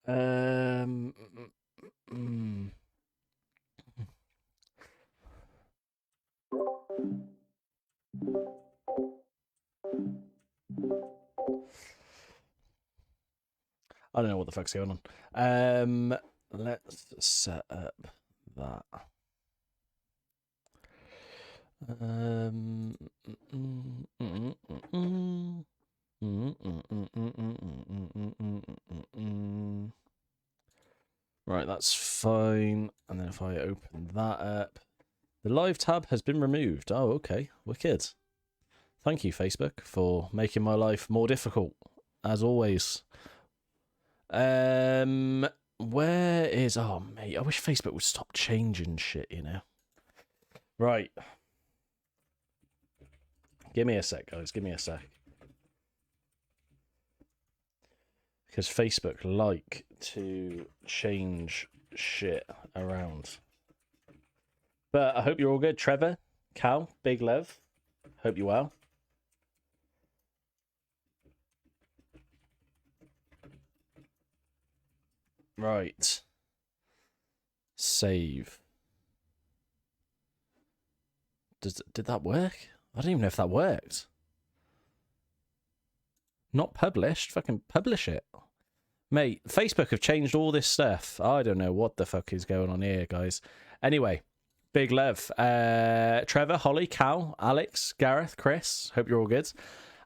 Mm, mm. I don't know what the fuck's going on. Let's set up that. Right, that's fine. And then if I open that up, the live tab has been removed. Oh, okay, wicked. Thank you, Facebook, for making my life more difficult, as always. Where is... Oh, mate, I wish Facebook would stop changing shit, you know? Right. Give me a sec, guys. Give me a sec. Because Facebook like to change shit around. But I hope you're all good. Trevor, Cal, Big Lev. Hope you're well. Right. Save. Did that work? I don't even know if that worked. Not published. Fucking publish it. Mate, Facebook have changed all this stuff. I don't know what the fuck is going on here, guys. Anyway, Big Lev. Trevor, Holly, Cal, Alex, Gareth, Chris. Hope you're all good.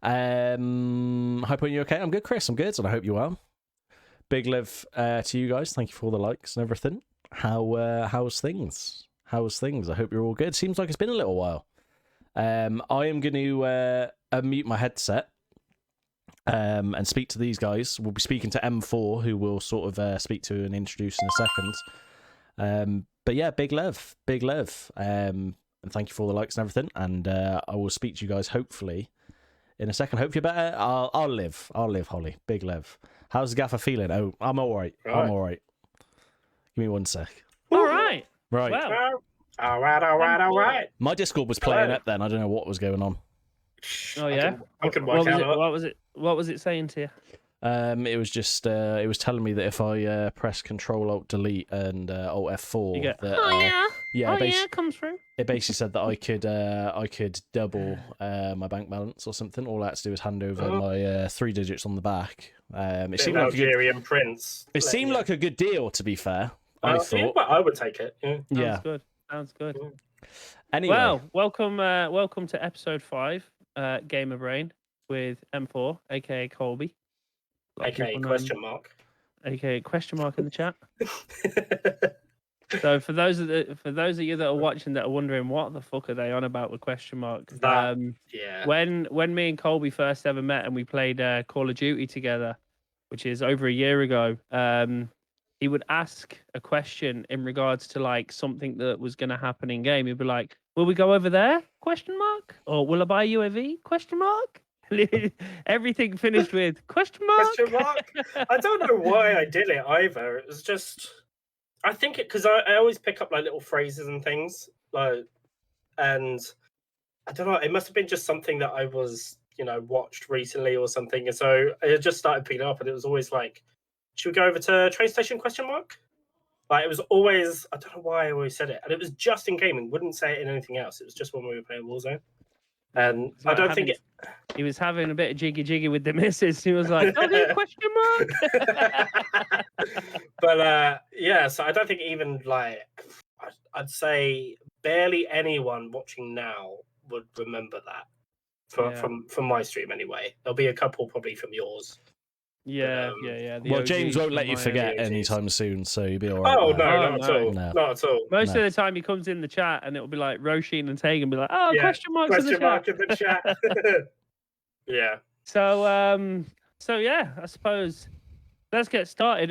Hope you're okay. I'm good, Chris. I'm good, and I hope you're well. Big Lev to you guys. Thank you for all the likes and everything. How's things? How's things? I hope you're all good. Seems like it's been a little while. I am going to unmute my headset and speak to these guys. We'll be speaking to M4, who we'll sort of speak to and introduce in a second. But yeah, Big Lev. And thank you for all the likes and everything. And I will speak to you guys hopefully in a second. Hope you're better. I'll live, Holly. Big Lev. How's the gaffer feeling? Oh, I'm all right. I'm all right. Give me one sec. All right. Right. Well, all right. My Discord was playing up then. I don't know what was going on. Oh yeah. I can work out. What was it saying to you? It was just it was telling me that if I press Control Alt Delete and Alt F4, You get, that, yeah, comes through. it basically said that I could double my bank balance or something. All I had to do was hand over my 3 digits on the back. It seemed like Algerian prince. It seemed like a good deal, to be fair. I thought. Yeah, but I would take it. Yeah. Sounds good. Anyway, well, welcome to episode 5, GamerBrain with M4, aka Colby, aka question mark, aka question mark in the chat. So for those of you that are watching that are wondering what the fuck are they on about with question mark, yeah. When me and Colby first ever met and we played Call of Duty together, which is over a year ago, he would ask a question in regards to like something that was going to happen in game. He'd be like, "Will we go over there?" Question mark. Or will I buy a UAV? Question mark. Everything finished with question mark. Question mark. I don't know why I did it either. It was just, I think it because I always pick up like little phrases and things like, and I don't know. It must have been just something that I was watched recently or something, and so I just started picking up, and it was always like, should we go over to train station? Question mark. Like it was always, I don't know why I always said it, and it was just in gaming. Wouldn't say it in anything else. It was just when we were playing Warzone, and I don't think it. He was having a bit of jiggy with the missus. He was like, "Okay, question mark." But yeah, so I don't think even like I'd say barely anyone watching now would remember that from my stream anyway. There'll be a couple probably from yours. Yeah. Well, James won't let you forget anytime soon, so you'll be all right. Oh, no, not at all. No. Not at all. Most of the time he comes in the chat and it'll be like Roshin and Tegan be like, "Oh, Yeah, question marks in the chat." in the chat. Yeah. So yeah, I suppose let's get started.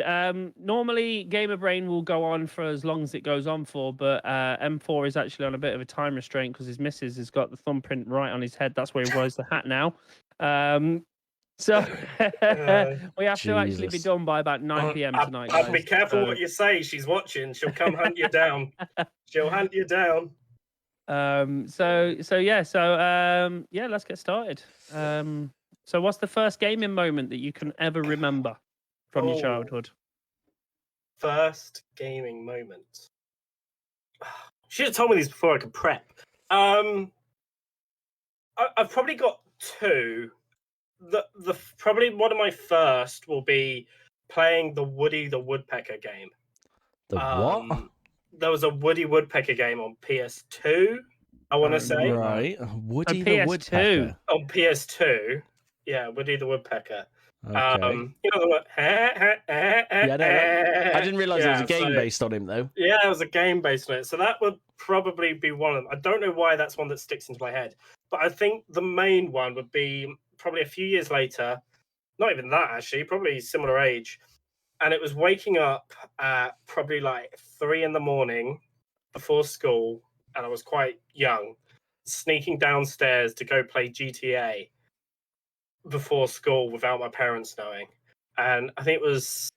Normally GamerBrain will go on for as long as it goes on for, but M4 is actually on a bit of a time restraint because his missus has got the thumbprint right on his head. That's where he wears the hat now. So we have to actually be done by about 9 p.m. tonight. Guys. Be careful what you say. She's watching. She'll come hunt you down. She'll hunt you down. Yeah, let's get started. So, what's the first gaming moment that you can ever remember from your childhood? First gaming moment. Should have told me these before I could prep. I've probably got two. The probably one of my first will be playing the Woody the Woodpecker game. The what? There was a Woody Woodpecker game on PS2. I want to say right, Woody the PS2. Woodpecker on PS2. Yeah, Woody the Woodpecker. Okay. You know the one. Yeah, no, I didn't realize there was a game so- based on him though. Yeah, it was a game based on it. So that would probably be one of them. I don't know why that's one that sticks into my head, but I think the main one would be probably a few years later. Not even that, actually, probably similar age. And it was waking up at probably like 3 a.m. before school, and I was quite young, sneaking downstairs to go play GTA before school without my parents knowing. And I think it was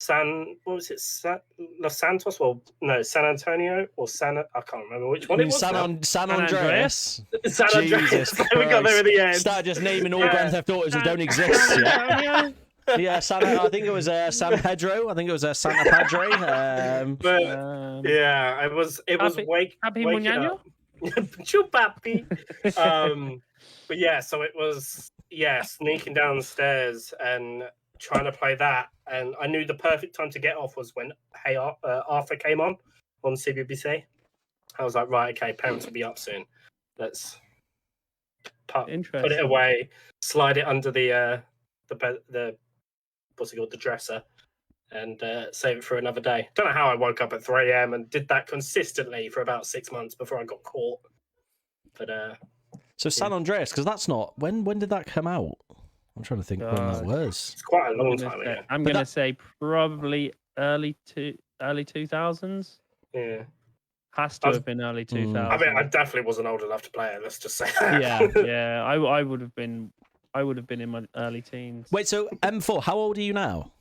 Los Santos? Well, no, San Antonio or I can't remember which one it was. San Andreas. San Andreas. Jesus We got there in the end. Start just naming all Grand Theft Autos that don't exist yet. Yeah, I think it was San Pedro. I think it was Santa Padre. Yeah, it was Happy waking Muñaño? up. Chupapi. But yeah, so it was sneaking downstairs and trying to play that, and I knew the perfect time to get off was when Arthur came on CBBC. I was like, right, okay, parents will be up soon. Let's put it away, slide it under the what's it called, the dresser, and save it for another day. Don't know how I woke up at 3 a.m. and did that consistently for about 6 months before I got caught. But so San Andreas, because that's not when did that come out? I'm trying to think when that was. It's quite a long time ago. I'm going to say probably early 2000s. Yeah. Has to have been early 2000s. I mean, I definitely wasn't old enough to play it. Let's just say that. Yeah. I would have been in my early teens. Wait, so M4, how old are you now?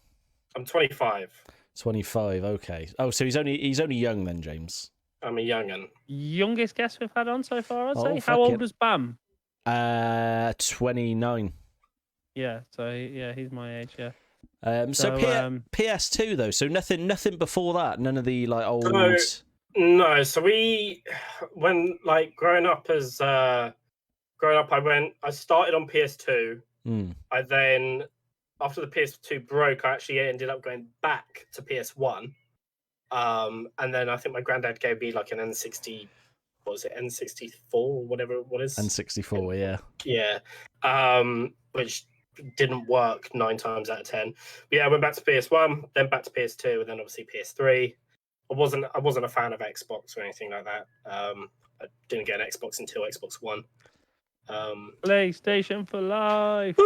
I'm 25. 25. Okay. Oh, so he's only young then, James. I'm a young'un. Youngest guest we've had on so far, I'd say. Oh, How old was Bam? 29. Yeah. So yeah, he's my age. Yeah. PS2 though, so nothing before that. None of the like old. No, so when growing up, I started on PS2. I then, after the PS2 broke, I actually ended up going back to PS1. And then I think my granddad gave me like an N60. What was it? N64 or whatever it was. N64, yeah. Yeah. Which didn't work 9 times out of 10. But yeah, I went back to PS1, then back to PS2, and then obviously PS3. I wasn't a fan of Xbox or anything like that. I didn't get an Xbox until Xbox One. PlayStation for life.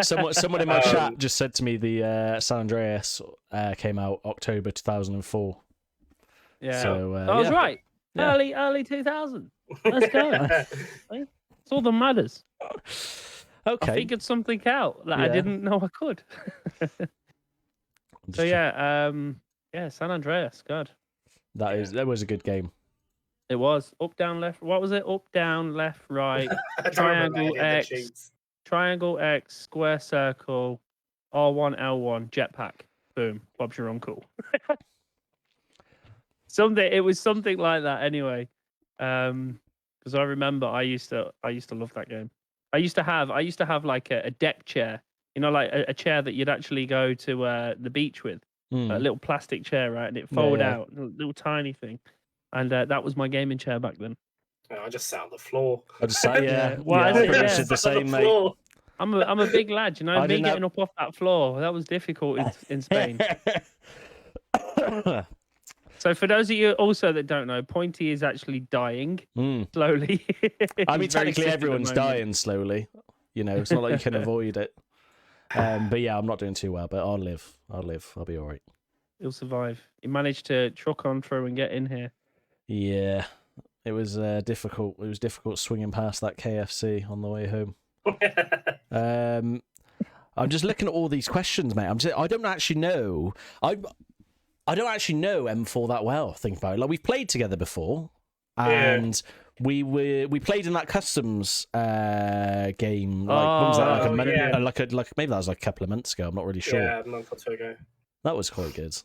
Someone in my chat just said to me the San Andreas came out October 2004. Yeah, so, I was right. Yeah. Early 2000. Let's go. It's all that matters. Okay. I figured something out that I didn't know I could. So yeah, San Andreas, God. That was a good game. It was up, down, left. What was it? Up, down, left, right. Triangle X, square circle, R1, L1, jetpack. Boom. Bob's your uncle. It was something like that. Anyway, because I remember I used to love that game. I used to have like a deck chair, like a chair that you'd actually go to the beach with, a little plastic chair, right? And it folded out, a little tiny thing. And that was my gaming chair back then. Oh, I just sat on the floor. I just sat, I the same, mate. I'm a big lad, me getting up off that floor, that was difficult in Spain. So for those of you also that don't know, Pointy is actually dying slowly. I mean, technically everyone's dying slowly. It's not like you can avoid it. But yeah, I'm not doing too well, but I'll live. I'll be all right. He'll survive. He managed to truck on through and get in here. Yeah, it was difficult. It was difficult swinging past that KFC on the way home. I'm just looking at all these questions, mate. I don't actually know. I don't actually know M4 that well. Think about it. Like, we've played together before, and we played in that customs game. Like when was that? Like a Oh, month, yeah. like maybe that was like a couple of months ago. I'm not really sure. Yeah, a month or two ago. That was quite good.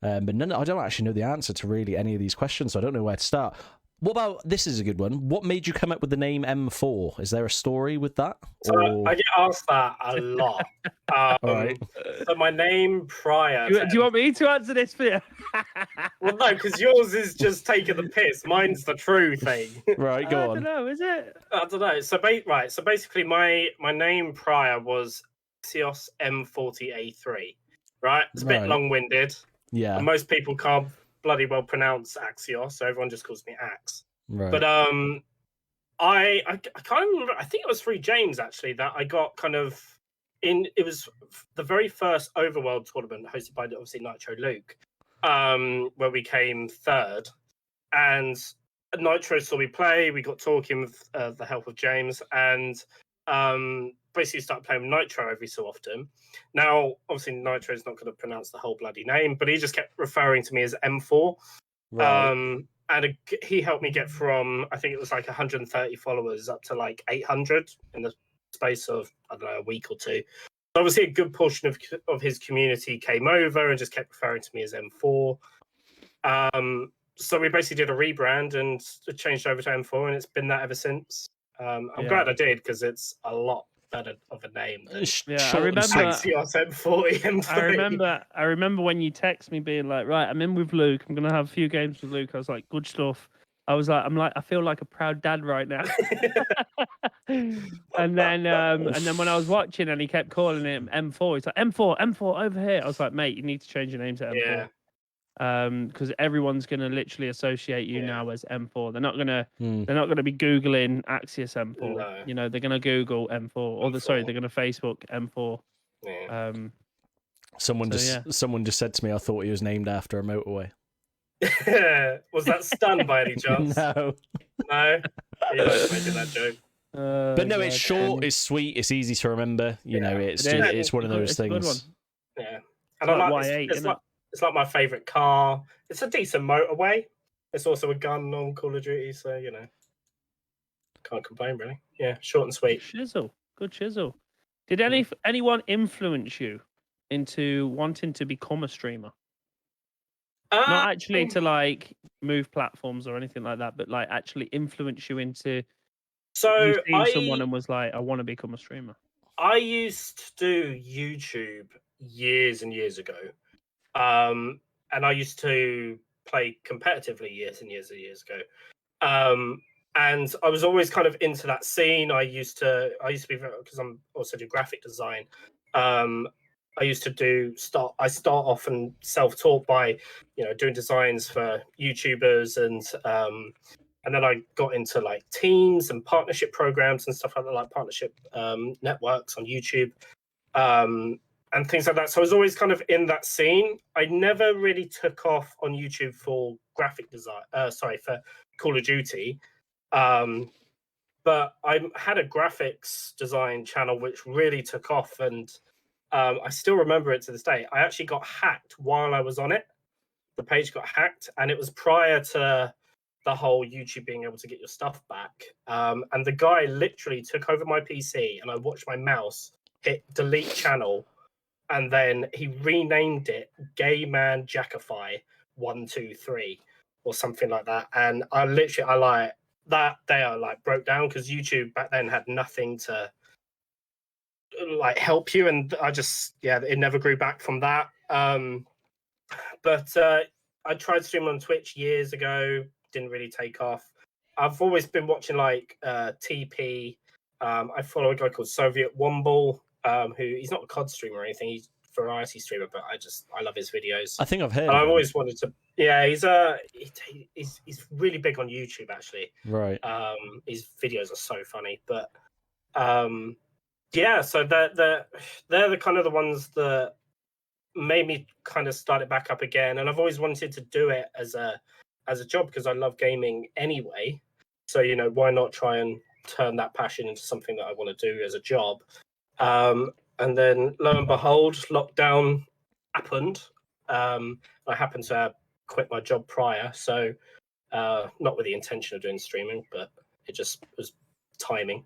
But none, I don't actually know the answer to really any of these questions, so I don't know where to start. What about, this is a good one. What made you come up with the name M4? Is there a story with that? So I get asked that a lot. All right. So my name prior. Do you want me to answer this for you? Well, no, because yours is just taking the piss. Mine's the true thing. Right, go I on. don't know, is it? I don't know. So, right. So basically, my name prior was Axios M40A3. Right. It's a bit Right. long-winded. Yeah. And most people can't bloody well pronounce Axios, so everyone just calls me Axe. Right. But I can't remember. I think it was through James actually that I got kind of in. It was the very first Overworld tournament hosted by obviously Nitro Luke, where we came third, and Nitro saw me play. We got talking with the help of James, and basically started playing with Nitro every so often. Now, obviously, Nitro is not going to pronounce the whole bloody name, but he just kept referring to me as M4. Right. And he helped me get from, I think it was like 130 followers up to like 800 in the space of, I don't know, a week or two. So obviously, a good portion of his community came over and just kept referring to me as M4. So we basically did a rebrand and changed over to M4, and it's been that ever since. I'm glad I did because it's a lot better of a name than I remember. Axios M40, M3. I remember when you text me being like, right, I'm in with Luke. I'm gonna have a few games with Luke. I was like, good stuff. I feel like a proud dad right now. and then when I was watching and he kept calling him M4, he's like M4 over here. I was like, mate, you need to change your name to M4. Yeah. Because everyone's gonna literally associate you now as M4. They're not gonna be googling Axios M4. No. You know, they're gonna Google M4, or they're gonna Facebook M4. Yeah. Someone just said to me, I thought he was named after a motorway. Was that Stun by any chance? No. No. You guys making that joke. But no, it's short, it's sweet, it's easy to remember. You know, it's one of those things. Yeah. And I like Y8, it's like my favorite car. It's a decent motorway. It's also a gun on Call of Duty, so you know, can't complain really. Yeah, short and sweet. Good chisel. Did anyone influence you into wanting to become a streamer? Not actually to like move platforms or anything like that, but like actually influence you into. So someone and was like, I want to become a streamer. I used to do YouTube years and years ago. And I used to play competitively years and years and years ago. And I was always kind of into that scene. I used to be, because I'm also do graphic design. I start off and self-taught by, you know, doing designs for YouTubers, and then I got into like teams and partnership programs and stuff like that, like partnership networks on YouTube. And things like that. So I was always kind of in that scene. I never really took off on YouTube for graphic design. For Call of Duty. But I had a graphics design channel which really took off, and I still remember it to this day. I actually got hacked while I was on it. The page got hacked, and it was prior to the whole YouTube being able to get your stuff back. And the guy literally took over my PC, and I watched my mouse hit delete channel. And then he renamed it Gay Man Jackify 123 or something like that. And I like that day I like broke down because YouTube back then had nothing to like help you, and I just it never grew back from that. But I tried streaming on Twitch years ago, didn't really take off. I've always been watching like TP. I follow a guy called Soviet Womble. Who he's not a COD streamer or anything, he's a variety streamer, but I love his videos. I think I've heard. And I've always wanted to. Yeah, he's really big on YouTube actually. Right. His videos are so funny, but so they're the kind of the ones that made me kind of start it back up again. And I've always wanted to do it as a job because I love gaming anyway. So you know, why not try and turn that passion into something that I want to do as a job. And then lo and behold, lockdown happened. I happened to quit my job prior, so not with the intention of doing streaming, but it just was timing.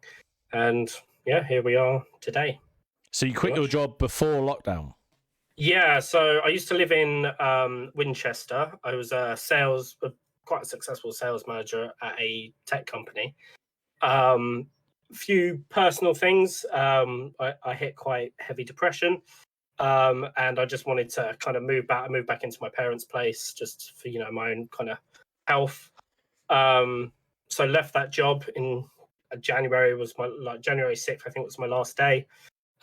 And yeah, here we are today. So you quit your job before lockdown? Yeah, so I used to live in Winchester. I was quite a successful sales manager at a tech company. Few personal things. I hit quite heavy depression, and I just wanted to kind of move back. I moved back into my parents' place just for my own kind of health. So I left that job in January. Was my January 6th, I think, was my last day.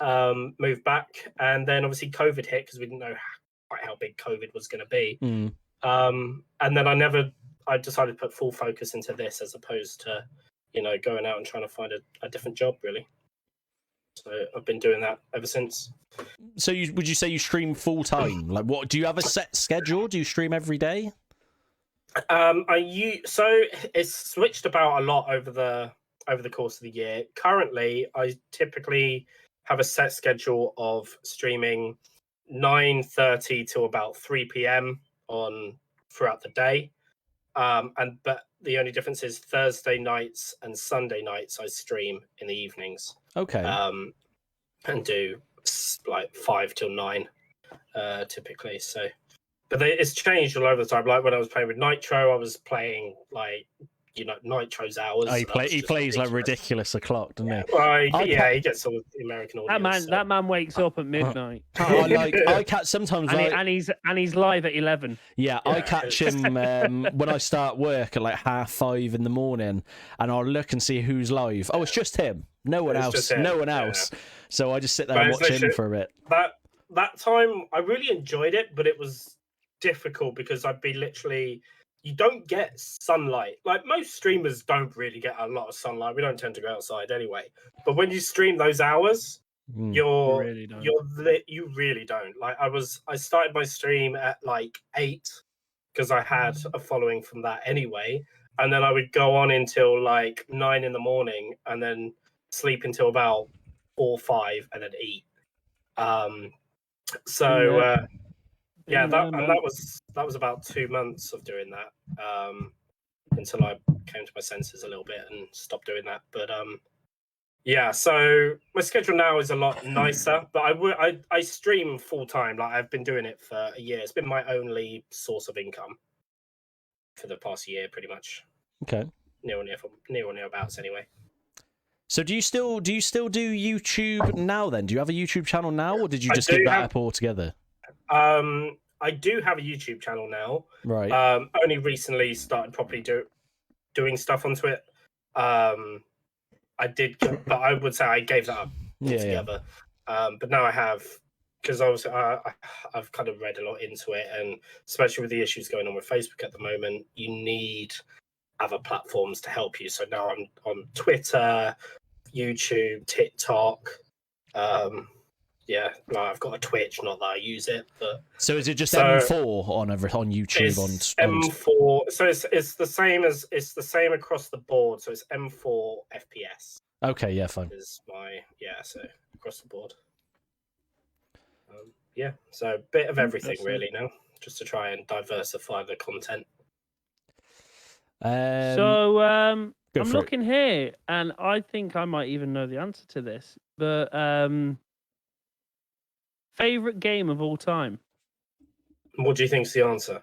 Moved back, and then obviously COVID hit because we didn't know quite how big COVID was going to be. And then I decided to put full focus into this as opposed to going out and trying to find a different job, really. So I've been doing that ever since. So would you say you stream full time? Like, what do you have a set schedule? Do you stream every day? So it's switched about a lot over the course of the year. Currently, I typically have a set schedule of streaming 9:30 to about 3 p.m. throughout the day. But the only difference is Thursday nights and Sunday nights I stream in the evenings. Okay. And do like 5 till 9 typically. So, but it's changed all over the time. Like when I was playing with Nitro, I was playing like Nitro's hours. Oh, he plays like ridiculous o'clock, doesn't he? Well, he gets all the American audience. That man wakes up at midnight. I catch sometimes, and he's live at 11. Yeah, I catch him when I start work at like 5:30 in the morning, and I'll look and see who's live. Oh, it's just him. No one else. No one else. So I just sit there and watch him for a bit. That time, I really enjoyed it, but it was difficult because I'd be literally. You don't get sunlight. Like most streamers don't really get a lot of sunlight. We don't tend to go outside anyway. But when you stream those hours, you really don't. Like I started my stream at like 8 because I had a following from that anyway. And then I would go on until like 9 in the morning and then sleep until about 4 or 5 and then eat. That was about 2 months of doing that until I came to my senses a little bit and stopped doing that. But so my schedule now is a lot nicer. But I stream full time. Like I've been doing it for a year. It's been my only source of income for the past year, pretty much. Okay. Near or nearabouts, anyway. So do you still do YouTube now? Then do you have a YouTube channel now, or did you just give that up altogether? I do have a YouTube channel now. Right. Only recently started properly doing stuff onto it. I did, but I would say I gave that up altogether. But now I have, because obviously I've kind of read a lot into it, and especially with the issues going on with Facebook at the moment, you need other platforms to help you. So now I'm on Twitter, YouTube, TikTok. I've got a Twitch, not that I use it, but so is it just M4 on YouTube? It's M4, so it's the same across the board. So it's M4 FPS. Okay, yeah, fine. Is so across the board. So a bit of everything really now, just to try and diversify the content. I'm looking here, and I think I might even know the answer to this, but favorite game of all time? What do you think's the answer?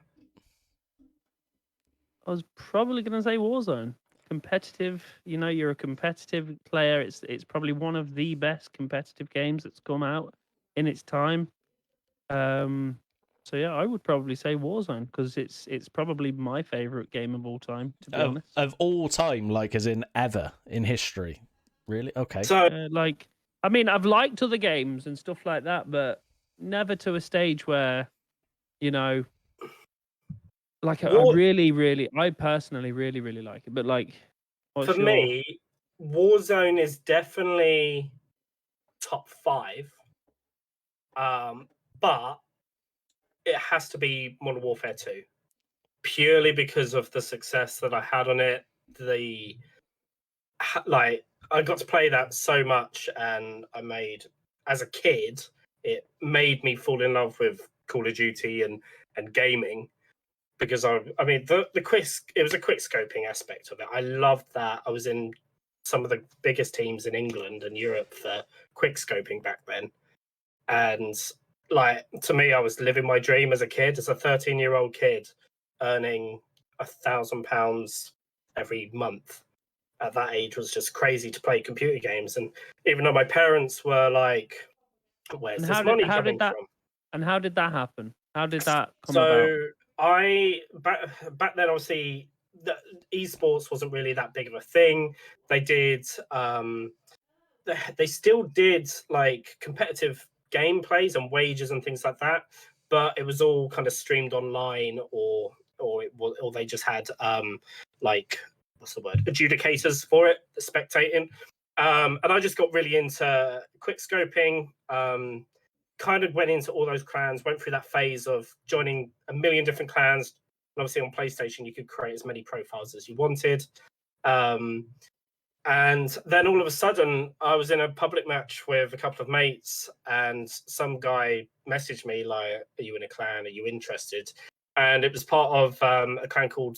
I was probably going to say Warzone. Competitive, you're a competitive player. It's probably one of the best competitive games that's come out in its time. So yeah, I would probably say Warzone because it's probably my favorite game of all time, to be honest. Of all time, like as in ever in history. Really? Okay. So I've liked other games and stuff like that, but never to a stage where, I personally really, really like it. But for me, Warzone is definitely top 5. But it has to be Modern Warfare 2, purely because of the success that I had on it. I got to play that so much, and as a kid, it made me fall in love with Call of Duty and gaming. because I mean, the quick, it was a quick scoping aspect of it. I loved that. I was in some of the biggest teams in England and Europe for quick scoping back then. And like, to me, I was living my dream as a kid, as a 13-year-old kid, earning £1,000 every month. At that age was just crazy to play computer games. And even though my parents were like, where's And this money coming that from? and how did that happen? How did that come So about? I back then, obviously, the esports wasn't really that big of a thing. They did they still did like competitive gameplays and wages and things like that, but it was all kind of streamed online, or they just had like, what's the word, adjudicators for it, spectating. And I just got really into quick scoping. Kind of went into all those clans, went through that phase of joining a million different clans. And obviously on PlayStation, you could create as many profiles as you wanted. And then all of a sudden, I was in a public match with a couple of mates, and some guy messaged me like, "Are you in a clan? Are you interested?" And it was part of a clan called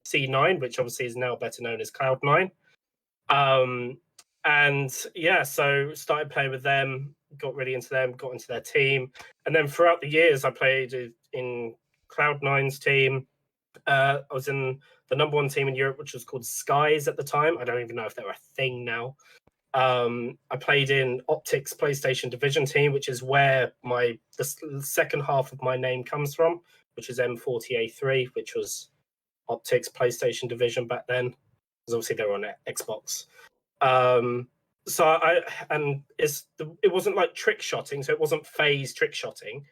C9, which obviously is now better known as Cloud9. And yeah, so started playing with them, got really into them, got into their team, and then throughout the years, I played in Cloud9's team. I was in the #1 team in Europe, which was called Skies at the time. I don't even know if they're a thing now. I played in Optics PlayStation Division team, which is where the second half of my name comes from, which is M40A3, which was Optics PlayStation Division back then, because obviously they were on Xbox. So it wasn't like trick shotting, so it wasn't phase trick shotting.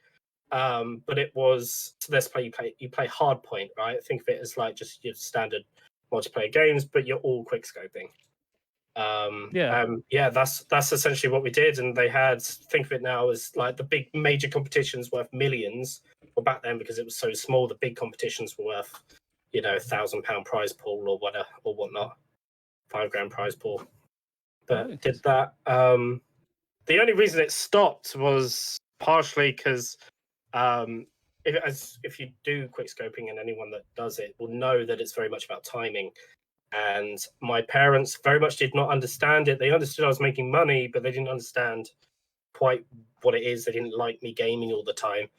But it was, so let's play, you play hardpoint, right? Think of it as like just your standard multiplayer games, but you're all quick scoping. That's essentially what we did. And they had, think of it now as like the big major competitions worth millions. Well, back then, because it was so small, the big competitions were worth, £1,000 prize pool or whatever or whatnot, £5,000 prize pool. But Nice. did that. The only reason it stopped was partially because if you do quick scoping, and anyone that does it will know that it's very much about timing. And my parents very much did not understand it. They understood I was making money, but they didn't understand quite what it is. They didn't like me gaming all the time.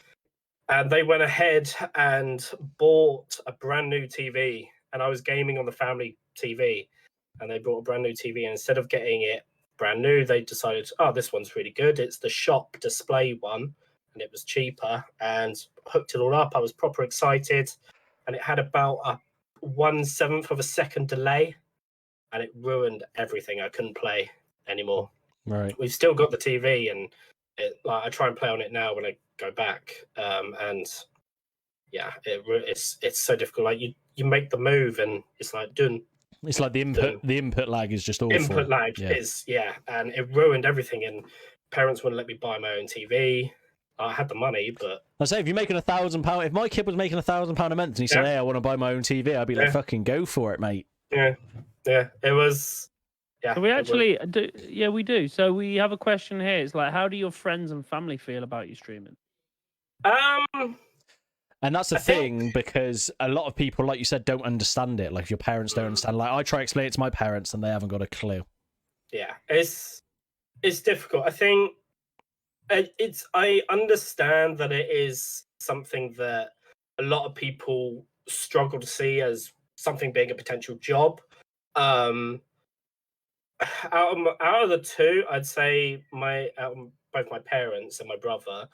And they went ahead and bought a brand new TV, and I was gaming on the family TV. And they bought a brand new TV, and instead of getting it brand new, they decided, oh, this one's really good. It's the shop display one, and it was cheaper, and hooked it all up. I was proper excited, and it had about a 1/7 of a second delay, and it ruined everything. I couldn't play anymore. Right. We've still got the TV, and I try and play on it now when I go back, and yeah, it's so difficult. Like you make the move, and it's like done. It's like the input lag is just awful. Input lag is, and it ruined everything. And parents wouldn't let me buy my own TV. I had the money, but I say, if you're making £1,000, if my kid was making £1,000 a month and he said, "Hey, I want to buy my own TV," I'd be like, "Fucking go for it, mate." Yeah, it was. Yeah, so we actually do. Yeah, we do. So we have a question here. It's like, how do your friends and family feel about you streaming? And that's the thing, because a lot of people, like you said, don't understand it. Like, if your parents don't understand, like, I try to explain it to my parents and they haven't got a clue. Yeah, it's difficult. I think I understand that it is something that a lot of people struggle to see as something being a potential job. Out of the two, I'd say both my parents and my brother.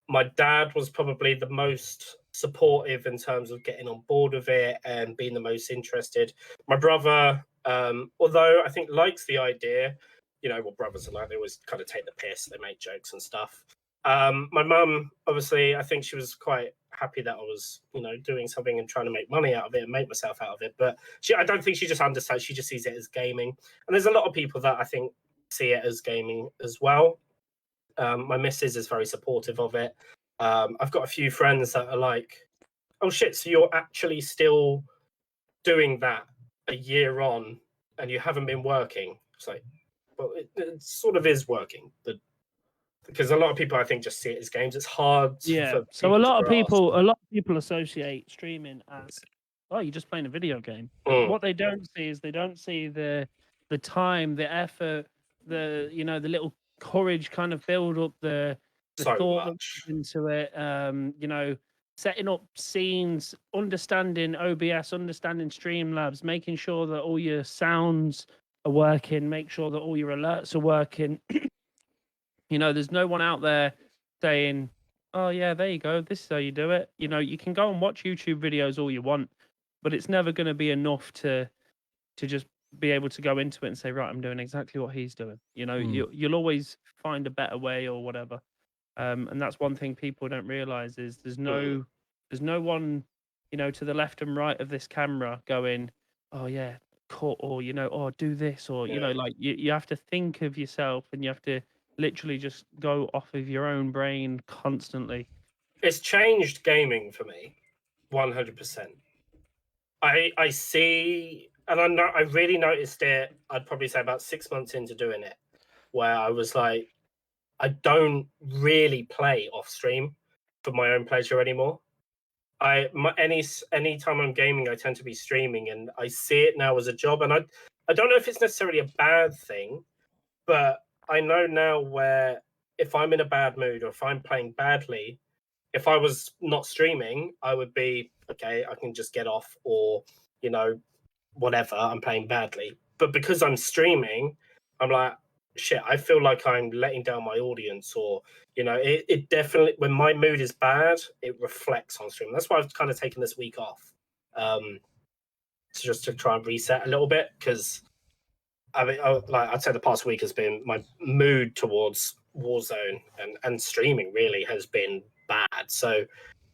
My dad was probably the most supportive in terms of getting on board with it and being the most interested. My brother, although I think likes the idea, what brothers are like, they always kind of take the piss, they make jokes and stuff. My mum, obviously, I think she was quite happy that I was, doing something and trying to make money out of it and make myself out of it. But I don't think she just understands. She just sees it as gaming. And there's a lot of people that I think see it as gaming as well. My missus is very supportive of it. I've got a few friends that are like, "Oh shit, so you're actually still doing that a year on and you haven't been working?" It's like, well, it sort of is working. The because a lot of people I think just see it as games. It's hard. Yeah. For So a lot of people people, associate streaming as, oh, you're just playing a video game. Mm. What they don't see is they don't see the time, the effort, the the little courage kind of build up, the so thought that much. goes into it. Setting up scenes, understanding OBS, understanding Streamlabs, making sure that all your sounds are working, make sure that all your alerts are working. There's no one out there saying, "Oh yeah, there you go. This is how you do it." You can go and watch YouTube videos all you want, but it's never going to be enough to just be able to go into it and say, "Right, I'm doing exactly what he's doing." You'll always find a better way or whatever. And that's one thing people don't realize is there's no one, to the left and right of this camera going, "Oh yeah, cut," or "Oh, do this," or like you have to think of yourself and you have to literally just go off of your own brain constantly. It's changed gaming for me, 100%. I see, and I really noticed it. I'd probably say about 6 months into doing it, where I was like, I don't really play off stream for my own pleasure anymore. Any time I'm gaming, I tend to be streaming, and I see it now as a job. And I don't know if it's necessarily a bad thing, but I know now where if I'm in a bad mood or if I'm playing badly, if I was not streaming, I would be okay. I can just get off, or whatever. I'm playing badly, but because I'm streaming, I'm like, shit. I feel like I'm letting down my audience, or it definitely, when my mood is bad, it reflects on stream. That's why I've kind of taken this week off, just to try and reset a little bit, because I mean, like I'd say the past week has been, my mood towards Warzone and streaming really has been bad. So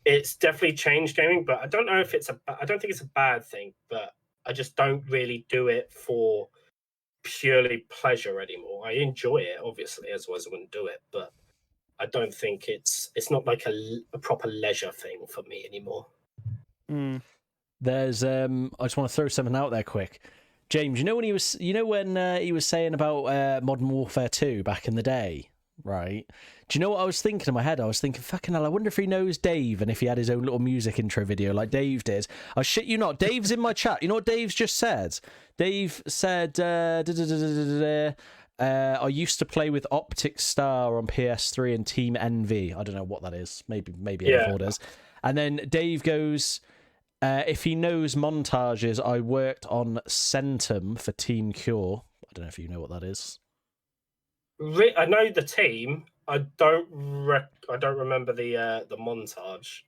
it's definitely changed gaming, but I don't know if I don't think it's a bad thing, but I just don't really do it for purely pleasure anymore. I enjoy it, obviously, otherwise I wouldn't do it, but I don't think it's not like a proper leisure thing for me anymore. There's I just want to throw something out there quick. James, when he was saying about Modern Warfare 2 back in the day, right? Do you know what I was thinking in my head? I was thinking, fucking hell, I wonder if he knows Dave and if he had his own little music intro video like Dave did. I shit you not, Dave's in my chat. You know what Dave's just said? Dave said, I used to play with Optic Star on PS3 and Team Envy. I don't know what that is. Maybe M4 does. And then Dave goes, if he knows montages, I worked on Centum for Team Cure. I don't know if you know what that is. I know the team. I don't remember the montage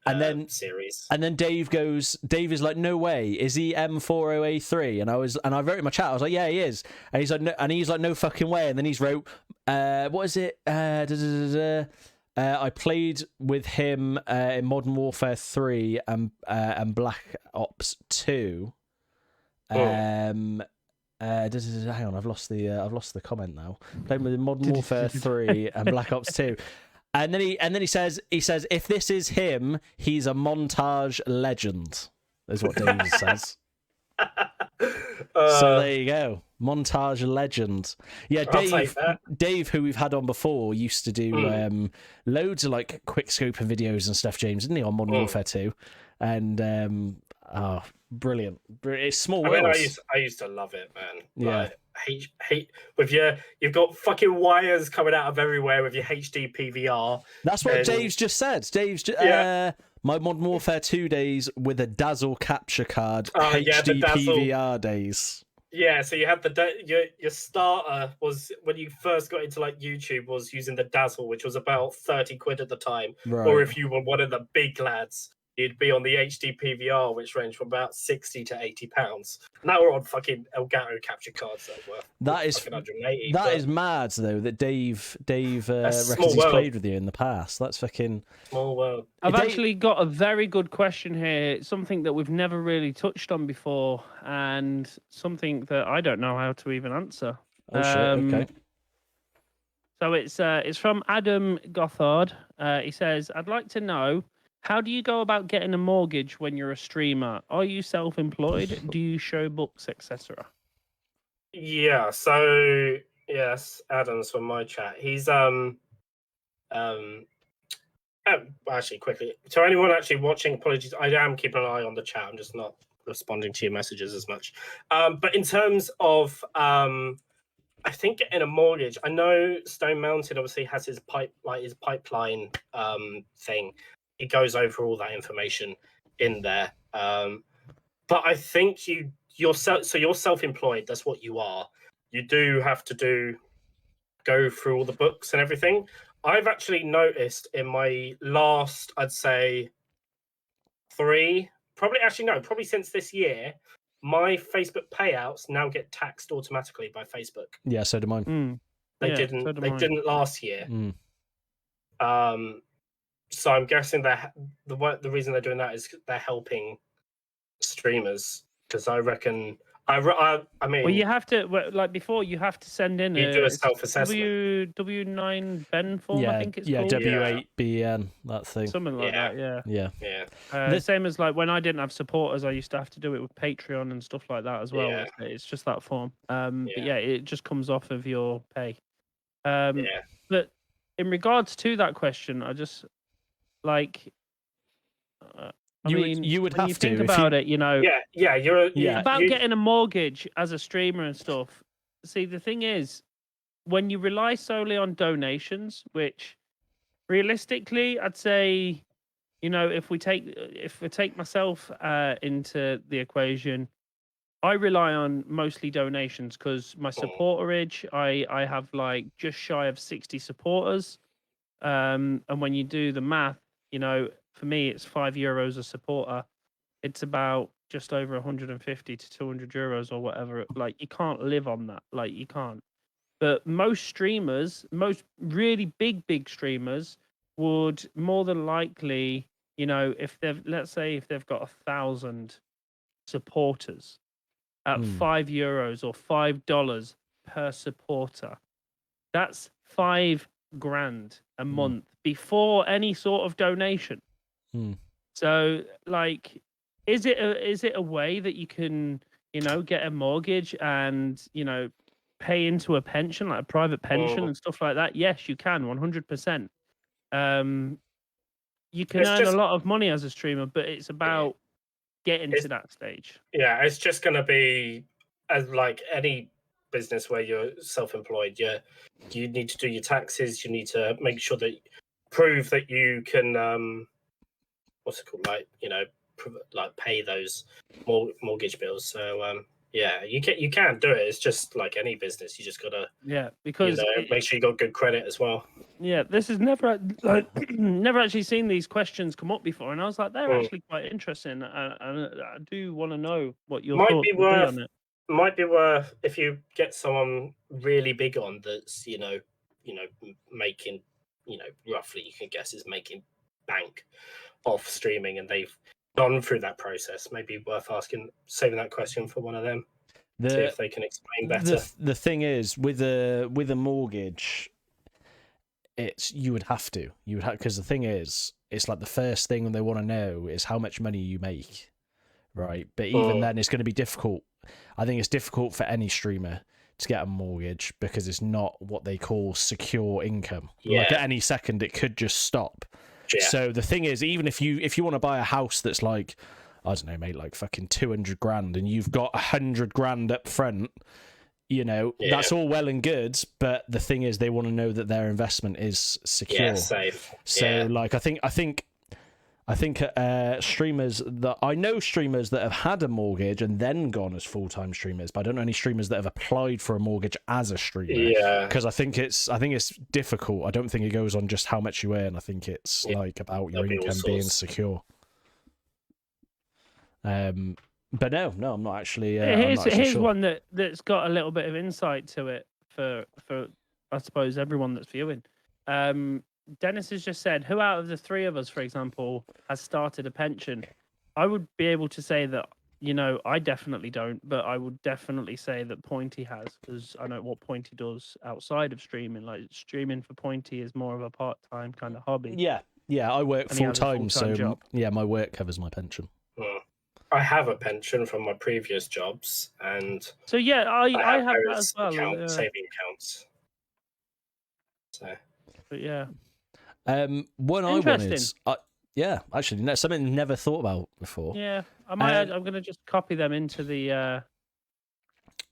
series. And then Dave is like, no way, is he M40A3? And I wrote in my chat, I was like, yeah, he is. And he's like, no fucking way. And then he's wrote, what is it? I played with him in Modern Warfare 3 and Black Ops 2. Hang on, I've lost the comment now. Played with Modern Warfare 3 and Black Ops 2. And then he says if this is him, he's a montage legend. Is what Dave says. So there you go. Montage legend. Yeah, Dave, who we've had on before, used to do loads of like quick scoping videos and stuff, James, didn't he, on Modern Warfare 2? And brilliant. It's small worlds. I used to love it, man. Yeah. Like, hate with you've got fucking wires coming out of everywhere with your HD PVR. That's what Dave's just said. My Modern Warfare 2 days with a Dazzle capture card, HD PVR days. Yeah, so you had your starter was when you first got into like YouTube was using the Dazzle, which was about 30 quid at the time. Right. Or if you were one of the big lads, you'd be on the HD PVR, which ranged from about 60 to 80 pounds. Now we're on fucking Elgato capture cards that were that is 180. That is mad though that Dave reckons he's played with you in the past. That's fucking small world. I've actually got a very good question here. Something that we've never really touched on before, and something that I don't know how to even answer. Oh shit! Okay. So it's from Adam Gothard. He says, "I'd like to know, how do you go about getting a mortgage when you're a streamer? Are you self-employed? Do you show books, etc.?" Yeah, so yes, Adam's from my chat. He's Actually, quickly, to anyone actually watching, apologies. I am keeping an eye on the chat. I'm just not responding to your messages as much. But in terms of, I think getting a mortgage, I know Stone Mountain obviously has his pipeline thing. It goes over all that information in there. But I think you're self-employed. That's what you are. You do have to go through all the books and everything. I've actually noticed in my last, I'd say, probably since this year, my Facebook payouts now get taxed automatically by Facebook. Yeah, so do mine. They Yeah, didn't. so do They mine. didn't last year. So I'm guessing that the reason they're doing that is they're helping streamers, because I reckon. I mean, Well, you have to like before. You have to send in you do a self-assessment. W9 Ben form, I think it's called. W8BN, that thing. Something like that. Yeah. Yeah. Same as like when I didn't have supporters, I used to have to do it with Patreon and stuff like that as well. Yeah. It's just that form. But Yeah. yeah, it just comes off of your pay. Yeah. But in regards to that question, I just like. You would have you to think if about you- it, you know. Yeah. About getting a mortgage as a streamer and stuff. See, the thing is, when you rely solely on donations, which realistically, I'd say, you know, if we take myself into the equation, I rely on mostly donations because my supporterage, I have like just shy of 60 supporters. And when you do the math, you know, for me, it's €5 a supporter. It's about just over 150 to 200 euros or whatever. Like, you can't live on that. Like, you can't. But most streamers, most really big streamers, would more than likely, you know, if let's say if they've got 1,000 supporters at €5 or $5 per supporter, that's $5,000 a month before any sort of donation. So, like, is it a way that you can, you know, get a mortgage and, you know, pay into a pension, like a private pension and stuff like that? Yes, you can, 100%. You can earn a lot of money as a streamer, but it's about getting to that stage. Yeah, it's just going to be as like any business where you're self-employed. You need to do your taxes. You need to make sure that prove that you can what's it called, like, you know, like pay those mortgage bills. So yeah, you can do it. It's just like any business. You just gotta because make sure you got good credit as well. Yeah, this is never never actually seen these questions come up before, and I was like, they're actually quite interesting, and I do want to know what your thoughts would be on it. Might be worth if you get someone really big on that's making, roughly you can guess is making bank off streaming, and they've gone through that process. Maybe worth saving that question for one of them. See if they can explain better. The thing is, with a mortgage, you would have because the thing is, it's like the first thing they want to know is how much money you make, right? But even then, it's going to be difficult. I think it's difficult for any streamer to get a mortgage because it's not what they call secure income. Like at any second, it could just stop. Yeah. So the thing is, even if you want to buy a house that's like, I don't know, mate, like fucking 200 grand, and you've got 100 grand up front, that's all well and good. But the thing is, they want to know that their investment is secure, safe. So like, I think streamers that I know that have had a mortgage and then gone as full-time streamers, but I don't know any streamers that have applied for a mortgage as a streamer. Yeah, because I think it's difficult. I don't think it goes on just how much you earn. I think it's like about your income being secure. But no, I'm not actually. Here's sure. one that's got a little bit of insight to it for I suppose everyone that's viewing. Dennis has just said, who out of the three of us, for example, has started a pension? I would be able to say that, I definitely don't, but I would definitely say that Pointy has, because I know what Pointy does outside of streaming. Like, streaming for Pointy is more of a part-time kind of hobby. Yeah, I work full-time, so job. Yeah, my work covers my pension. I have a pension from my previous jobs, and so yeah, I have that as well. Saving accounts. So, but yeah. One I wanted. Interesting. Yeah, actually, no, something never thought about before. Yeah, I'm gonna just copy them into the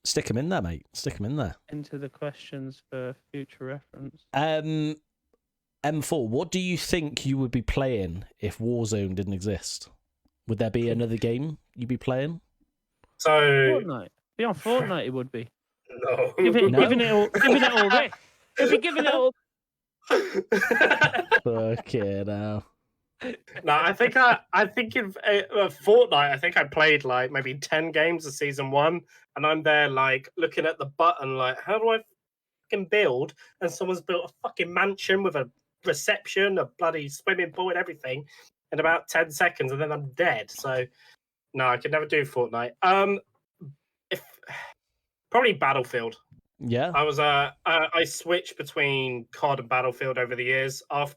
Stick them in there, mate. Stick them in there. into the questions for future reference. M4, what do you think you would be playing if Warzone didn't exist? Would there be another game you'd be playing? So Fortnite. Be on Fortnite, it would be. no. Giving it all this. If you're giving it all. Fucking hell. No, I think in Fortnite, I think I played like maybe 10 games of season 1, and I'm there like looking at the button like, how do I fucking build? And someone's built a fucking mansion with a reception, a bloody swimming pool, and everything in about 10 seconds, and then I'm dead. So no, I could never do Fortnite. If probably Battlefield. Yeah. I switched between COD and Battlefield over the years. As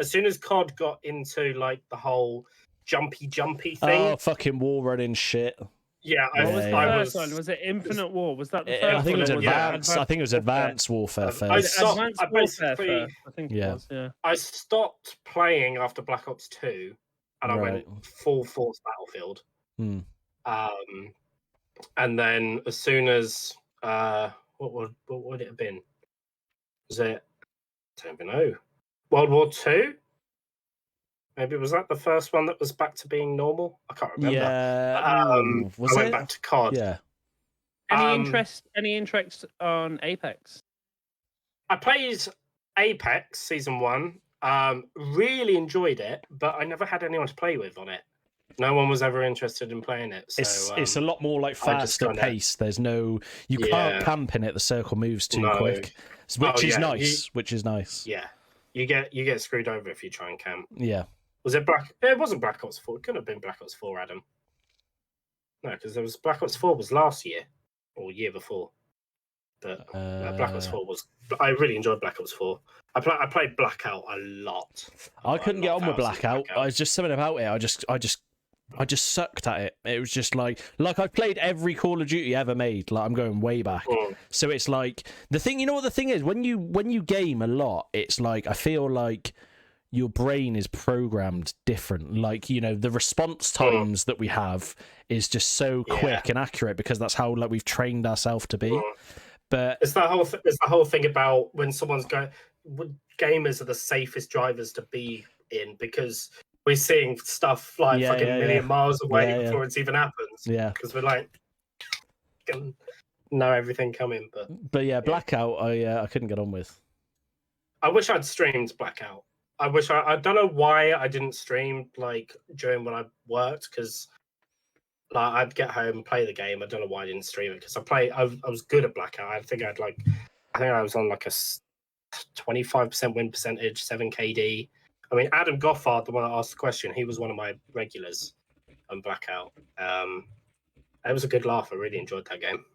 soon as COD got into like the whole jumpy thing. Oh, fucking wall running shit. Yeah, What was the first one? Was it Infinite War? Was that the first I think it was one? Advanced. I think it was Advanced Warfare first. Advanced Warfare first. I think it was. Yeah. I stopped playing after Black Ops 2, and I went full force Battlefield. And then as soon as what would it have been? Was it? I don't even know. World War II? Maybe was that the first one that was back to being normal? I can't remember. Yeah. Was I went back to COD. Yeah. Any interest on Apex? I played Apex Season 1. Really enjoyed it, but I never had anyone to play with on it. No one was ever interested in playing it. So, it's a lot more like faster paced. There's no, you can't camp in it. The circle moves too quick, which is nice. Which is nice. Yeah, you get screwed over if you try and camp. Yeah. Was it Black? It wasn't Black Ops 4. It couldn't have been Black Ops 4, Adam. No, because there was Black Ops 4 was last year or year before. But Black Ops 4 was. I really enjoyed Black Ops 4. I played Blackout a lot. I couldn't get on with Blackout. I was just something about it. I just sucked at it. It was just like I played every Call of Duty ever made. Like I'm going way back. So it's like the thing. You know what the thing is? When you game a lot, it's like I feel like your brain is programmed different. Like, you know, the response times that we have is just so quick and accurate because that's how like we've trained ourselves to be. But it's the whole thing about when someone's going. Gamers are the safest drivers to be in because we're seeing stuff like fucking a million miles away before it's even happens. Yeah, because we're like can know everything coming. But yeah, Blackout, I couldn't get on with. I wish I'd streamed Blackout. I don't know why I didn't stream like during when I worked because like I'd get home and play the game. I don't know why I didn't stream it because I was good at Blackout. I think I was on like a 25% win percentage, 7 KD. I mean, Adam Goffard, the one that asked the question, he was one of my regulars on Blackout. It was a good laugh. I really enjoyed that game.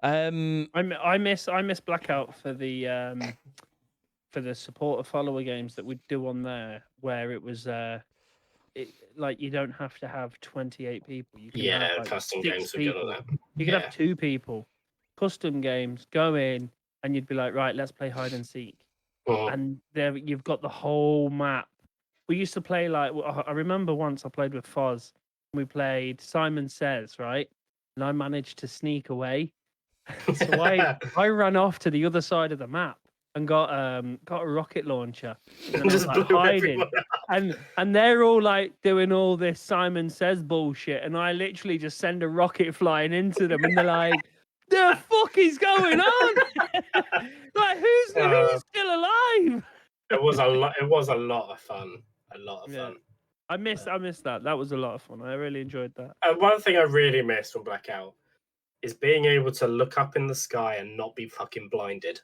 I miss Blackout for the supporter follower games that we'd do on there, where it was like you don't have to have 28 people. You can have, like, custom 6 games are people. good on that. You could have 2 people. Custom games, go in, and you'd be like, right, let's play hide and seek. And there you've got the whole map. We used to play like I remember once I played with Foz. We played Simon Says, right? And I managed to sneak away. So I ran off to the other side of the map and got a rocket launcher. And just I was, like, hiding. And they're all like doing all this Simon Says bullshit, and I literally just send a rocket flying into them, and they're like, the fuck is going on? Like, who's still alive? It was a lot of fun. I missed that. That was a lot of fun. I really enjoyed that. One thing I really missed from Blackout is being able to look up in the sky and not be fucking blinded.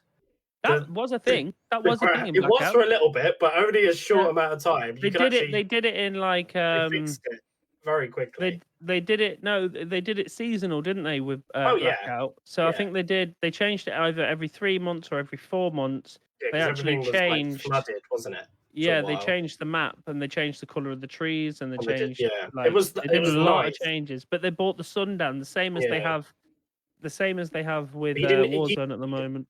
That was a thing. That was a thing in Blackout. It was for a little bit, but only a short amount of time. They did it in like they fixed it very quickly. They did it. No, they did it seasonal, didn't they? With Blackout. So I think they changed it either every 3 months or every 4 months. Yeah, they actually changed. Was, like, flooded, wasn't it? Yeah, they changed the map and they changed the color of the trees and they changed. Like, it was a lot of changes, but they brought the sun down, the same as they have with Warzone at the moment.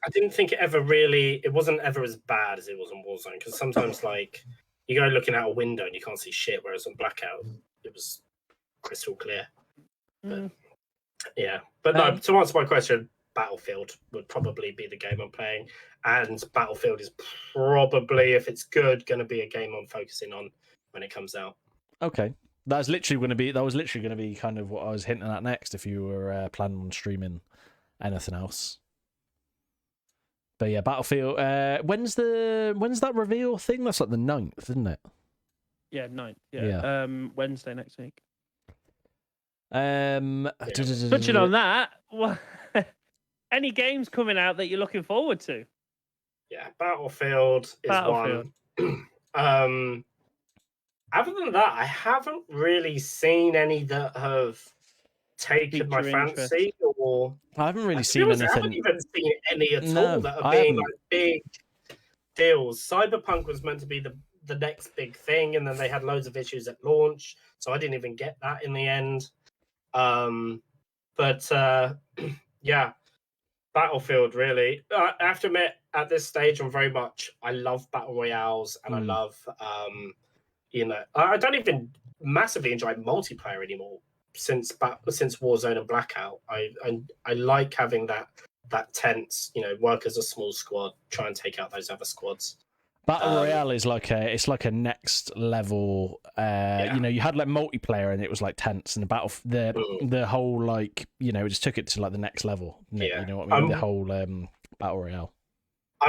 I didn't think it wasn't ever as bad as it was on Warzone, because sometimes like you go looking out a window and you can't see shit, whereas on Blackout it was crystal clear. But yeah, but no. To answer my question, Battlefield would probably be the game I'm playing, and Battlefield is probably, if it's good, going to be a game I'm focusing on when it comes out. Okay, that was literally going to be kind of what I was hinting at next. If you were planning on streaming anything else, but yeah, Battlefield. When's that reveal thing? That's like the 9th, isn't it? Yeah, 9th. Yeah. Wednesday next week. Touching on that, any games coming out that you're looking forward to? Yeah, Battlefield is one. Other than that, I haven't really seen any that have taken my fancy. Or I haven't really seen anything. I haven't even seen any at all that are being like big deals. Cyberpunk was meant to be the next big thing, and then they had loads of issues at launch, so I didn't even get that in the end. Yeah, Battlefield really. I have to admit, at this stage, I love battle royales, and I love I don't even massively enjoy multiplayer anymore since Warzone and Blackout. I like having that tense, work as a small squad, try and take out those other squads. Battle Royale is like a next level. You had like multiplayer and it was like tense, and the whole like it just took it to like the next level. Yeah, you know what I mean. The whole Battle Royale. I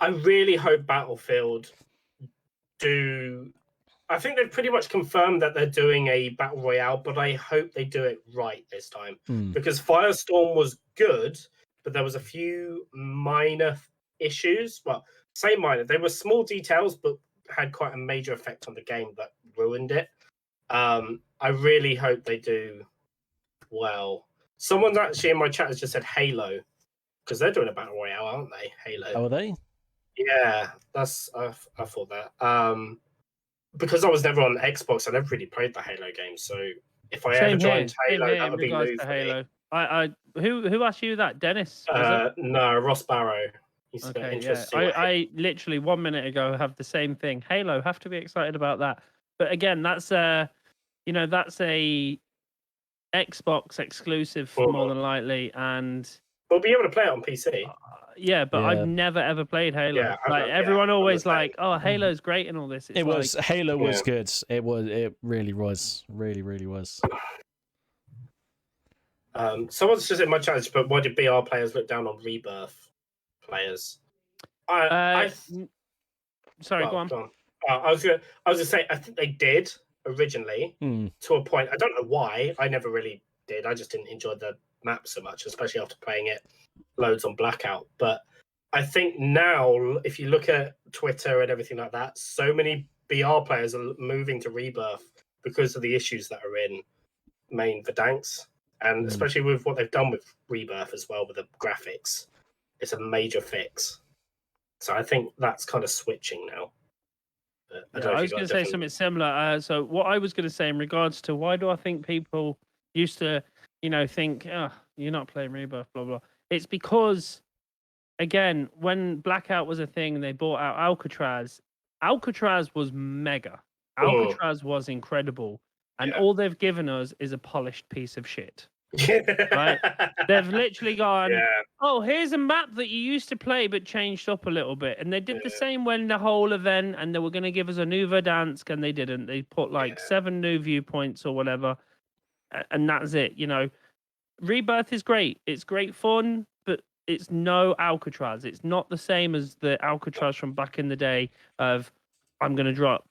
really hope Battlefield do. I think they've pretty much confirmed that they're doing a Battle Royale, but I hope they do it right this time, because Firestorm was good, but there was a few minor issues. Well, say minor. They were small details, but had quite a major effect on the game that ruined it. I really hope they do well. Someone's actually in my chat has just said Halo, because they're doing a Battle Royale, aren't they? Halo. Oh, are they? Yeah, I thought that. Because I was never on Xbox, I never really played the Halo game. So if I ever joined Halo, that would be new for Halo. Who asked you that? Dennis? No, Ross Barrow. Okay, yeah. I literally 1 minute ago have the same thing. Halo, have to be excited about that. But again, that's a Xbox exclusive more than likely, and we'll be able to play it on PC. I've never ever played Halo. Yeah, everyone always like, oh, Halo's great and all this. Halo was good. It really was, really was. Someone's just in my chat, but why did BR players look down on Rebirth players? Sorry, go on. I was gonna say, I think they did originally to a point. I don't know why. I never really did. I just didn't enjoy the map so much, especially after playing it loads on Blackout. But I think now, if you look at Twitter and everything like that, so many BR players are moving to Rebirth because of the issues that are in main Verdansk, and especially with what they've done with Rebirth as well with the graphics. It's a major fix. So I think that's kind of switching now. I was going to say something similar. So what I was going to say in regards to why do I think people used to, think, oh, you're not playing Rebirth, blah, blah. It's because, again, when Blackout was a thing and they bought out Alcatraz was mega. Alcatraz was incredible. And all they've given us is a polished piece of shit. Right? They've literally gone, oh, here's a map that you used to play but changed up a little bit. And they did the same when the whole event, and they were going to give us a new Verdansk, and they didn't. They put 7 new viewpoints or whatever, and that's it. Rebirth is great. It's great fun, but it's no Alcatraz. It's not the same as the Alcatraz from back in the day of I'm going to drop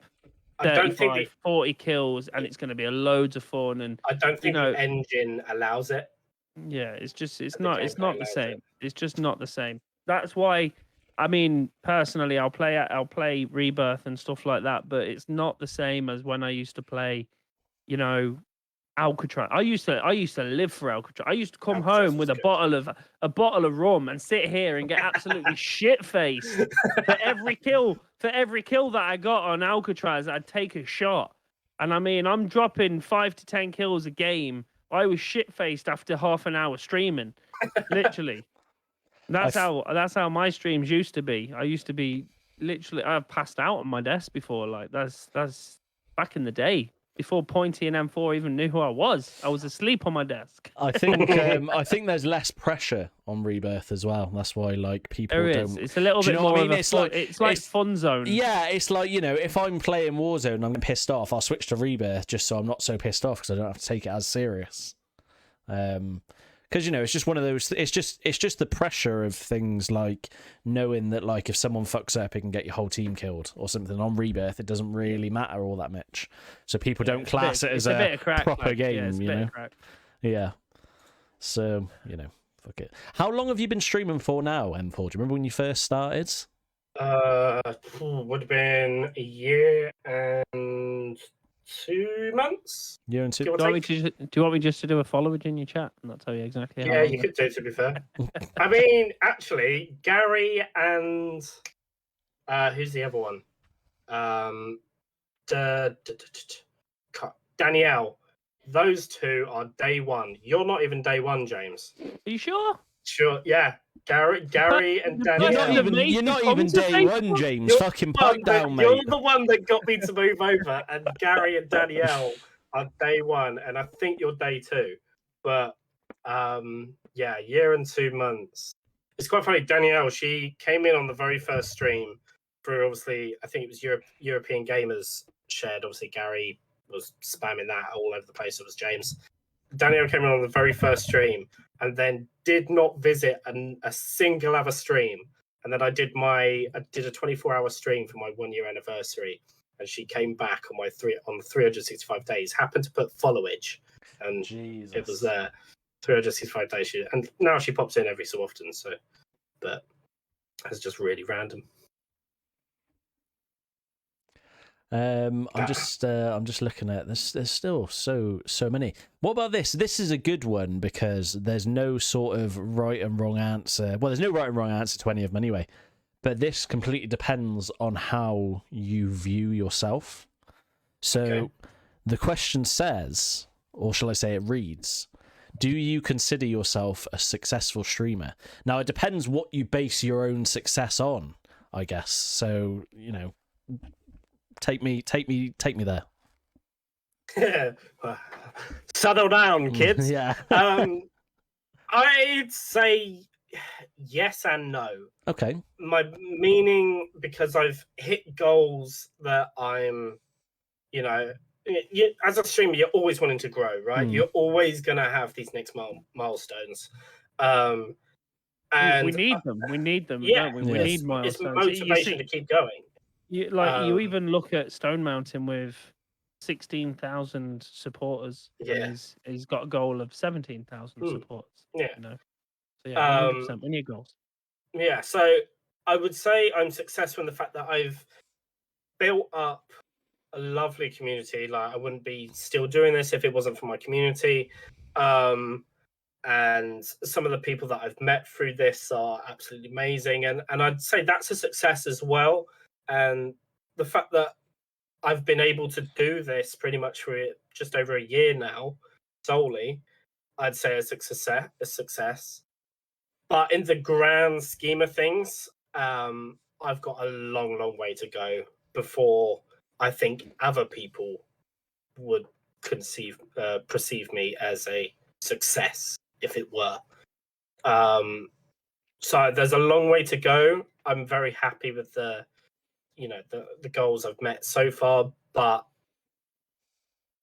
35, 40 kills, and it's going to be loads of fun. And I don't think the engine allows it. Yeah, it's not the same. It's just not the same. That's why, I mean, personally, I'll play Rebirth and stuff like that, but it's not the same as when I used to play, Alcatraz. I used to live for Alcatraz. I used to come home with a bottle of rum and sit here and get absolutely shit faced for every kill. For every kill that I got on Alcatraz, I'd take a shot. And I mean, I'm dropping 5 to 10 kills a game. I was shit faced after half an hour streaming, literally. That's how my streams used to be. I used to be literally. I've passed out on my desk before. Like that's back in the day before Pointy and M4 even knew who I was. I was asleep on my desk. I think there's less pressure on Rebirth as well. That's why like people There don't. is. It's a little Do you bit know what more I mean? of a It's like like fun zone. Yeah, it's like, you know, if I'm playing Warzone and I'm pissed off, I'll switch to Rebirth just so I'm not so pissed off because I don't have to take it as serious. Because, you know, it's just one of those. It's just the pressure of things like knowing that, like, if someone fucks up, it can get your whole team killed or something. On Rebirth, it doesn't really matter all that much, so people don't class it as a bit of crack, proper game. it's a you bit know, of crack. yeah. So, you know, fuck it. How long have you been streaming for now, M4? Do you remember when you first started? Would have been a year and 2 months. Year and two. Give or Do take. you want me just to do a followage in your chat and I'll tell you exactly how Yeah, long you could do, to be fair. I mean, actually, Gary and who's the other one? Danielle. Those two are day one. You're not even day one, James. Are you sure? Sure, yeah. Gary and Danielle. You're not even day one, James. You're Fucking pipe down, mate. You're the one that got me to move over, and Gary and Danielle are day one, and I think you're day two. But yeah, year and 2 months. It's quite funny. Danielle, she came in on the very first stream through, obviously, I think it was European Gamers shared. Obviously, Gary was spamming that all over the place. It was James. Danielle came in on the very first stream and then did not visit a single other stream. And then I did a 24-hour stream for my 1 year anniversary, and she came back on the 365 days. Happened to put followage, and Jesus. it was there 365 days. And now she pops in every so often. So, but it's just really random. I'm just looking at this. There's still so many. What about this? This is a good one because there's no sort of right and wrong answer. Well, there's no right and wrong answer to any of them anyway. But this completely depends on how you view yourself. So the question says, or shall I say it reads, do you consider yourself a successful streamer? Now, it depends what you base your own success on, I guess. So, you know, take me there. Settle down, kids. Yeah. I'd say yes and no. Okay. My meaning, because I've hit goals that I'm, you know, as a streamer, you're always wanting to grow, right? You're always going to have these next milestones. And we need them. We need them. Yeah, don't we? We need milestones. It's motivation to keep going. You even look at Stone Mountain with 16,000 supporters. Yeah, he's got a goal of 17,000 supporters. Yeah, you know. So yeah, 100%. We need goals. Yeah, so I would say I'm successful in the fact that I've built up a lovely community. Like, I wouldn't be still doing this if it wasn't for my community. And some of the people that I've met through this are absolutely amazing. And I'd say that's a success as well. And the fact that I've been able to do this pretty much for just over a year now, solely, I'd say a success. But in the grand scheme of things, I've got a long way to go before I think other people would perceive me as a success, if it were. So there's a long way to go. I'm very happy with the goals I've met so far, but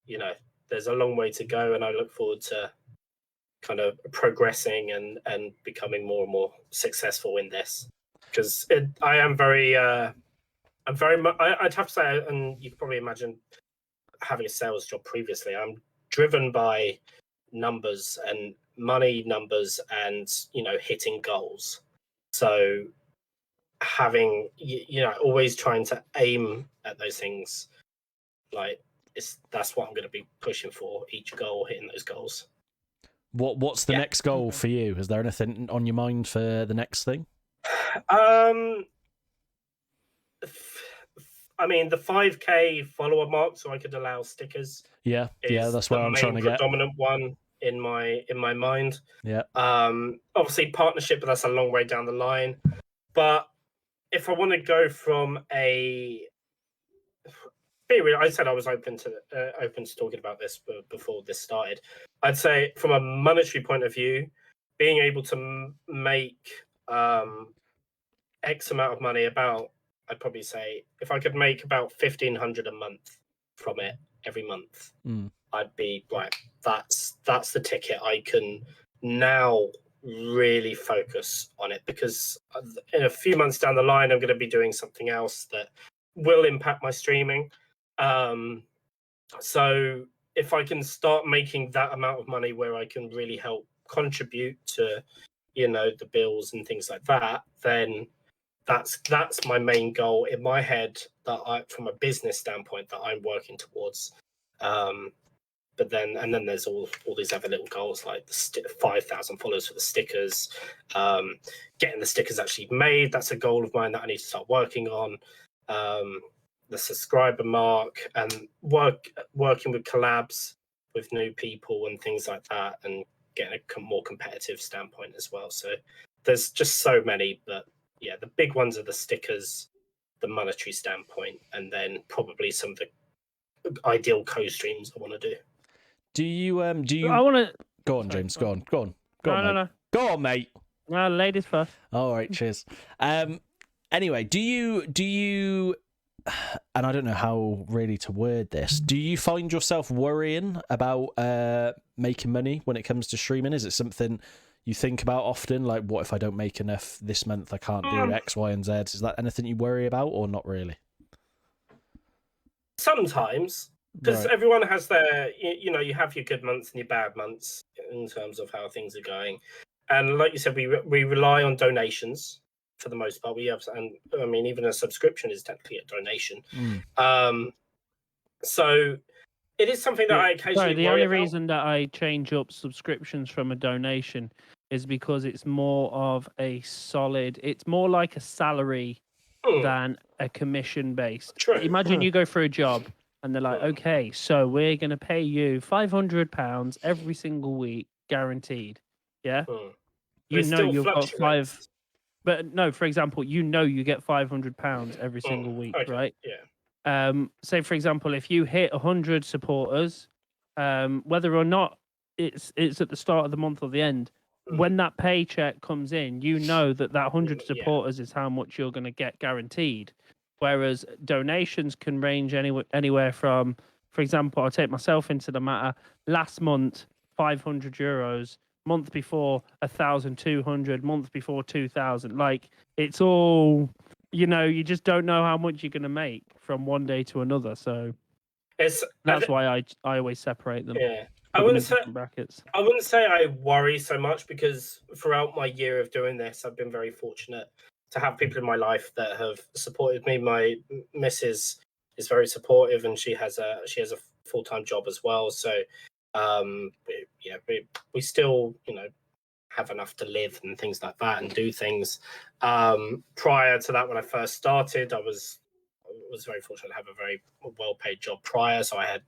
you know, there's a long way to go, and I look forward to kind of progressing and becoming more and more successful in this, because I'd have to say, and you can probably imagine having a sales job previously, I'm driven by numbers and money numbers and, you know, hitting goals. So having, you know, always trying to aim at those things, like, that's what I'm going to be pushing for, each goal, hitting those goals. What's the next goal for you? Is there anything on your mind for the next thing? I mean, the 5K follower mark, so I could allow stickers. Yeah, that's what I'm trying to get. Predominant one. in my mind. Yeah. Obviously partnership, but that's a long way down the line. But if I want to go from a I said I was open to talking about this before this started. I'd say from a monetary point of view, being able to make X amount of money, I'd probably say if I could make about 1,500 a month from it every month, I'd be right. That's the ticket. I can now really focus on it, because in a few months down the line, I'm going to be doing something else that will impact my streaming. So if I can start making that amount of money where I can really help contribute to, the bills and things like that, then that's my main goal in my head, from a business standpoint, that I'm working towards. But then there's all these other little goals, like the 5,000 followers for the stickers, getting the stickers actually made. That's a goal of mine that I need to start working on. The subscriber mark, and working with collabs with new people and things like that, and getting a more competitive standpoint as well. So there's just so many, but yeah, the big ones are the stickers, the monetary standpoint, and then probably some of the ideal co-streams I want to do. Do you I want to go on, James? Go on, No. Go on, mate. No, ladies first. All right, cheers. Anyway, do you? And I don't know how really to word this. Do you find yourself worrying about making money when it comes to streaming? Is it something you think about often? Like, what if I don't make enough this month? I can't do X, Y, and Z. Is that anything you worry about, or not really? Sometimes, because everyone has their, you have your good months and your bad months in terms of how things are going. And like you said, we rely on donations for the most part. And I mean, even a subscription is technically a donation. So it is something that I occasionally the worry only about. reason that I change up subscriptions from a donation is because it's more of a solid, it's more like a salary than a commission based. True. Imagine you go for a job and they're like, okay, so we're going to pay you £500 every single week, guaranteed. Yeah. You know you've got five. But no, for example, you get £500 every single week, right? Yeah. Say, for example, if you hit 100 supporters, whether or not it's at the start of the month or the end, when that paycheck comes in, you know that 100 supporters is how much you're going to get guaranteed. Whereas donations can range anywhere from, for example, I'll take myself into the matter. Last month, €500. Month before 1,200, month before 2,000. Like, it's all, you just don't know how much you're going to make from one day to another. So that's why I always separate them. Yeah. I wouldn't say I worry so much, because throughout my year of doing this, I've been very fortunate to have people in my life that have supported me. My missus is very supportive, and she has a full-time job as well. So we still, have enough to live and things like that, and do things. Prior to that, when I first started, I was very fortunate to have a very well-paid job prior, so I had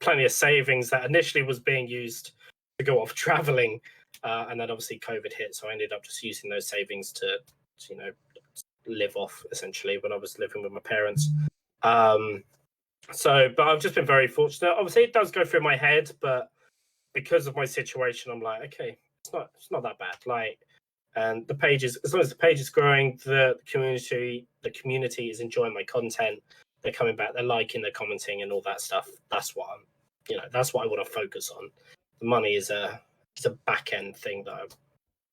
plenty of savings that initially was being used to go off traveling, and then obviously COVID hit, so I ended up just using those savings to live off, essentially, when I was living with my parents. But I've just been very fortunate. Obviously, it does go through my head, but because of my situation, I'm like, okay, it's not that bad. Like, and the pages, as long as the page is growing, the community is enjoying my content. They're coming back, they're liking, they're commenting, and all that stuff. That's what that's what I want to focus on. The money is a back end thing that I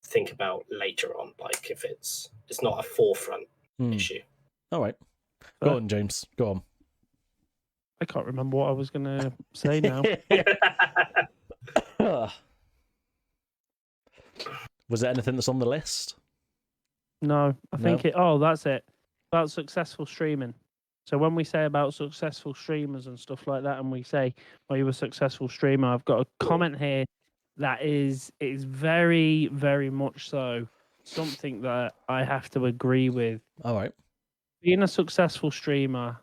think about later on. Like, if it's not a forefront issue. All right, go on, James. Go on. I can't remember what I was going to say now. Was there anything that's on the list? No, I think that's it. About successful streaming. So when we say about successful streamers and stuff like that, and we say, "Oh, you're a successful streamer," I've got a comment here that is very, very much so something that I have to agree with. All right. Being a successful streamer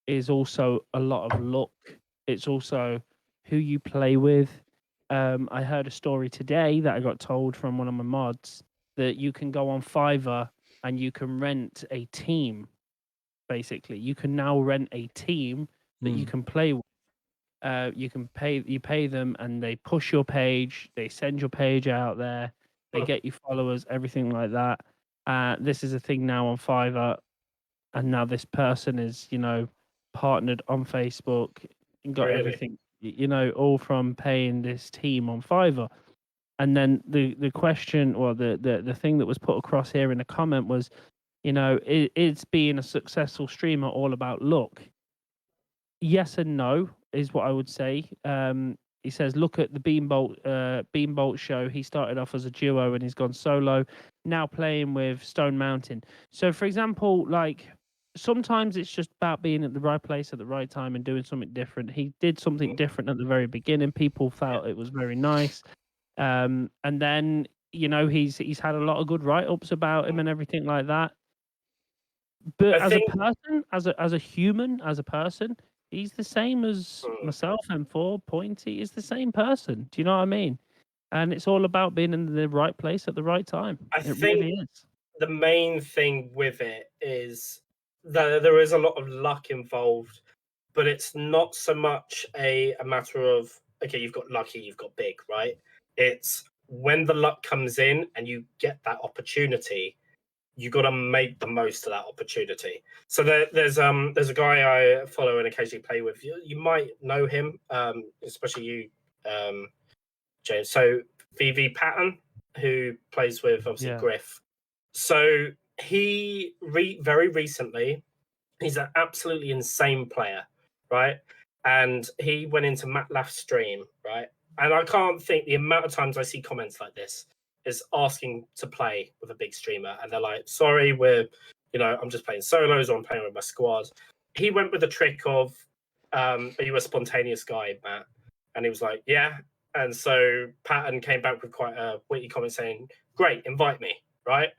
is also a lot of luck. It's also who you play with. I heard a story today that I got told from one of my mods that you can go on Fiverr and you can rent a team. Basically, you can now rent a team that you can play with. You pay them, and they push your page. They send your page out there. They get you followers, everything like that. This is a thing now on Fiverr, and now this person is, partnered on Facebook and got everything, all from paying this team on Fiverr. And then the question, or the thing that was put across here in the comment was, is being a successful streamer all about luck? Yes and no is what I would say. He says, look at the Beambolt show. He started off as a duo and he's gone solo, now playing with Stone Mountain. So, for example, like sometimes it's just about being at the right place at the right time and doing something different. He did something different at the very beginning. People felt it was very nice. And then, he's had a lot of good write-ups about him and everything like that. But a person, as a human, as a person, he's the same as myself, M4, Pointy is the same person. Do you know what I mean? And it's all about being in the right place at the right time. I think really is. The main thing with it is that there is a lot of luck involved, but it's not so much a matter of, okay, you've got lucky, you've got big, right? It's when the luck comes in and you get that opportunity, you got to make the most of that opportunity. So there's a guy I follow and occasionally play with. You might know him, especially you, James. So VV Patton, who plays with obviously Griff. So he very recently, he's an absolutely insane player, right? And he went into Matt Laugh's stream, right? And I can't think the amount of times I see comments like this is asking to play with a big streamer, and they're like, sorry, I'm just playing solos or I'm playing with my squad. He went with the trick of, are you a spontaneous guy, Matt? And he was like, yeah. And so Patton came back with quite a witty comment saying, great, invite me, right?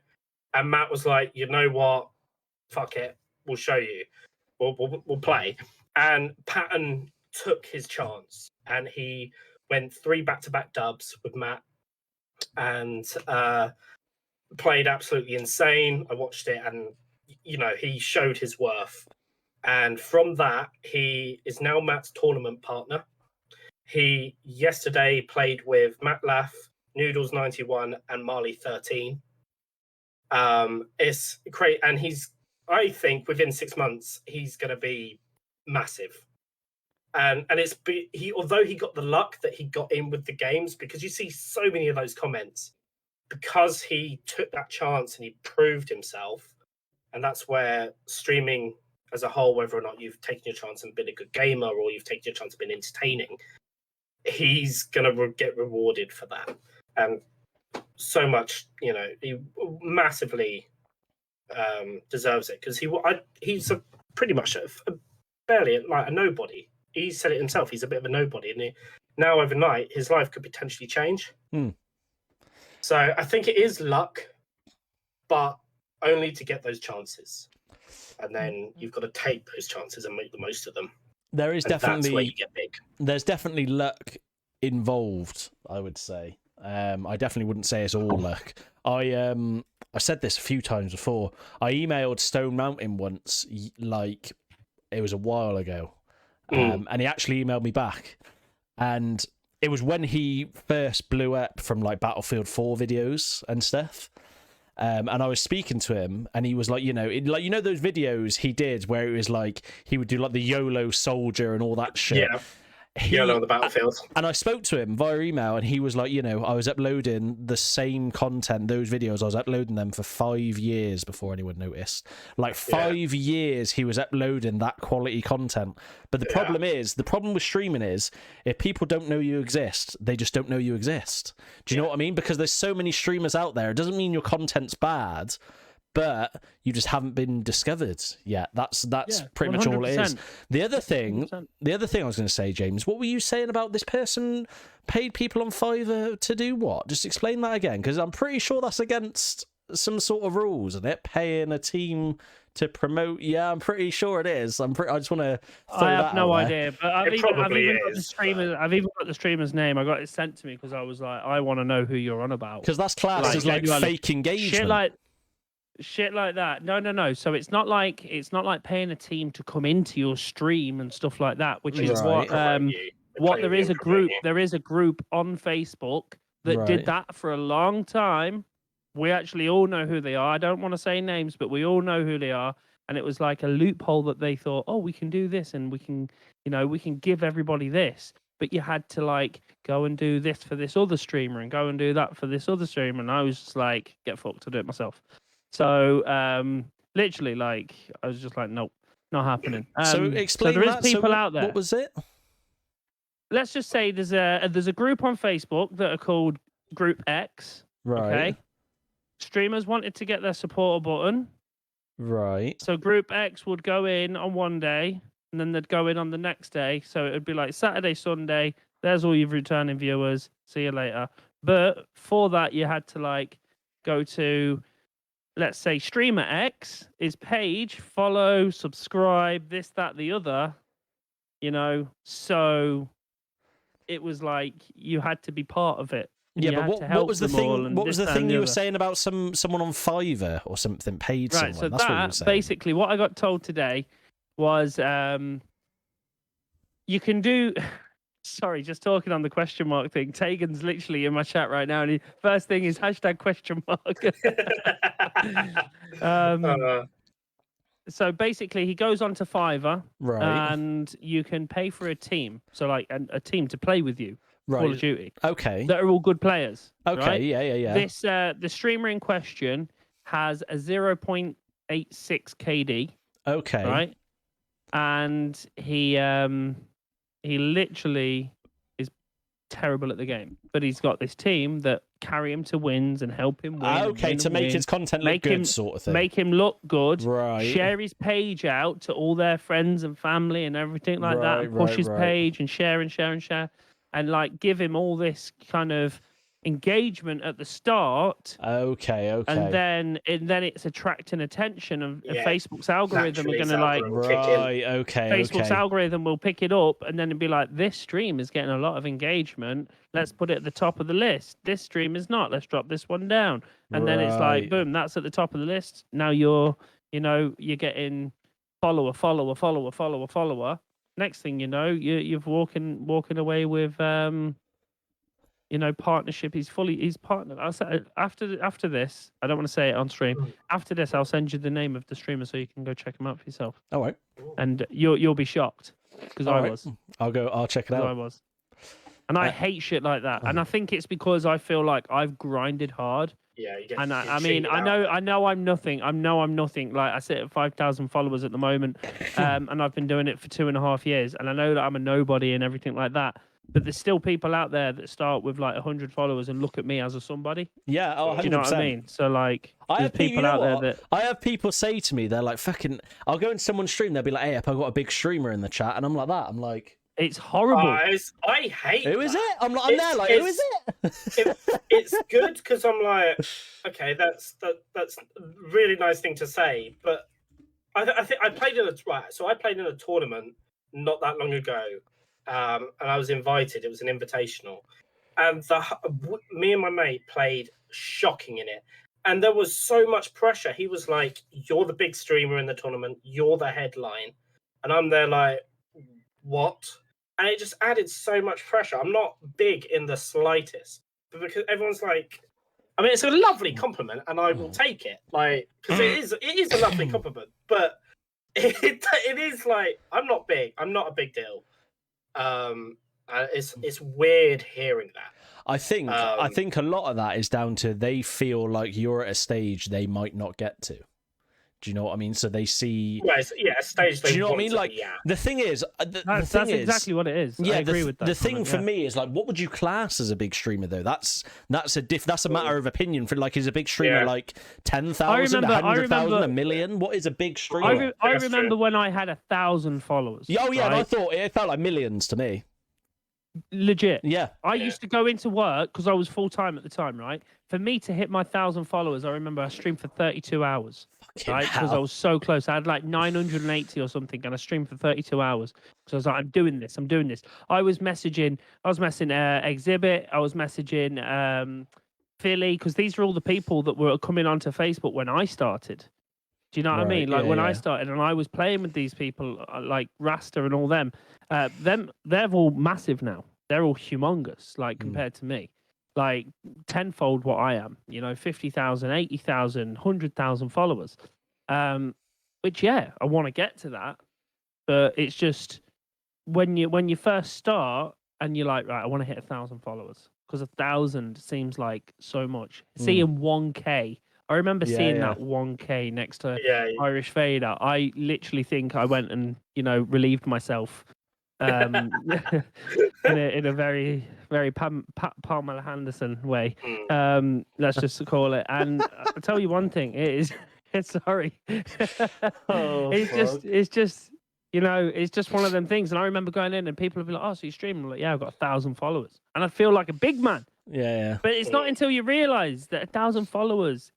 And Matt was like, you know what? Fuck it. We'll show you. We'll play. And Patton took his chance and he went 3 back-to-back dubs with Matt and played absolutely insane. I watched it and, he showed his worth. And from that, he is now Matt's tournament partner. He yesterday played with Matt Laugh, Noodles91, and Marley 13. It's great. And I think within 6 months, he's going to be massive. And although he got the luck that he got in with the games, because you see so many of those comments, because he took that chance and he proved himself, and that's where streaming as a whole, whether or not you've taken your chance and been a good gamer or you've taken your chance and been entertaining, he's going to get rewarded for that. And so much, he massively deserves it, because he's pretty much barely like a nobody. He said it himself. He's a bit of a nobody, and now overnight his life could potentially change. So I think it is luck, but only to get those chances, and then you've got to take those chances and make the most of them. There is that's where you get big. There's definitely luck involved, I would say. I definitely wouldn't say it's all luck. I said this a few times before. I emailed Stone Mountain once, like it was a while ago. And he actually emailed me back, and it was when he first blew up from like Battlefield 4 videos and stuff. And I was speaking to him, and he was like, those videos he did where it was like he would do like the YOLO soldier and all that shit. Yeah. YOLO on the battlefield. And I spoke to him via email, and he was like, I was uploading the same content, those videos, I was uploading them for 5 years before anyone noticed. Like 5 years he was uploading that quality content. But the problem with streaming is, if people don't know you exist, they just don't know you exist. Do you know what I mean? Because there's so many streamers out there. It doesn't mean your content's bad, but you just haven't been discovered yet. That's pretty much all it is. The other thing I was going to say, James, what were you saying about this person paid people on Fiverr to do what? Just explain that again, because I'm pretty sure that's against some sort of rules, isn't it? Paying a team to promote. Yeah, I'm pretty sure it is. I just want to. I have no idea, but I've even got the is, streamer. I've even got the streamer's name. I got it sent to me because I was like, I want to know who you're on about. Because that's classed as like fake engagement. Shit like that. No. So it's not like paying a team to come into your stream and stuff like that, which is what there is a group. There is a group on Facebook that did that for a long time. We actually all know who they are. I don't want to say names, but we all know who they are. And it was like a loophole that they thought, oh, we can do this and we can give everybody this. But you had to like go and do this for this other streamer and go and do that for this other streamer. And I was just like, get fucked, to do it myself. So literally, like, I was just like, nope, not happening. So explain there is people out there. What was it? Let's just say there's a group on Facebook that are called Group X. Right. Okay. Streamers wanted to get their supporter button. Right. So Group X would go in on one day, and then they'd go in on the next day. So it would be like Saturday, Sunday. There's all your returning viewers. See you later. But for that, you had to like go to, let's say, Streamer X, his page, follow, subscribe, this, that, the other. So it was like you had to be part of it. Yeah, but what was the thing? What was the thing you were saying about someone on Fiverr or something paid someone? So that's what you were saying. Basically, what I got told today was you can do. Sorry, just talking on the question mark thing. Tegan's literally in my chat right now, and first thing is #question mark. So basically, he goes on to Fiverr, right? And you can pay for a team, so like a team to play with you. Right. Call of Duty. Okay. That are all good players. Okay. Right? Yeah. This the streamer in question has a 0.86 KD. Okay. Right. And he literally is terrible at the game, but he's got this team that carry him to wins and help him win. Okay, to make his content look good, sort of thing. Make him look good. Right. Share his page out to all their friends and family and everything like that. And push his page and share. And like give him all this kind of engagement at the start. Okay. And then it's attracting attention, and Facebook's algorithm are going to like Facebook's algorithm will pick it up, and then it'd be like, this stream is getting a lot of engagement. Let's put it at the top of the list. This stream is not. Let's drop this one down. And then it's like, boom, that's at the top of the list. Now you're getting follower. Next thing you know, you've walking away with partnership. He's partnered. I'll say after this, I don't want to say it on stream. After this, I'll send you the name of the streamer so you can go check him out for yourself. All right. And you'll be shocked because I was. I'll check it out. I was. And I hate shit like that. And I think it's because I feel like I've grinded hard. Yeah, you get. And I know I'm nothing. I'm nothing. Like I sit at 5,000 followers at the moment, and I've been doing it for 2.5 years. And I know that I'm a nobody and everything like that. But there's still people out there that start with like 100 followers and look at me as a somebody. Yeah, 100%. Do you know what I mean? So like, there's people out there that I have people say to me, they're like, "Fucking," I'll go into someone's stream, they'll be like, "Hey, I've got a big streamer in the chat," and I'm like that. I'm like, it's horrible. I hate. Who is it? I'm there like, who is it? It's good because I'm like, okay, that's a really nice thing to say, but I think I played in a tournament not that long ago. And I was invited. It was an invitational, and me and my mate played shocking in it. And there was so much pressure. He was like, "You're the big streamer in the tournament. You're the headline," and I'm there like, "What?" And it just added so much pressure. I'm not big in the slightest, but because everyone's like, I mean, it's a lovely compliment, and I will take it, like, because it is a lovely compliment. But it is like, I'm not big. I'm not a big deal. It's weird hearing that. I think a lot of that is down to they feel like you're at a stage they might not get to. Do you know what I mean? So they see, a stage. Do you know what I mean? Like, the thing is, that's exactly what it is. Yeah, I agree with that. The thing for me is like, what would you class as a big streamer though? That's a matter of opinion. For like, is a big streamer like 10,000, 100,000, a million? What is a big streamer? I remember when I had 1,000 followers. Oh yeah, right? And I thought it felt like millions to me. Legit. Yeah. I used to go into work because I was full time at the time, right? For me to hit my 1,000 followers, I remember I streamed for 32 hours. Fucking right? Because I hell. was so close. I had like 980 or something, and I streamed for 32 hours. So I was like, I'm doing this. I was messaging Exhibit. I was messaging Philly, because these are all the people that were coming onto Facebook when I started. Do you know what I Right, mean? Like yeah, when I yeah. started and I was playing with these people, like Rasta and all them, they're all massive now. They're all humongous, like compared to me, like tenfold what I am. 50,000, 80,000, 100,000 followers. Which I want to get to that, but it's just when you first start and you're like, right, I want to hit 1,000 followers, because 1,000 seems like so much. Seeing 1K. I remember Yeah, seeing yeah. that 1K next to Yeah, Irish Vader. I literally think I went and relieved myself, in a very very Pamela Henderson way. Let's just call it. And I'll tell you one thing: it is. Sorry, Oh, it's fuck. just it's just one of them things. And I remember going in and people would be like, "Oh, so you streaming?" I'm like, "Yeah, I've got 1,000 followers," and I feel like a big man. Yeah, yeah. But it's not until you realize that 1,000 followers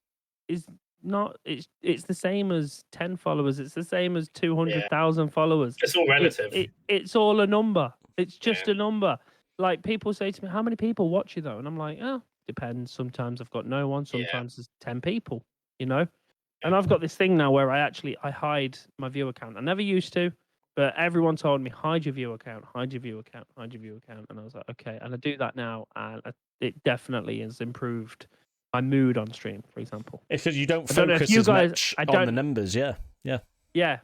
is not. It's the same as 10 followers. It's the same as 200,000 followers. it's all relative. It's all a number. It's just Yeah. a number. Like people say to me, "How many people watch you though?" And I'm like, "Oh, depends. Sometimes I've got no one. Sometimes there's 10 people. You know." And I've got this thing now where I hide my view account. I never used to, but everyone told me, hide your view account, hide your view account, hide your view account. And I was like, okay. And I do that now, and it definitely has improved my mood on stream, for example. It's because you don't I don't know if focus you as guys- much I on the don't- numbers. Yeah, yeah. Yeah.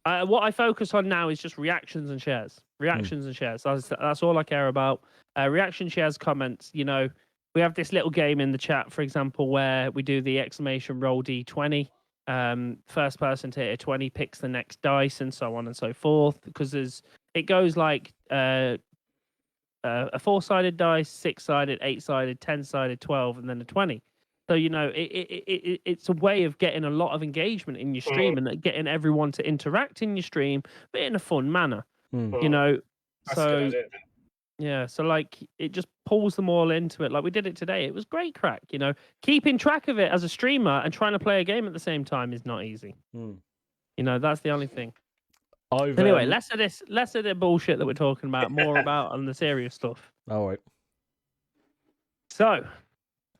What I focus on now is just reactions and shares. Reactions and shares. That's all I care about. Reaction, shares, comments. We have this little game in the chat, for example, where we do the exclamation roll D20. First person to hit a 20 picks the next dice, and so on and so forth. Because it goes like a 4-sided dice, 6-sided, 8-sided, 10-sided, 12, and then a 20. So it's a way of getting a lot of engagement in your stream and getting everyone to interact in your stream, but in a fun manner. Mm. That's a good idea. Yeah, so like it just pulls them all into it. Like we did it today. It was great crack. Keeping track of it as a streamer and trying to play a game at the same time is not easy. That's the only thing. Anyway, less of the bullshit that we're talking about, more about on the serious stuff. All right. So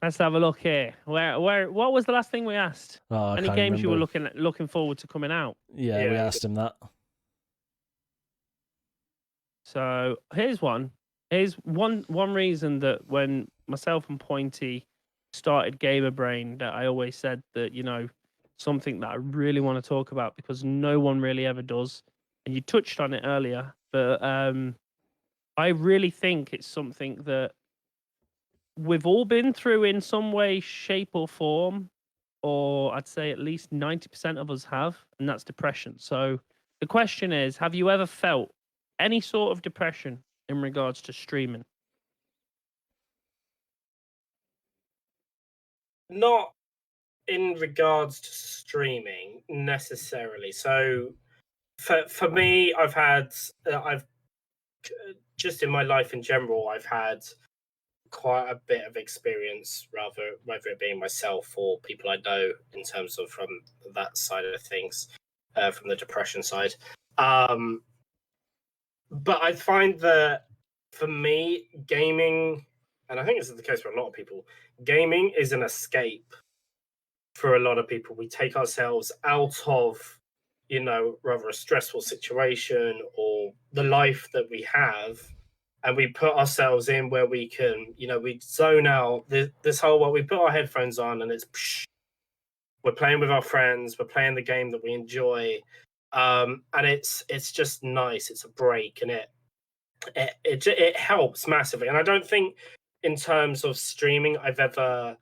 let's have a look here. What was the last thing we asked? Oh, Any games you were looking forward to coming out? Yeah, we asked him that. So here's one. Here's one reason that when myself and Pointy started GamerBrain, that I always said that something that I really want to talk about, because no one really ever does, and you touched on it earlier, but I really think it's something that we've all been through in some way, shape, or form, or I'd say at least 90% of us have, and that's depression. So the question is, have you ever felt any sort of depression in regards to streaming? Not in regards to streaming necessarily. So for me, I've just in my life in general, I've had quite a bit of experience, rather whether it being myself or people I know, in terms of from that side of things, from the depression side. But I find that for me, gaming, and I think this is the case for a lot of people, gaming is an escape for a lot of people. We take ourselves out of, rather a stressful situation or the life that we have, and we put ourselves in where we can, we zone out this whole world. We put our headphones on and we're playing with our friends, we're playing the game that we enjoy. And it's just nice. It's a break, and it helps massively. And I don't think, in terms of streaming, I've ever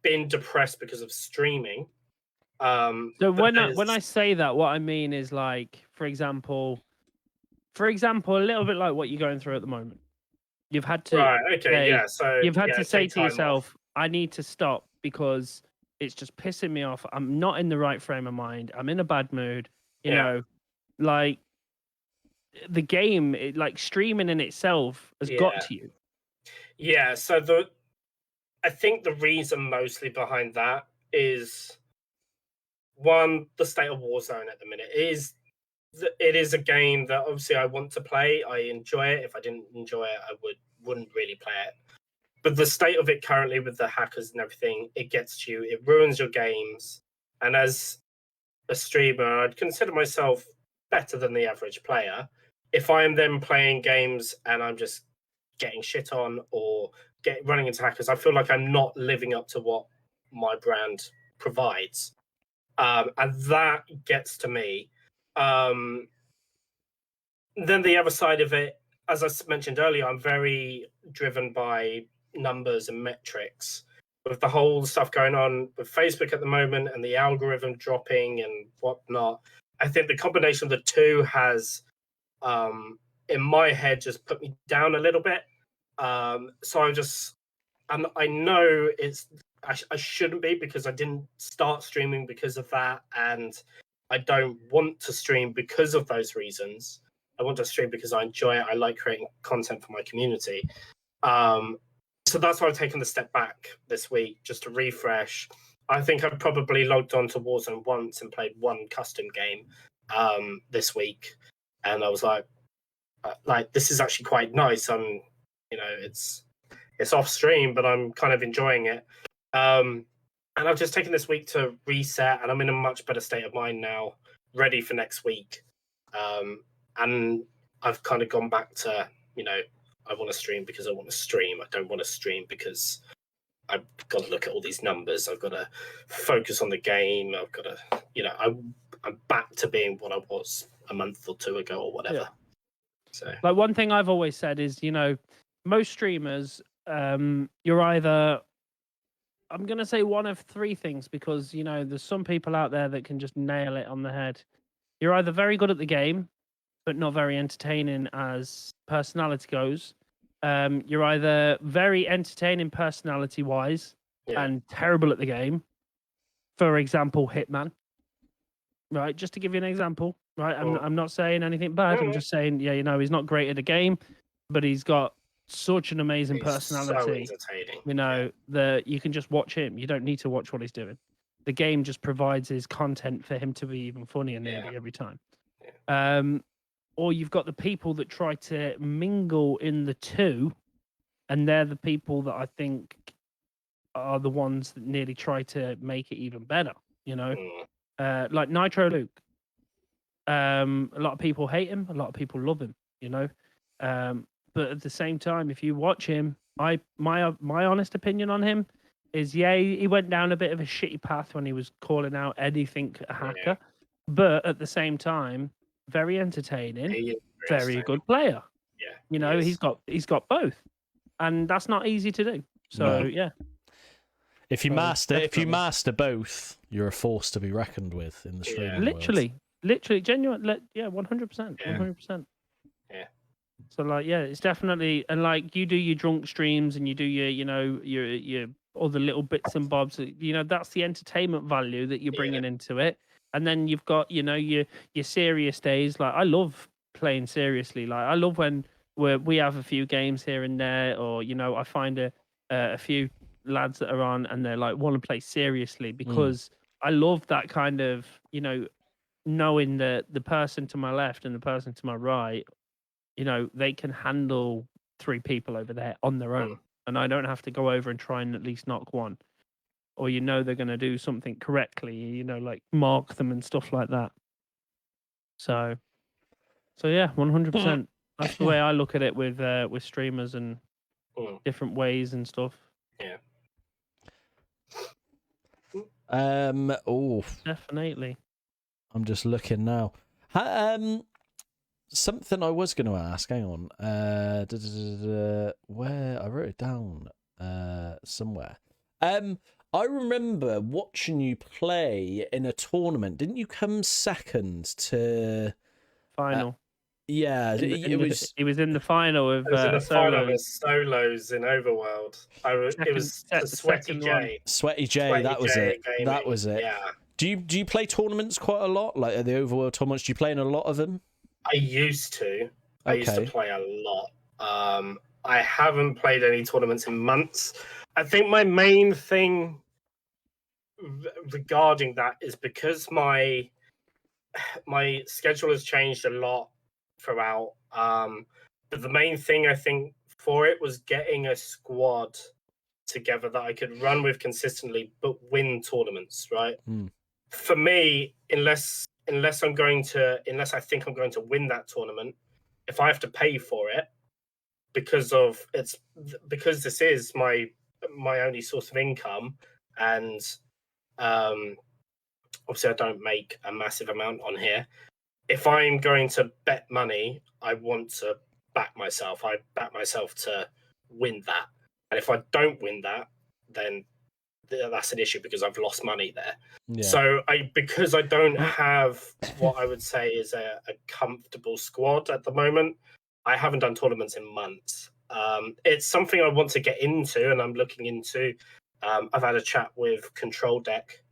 been depressed because of streaming. So when I say that, what I mean is, like, for example, a little bit like what you're going through at the moment. You've had to say to yourself, I need to stop because it's just pissing me off. I'm not in the right frame of mind. I'm in a bad mood. You know, like the game, like streaming in itself has got to you. Yeah. So I think the reason mostly behind that is one, the state of Warzone at the minute. It is a game that obviously I want to play. I enjoy it. If I didn't enjoy it, I wouldn't really play it. But the state of it currently with the hackers and everything, it gets to you. It ruins your games. And as a streamer, I'd consider myself better than the average player. If I am then playing games and I'm just getting shit on or running into hackers, I feel like I'm not living up to what my brand provides. And that gets to me. Then the other side of it, as I mentioned earlier, I'm very driven by numbers and metrics. With the whole stuff going on with Facebook at the moment and the algorithm dropping and whatnot, I think the combination of the two has, in my head, just put me down a little bit. So I know I shouldn't be, because I didn't start streaming because of that, and I don't want to stream because of those reasons. I want to stream because I enjoy it. I like creating content for my community. So that's why I've taken the step back this week, just to refresh. I think I've probably logged on to Warzone once and played one custom game this week, and I was like, this is actually quite nice. It's off stream, but I'm kind of enjoying it. And I've just taken this week to reset, and I'm in a much better state of mind now, ready for next week. And I've kind of gone back to, I want to stream because I want to stream. I don't want to stream because I've got to look at all these numbers. I've got to focus on the game. I've got to, I'm back to being what I was a month or two ago or whatever. Yeah. So, like, one thing I've always said is, most streamers, you're either, I'm going to say one of three things, because, there's some people out there that can just nail it on the head. You're either very good at the game, but not very entertaining as personality goes. You're either very entertaining personality-wise and terrible at the game. For example, Hitman. Right, just to give you an example. Right, I'm not saying anything bad. I'm just saying, he's not great at the game, but he's got such an amazing personality. So entertaining. That you can just watch him. You don't need to watch what he's doing. The game just provides his content for him to be even funnier nearly every time. Or you've got the people that try to mingle in the two, and they're the people that I think are the ones that nearly try to make it even better. Like Nitro Luke. A lot of people hate him. A lot of people love him. But at the same time, if you watch him, my honest opinion on him is, he went down a bit of a shitty path when he was calling out anything a hacker, but at the same time, very entertaining, very good player. He's got both, and that's not easy to do. So if you master both, you're a force to be reckoned with in the streaming world. Literally, genuine. 100%, 100%. Yeah. So it's definitely, and you do your drunk streams and you do your your other little bits and bobs. That's the entertainment value that you're bringing into it. And then you've got your serious days. Like, I love playing seriously. Like, I love when we have a few games here and there, or I find a few lads that are on and they're like want to play seriously, because I love that kind of knowing that the person to my left and the person to my right, they can handle three people over there on their own, and I don't have to go over and try and at least knock one. Or they're going to do something correctly, like mark them and stuff like that. So yeah, 100%. That's the way I look at it with streamers and different ways and stuff. Yeah. Definitely. I'm just looking now. Something I was going to ask. Hang on. Where I wrote it down somewhere. I remember watching you play in a tournament. Didn't you come second to final? He was in the final of solos in Overworld. It was Sweaty J. Sweaty J. That was it. Gaming. That was it. Yeah. Do you play tournaments quite a lot? Like the Overworld tournaments, do you play in a lot of them? I used to. I used to play a lot. I haven't played any tournaments in months. I think my main thing regarding that is because my schedule has changed a lot throughout. But the main thing I think for it was getting a squad together that I could run with consistently, but win tournaments. Right. For me, unless I think I'm going to win that tournament, if I have to pay for it because this is my only source of income, and obviously I don't make a massive amount on here. If I'm going to bet money, I want to back myself. I back myself to win that. And if I don't win that, then that's an issue because I've lost money there. Yeah. So because I don't have what I would say is a comfortable squad at the moment, I haven't done tournaments in months. It's something I want to get into, and I'm looking into. I've had a chat with Control Deck.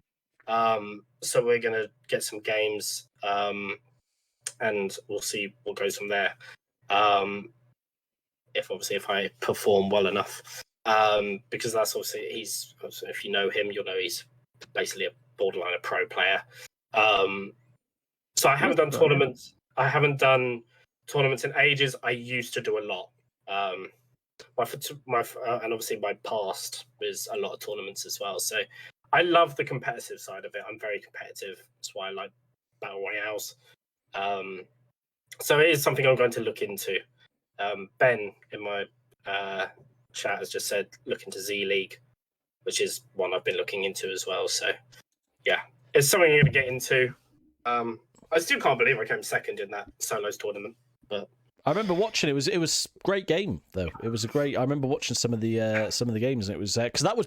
So we're going to get some games, and we'll see what goes from there. If I perform well enough, because that's obviously if you know him, you'll know he's basically a borderline pro player. So I haven't done tournaments. I haven't done tournaments in ages. I used to do a lot. And obviously my past is a lot of tournaments as well. So I love the competitive side of it. I'm very competitive. That's why I like battle royales. So it is something I'm going to look into. Ben in my chat has just said look into Z League, which is one I've been looking into as well. So yeah, it's something I'm going to get into. I still can't believe I came second in that solos tournament, but I remember watching it. It was a great game though. It was a great. I remember watching some of the games, and it was because that was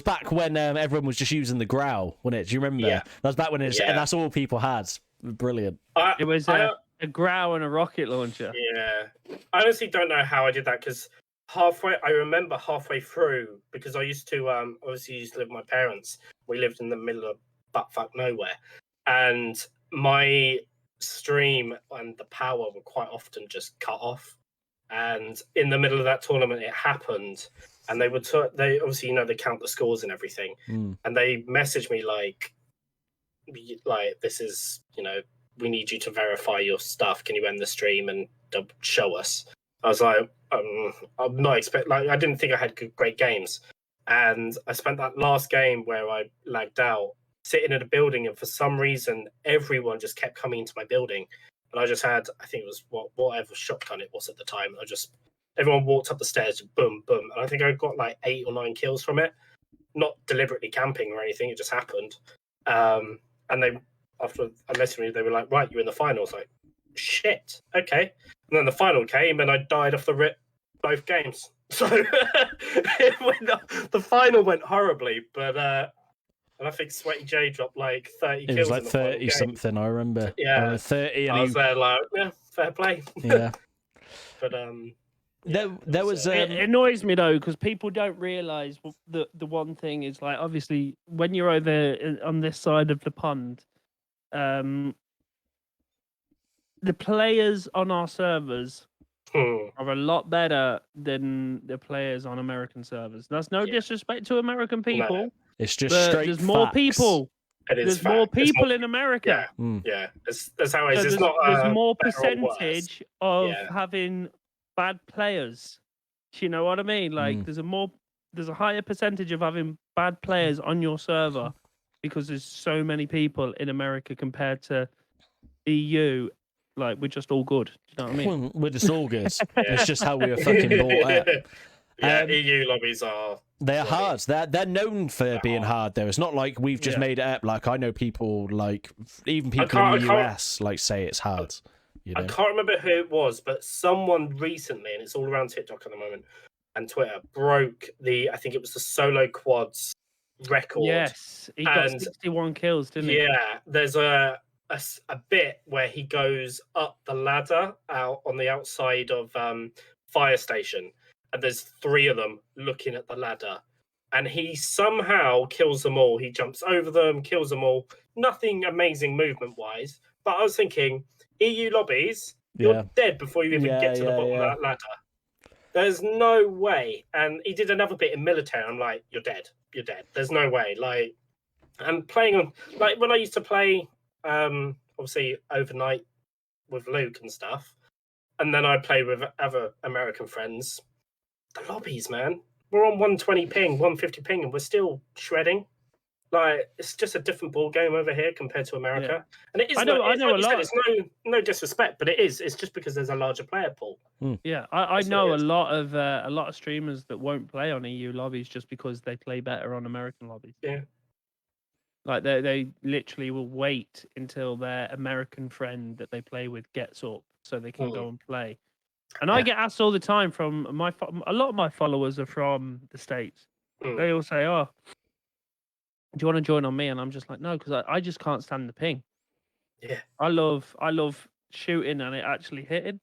back when everyone was just using the growl, wasn't it? Do you remember? Yeah. That was back when and that's all people had. Brilliant. It was a growl and a rocket launcher. Yeah, I honestly don't know how I did that because I remember halfway through, because I used to obviously live with my parents. We lived in the middle of buttfuck nowhere, and my stream and the power would quite often just cut off. And in the middle of that tournament, it happened, and they obviously they count the scores and everything, and they messaged me like this is we need you to verify your stuff. Can you end the stream and show us? I was like, I'm not I didn't think I had great games, and I spent that last game where I lagged out sitting in a building, and for some reason everyone just kept coming into my building, and I just had, I think it was whatever shotgun it was at the time, everyone walked up the stairs, boom boom, and I think I got like 8 or 9 kills from it, not deliberately camping or anything, it just happened. And they, after I messaged me, they were like, right, you're in the finals. Like, shit, okay. And then the final came, and I died off the rip both games. So the final went horribly, but and I think Sweaty J dropped like 30 kills. It was like 30 something, I remember. Yeah, 30. And I was there like, yeah, fair play. Yeah. But there was. It annoys me though, because people don't realise the one thing is, like, obviously when you're over on this side of the pond, the players on our servers are a lot better than the players on American servers. That's no disrespect to American people. No. It's just straight. There's more people. There's more people in America. Yeah. That's how it is. It's not. There's more percentage of having bad players. Do you know what I mean? Like, there's a higher percentage of having bad players on your server because there's so many people in America compared to EU. Like, we're just all good. Do you know what I mean? We're just all good. It's just how we were fucking brought up. Yeah, EU lobbies are. They're hard. They're known for being hard. Though it's not like we've just made it up. Like, I know people, like even people in the US, like, say it's hard. I can't remember who it was, but someone recently, and it's all around TikTok at the moment and Twitter, broke I think it was the solo quads record. Yes, he got 61 kills, didn't he? Yeah, there's a bit where he goes up the ladder out on the outside of fire station, and there's 3 of them looking at the ladder, and he somehow kills them all. He jumps over them, kills them all. Nothing amazing movement wise, but I was thinking, EU lobbies, you're dead before you even get to the bottom of that ladder. There's no way. And he did another bit in military. I'm like, you're dead. There's no way. Like, And playing on, like when I used to play, obviously overnight with Luke and stuff, and then I played with other American friends. The lobbies, man, we're on 120 ping, 150 ping, and we're still shredding. Like it's just a different ball game over here compared to America, and it is. I know like a you lot. said, it's no disrespect, but it is. It's just because there's a larger player pool. Yeah, I That's what know it is. a lot of streamers that won't play on EU lobbies just because they play better on American lobbies. Yeah. Like they literally will wait until their American friend that they play with gets up so they can go and play. And I get asked all the time from a lot of my followers are from the States. They all say, "Oh, do you want to join on me?" And I'm just like, "No, because I just can't stand the ping." Yeah. I love shooting and it actually hitting.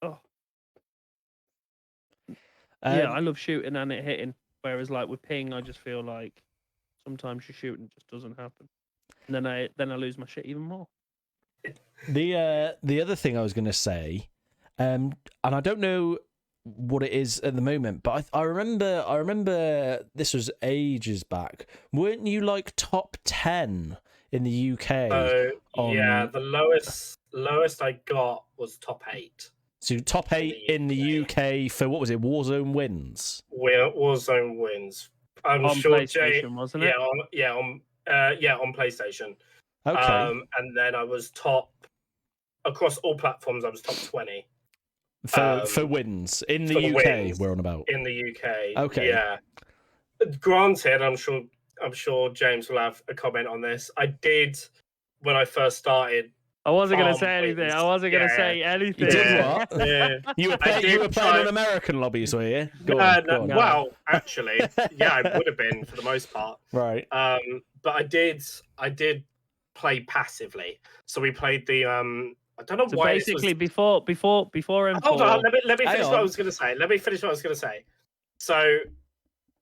Oh. Yeah, I love shooting and it hitting. Whereas like with ping, I just feel like sometimes you shoot and it just doesn't happen. And then I lose my shit even more. The other thing I was going to say, and I don't know what it is at the moment, but I remember this was ages back. Weren't you like top 10 in the UK? Yeah, the lowest I got was top 8. So top 8 in the UK for what was it? Warzone wins. Warzone wins. I'm on sure PlayStation, wasn't it? on PlayStation. Okay. And then I was top across all platforms. I was top 20 for wins in the UK. Wins we're on about in the UK. Okay. Yeah. Granted, I'm sure James will have a comment on this. I did when I first started. I wasn't going to say anything. I wasn't going to say anything. You did what? Yeah. You were playing on American lobbies, were you? Go on. Well, actually, yeah, I would have been for the most part. Right. But I did play passively. So we played the I don't know So why. basically, before M4. Hold on, let me finish what I was going to say. So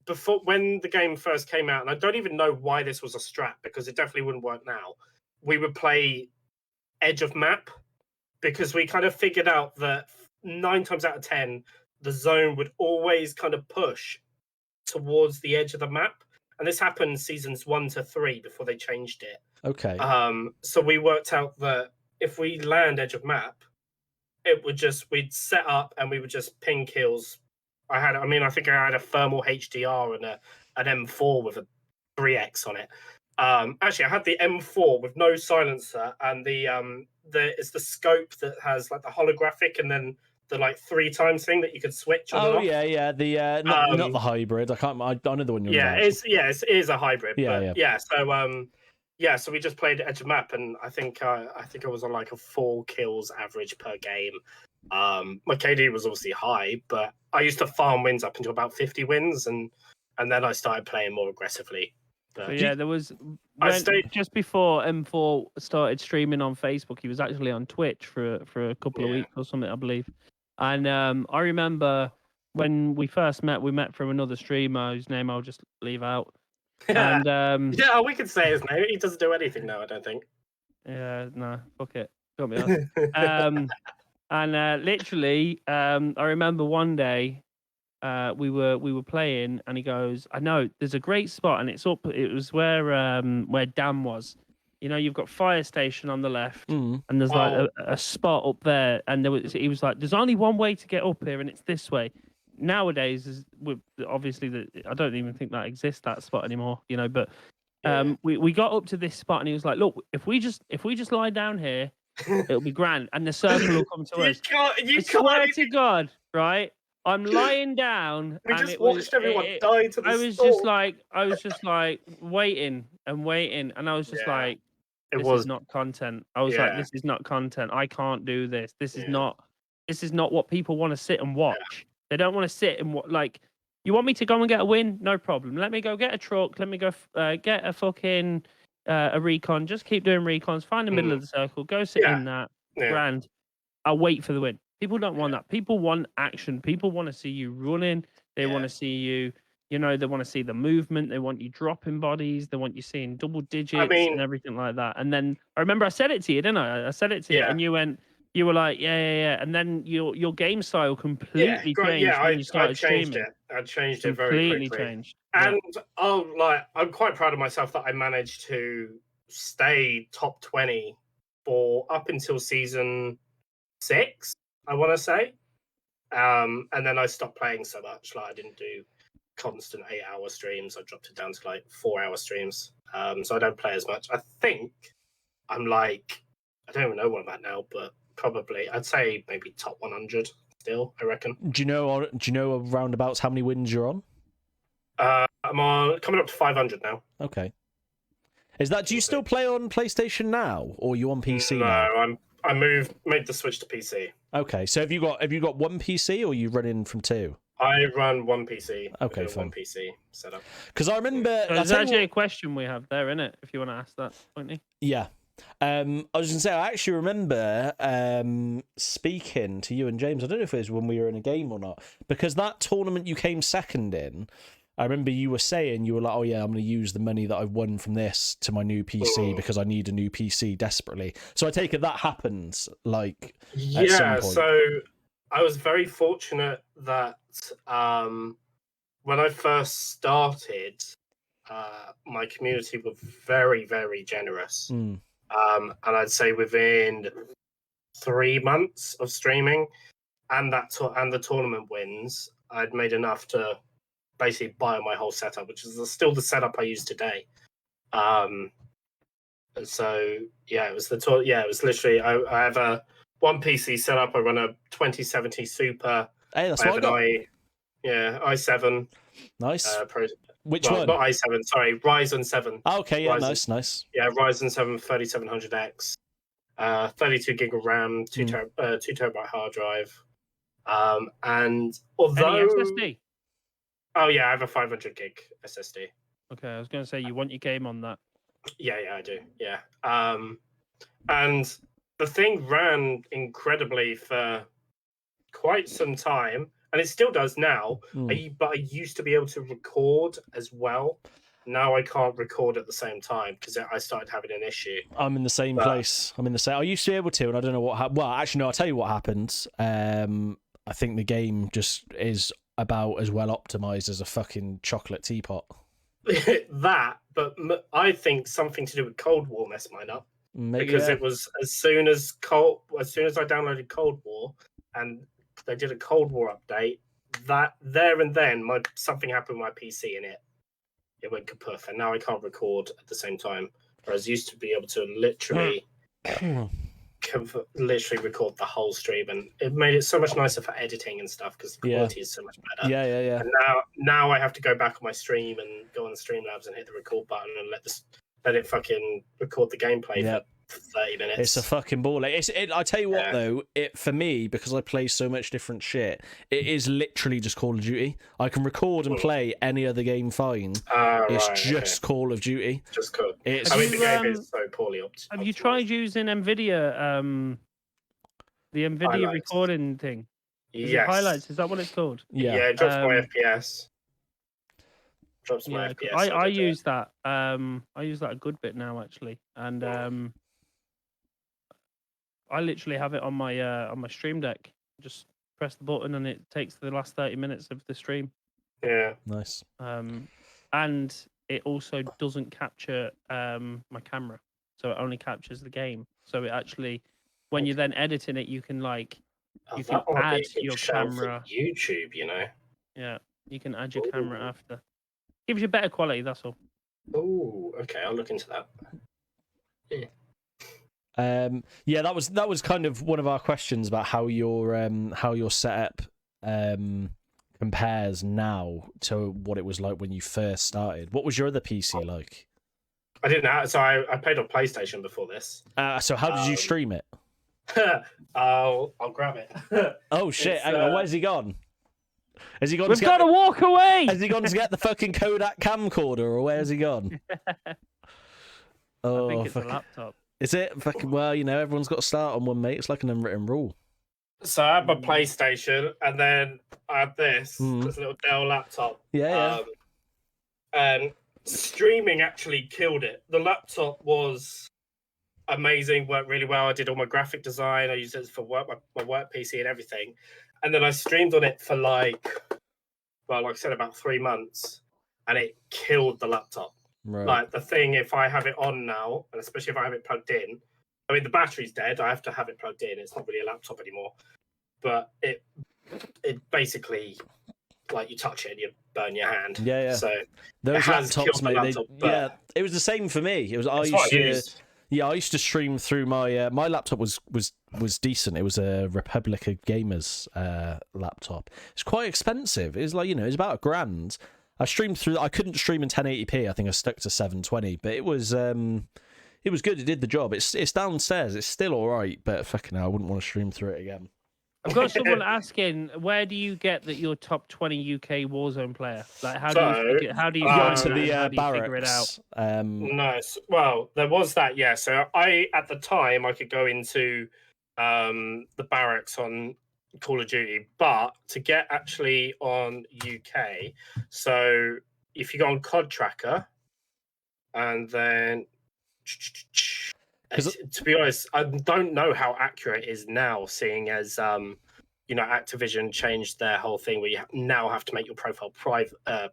before, when the game first came out, and I don't even know why this was a strat because it definitely wouldn't work now. We would play edge of map because we kind of figured out that 9 times out of 10 the zone would always kind of push towards the edge of the map, and this happened seasons 1 to 3 before they changed it. Okay. So we worked out that if we land edge of map, we'd set up and we would just ping kills. I think I had a thermal HDR and an M4 with a 3x on it. Actually, I had the M4 with no silencer, and it's the scope that has like the holographic and then the like 3 times thing that you could switch on and off. Yeah. The not the hybrid. I know the one you're about. It is a hybrid. Yeah. So we just played edge of map, and I think I was on like a 4 kills average per game. My KD was obviously high, but I used to farm wins up until about 50 wins, and then I started playing more aggressively. But yeah, there was just before M4 started streaming on Facebook. He was actually on Twitch for a couple of weeks or something, I believe. And I remember when we first met, we met from another streamer whose name I'll just leave out. And we could say his name. He doesn't do anything now, I don't think. Yeah, no, fuck it. Got me on. And literally, I remember one day we were playing, and he goes, "I know there's a great spot, and it's up. It was where Dan was. You know, you've got fire station on the left, and there's like a spot up there. And he was like, there's only one way to get up here, and it's this way. Nowadays, obviously, I don't even think that exists, that spot anymore. You know, but we got up to this spot, and he was like, look, if we just lie down here, it'll be grand, and the circle will come to us. I swear to God, right? I'm lying down. We just watched everyone die to the storm. I was just like waiting, and I was just like, this is not content. I was like, this is not content. I can't do this. This is not what people want to sit and watch. Yeah. They don't want to sit and like. You want me to go and get a win? No problem. Let me go get a truck. Let me go get a fucking a recon. Just keep doing recons. Find the middle of the circle. Go sit in that. Grand. I'll wait for the win. People don't want that. People want action. People want to see you running. They want to see you, they want to see the movement. They want you dropping bodies. They want you seeing double digits and everything like that. And then I remember I said it to you, didn't I? I said it to you, and you were like, yeah. And then your game style completely changed when you started streaming. I changed it very Completely quickly. changed. Yeah. And I'm quite proud of myself that I managed to stay top 20 for up until season 6, I want to say. And then I stopped playing so much. Like I didn't do constant 8-hour streams. I dropped it down to like 4-hour streams. So I don't play as much. I think I'm like, I don't even know what I'm at now, but probably I'd say maybe top 100 still, I reckon. Do you know roundabouts how many wins you're on? I'm on coming up to 500 now. Okay. Is that? Do you still play on PlayStation now, or are you on PC now? No, I made the switch to PC. Okay, so have you got one PC, or are you running from two? I run one PC. Okay, fine. fine. One PC setup. Because I remember. So there's actually a question we have there, isn't it? If you want to ask that, don't you? Yeah. I was gonna say I actually remember speaking to you and James. I don't know if it was when we were in a game or not, because that tournament you came second in. I remember you were saying you were like, "Oh yeah, I'm going to use the money that I've won from this to my new PC because I need a new PC desperately." So I take it that happened, like at some point. So I was very fortunate that when I first started, my community were very, very generous. And I'd say within 3 months of streaming and the tournament wins, I'd made enough to basically buy my whole setup, which is still the setup I use today. So yeah, it was it was literally I have a one PC setup. I run a 2070 Super. Hey, that's I what have I got. i7. Nice. Which one? Not i7. Sorry, Ryzen 7. Oh, okay, yeah, Ryzen, nice. Yeah, Ryzen 7 3700X, 32 gig of RAM, 2 terabyte hard drive. And although Any SSD? Oh yeah, I have a 500 gig SSD. Okay, I was going to say you want your game on that. Yeah, I do. Yeah. And the thing ran incredibly for quite some time, and it still does now. But I used to be able to record as well. Now I can't record at the same time because I started having an issue. I'm in the same place. I used to be able to, and I don't know what happened. Well, actually, no. I'll tell you what happened. I think the game just is about as well optimized as a fucking chocolate teapot. That, but I think something to do with Cold War messed mine up. Because it was as soon as I downloaded Cold War and they did a Cold War update, that there and then something happened with my PC and it went kaput, and now I can't record at the same time. Whereas I used to be able to literally record the whole stream, and it made it so much nicer for editing and stuff because the quality is so much better. Yeah. And now I have to go back on my stream and go on Streamlabs and hit the record button and let it fucking record the gameplay for 30 minutes. It's a fucking ball. I tell you what though, for me, because I play so much different shit, it is literally just Call of Duty. I can record and play any other game fine. It's just Call of Duty. Just cool. The game is so poorly optimized. Have you tried using NVIDIA, the NVIDIA highlights. Recording thing? Yes. Highlights, is that what it's called? Yeah, it drops my FPS. I use that. I use that a good bit now actually, and I literally have it on my Stream Deck. Just press the button and it takes the last 30 minutes of the stream. Yeah, nice. And it also doesn't capture my camera, so it only captures the game. So it actually, when you're then editing it, you can you can add your camera. YouTube, you know. Yeah, you can add your camera after. Gives you better quality. That's all. Oh, okay. I'll look into that. Yeah. That was kind of one of our questions about how your setup compares now to what it was like when you first started. What was your other PC like? I didn't have, so I played on PlayStation before this. So how did you stream it? I'll grab it. Oh shit! Hang on, where's he gone? Has he gone? We've got to walk away. Has he gone to get the fucking Kodak camcorder, or where's he gone? I think it's a laptop. Is it? Fucking well, everyone's got to start on one, mate. It's like an unwritten rule. So I had my PlayStation, and then I had this little Dell laptop. Yeah. And streaming actually killed it. The laptop was amazing, worked really well. I did all my graphic design. I used it for work, my work PC and everything. And then I streamed on it for well, like I said, about 3 months, and it killed the laptop. Right. Like the thing, if I have it on now, and especially if I have it plugged in, I mean the battery's dead. I have to have it plugged in. It's not really a laptop anymore. But it basically, like, you touch it and you burn your hand. Yeah. So those has laptops, killed the mate. laptop, but It was the same for me. It was it's what I used. I used to stream through my my laptop was decent. It was a Republica Gamers laptop. It's quite expensive. It's like, it's about $1,000. I streamed through. I couldn't stream in 1080p. I think I stuck to 720, but it was good. It did the job. It's downstairs. It's still all right, but fucking hell, I wouldn't want to stream through it again. I've got someone asking, where do you get that you're top 20 UK Warzone player? Like, how do you Go to the figure it barracks. out? Nice. Well, there was that, yeah. So at the time, I could go into the barracks on Call of Duty, but to get actually on UK, so if you go on COD Tracker, and then to be honest, I don't know how accurate it is now, seeing as Activision changed their whole thing where you now have to make your profile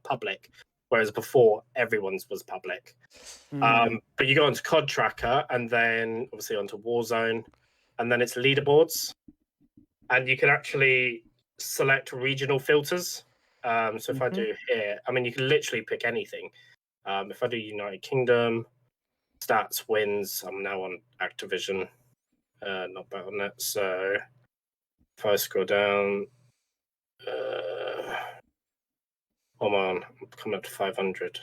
public, whereas before everyone's was public. But you go onto COD Tracker and then obviously onto Warzone, and then it's leaderboards, and you can actually select regional filters. So if I do here, I mean, you can literally pick anything. If I do United Kingdom, stats, wins, I'm now on Activision, not Battle.net. So if I scroll down, hold on, I'm coming up to 500.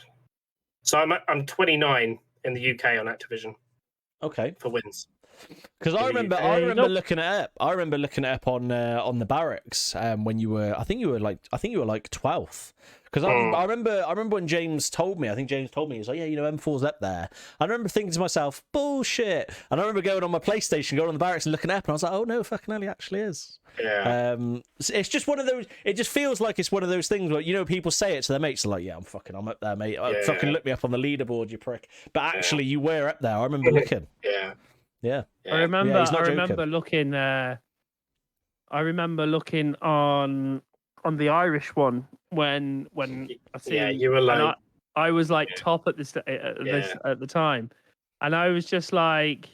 So I'm 29 in the UK on Activision. Okay. For wins. Because I remember looking it up. I remember looking it up on the barracks when you were. I think you were like 12th. Because I remember when James told me. I think James told me, he was like, yeah, M4's up there. I remember thinking to myself, bullshit. And I remember going on my PlayStation, going on the barracks and looking up, and I was like, oh no, fucking hell, he actually is. Yeah. It's just one of those. It just feels like it's one of those things where people say it to their mates, they're like, yeah, I'm up there, mate. Fucking look me up on the leaderboard, you prick. But actually, you were up there. I remember looking. Yeah. Yeah. I remember. he's not I joking. remember looking. I remember looking on the Irish one when I see. Yeah, you were like. I was like top at this at the time, and I was like,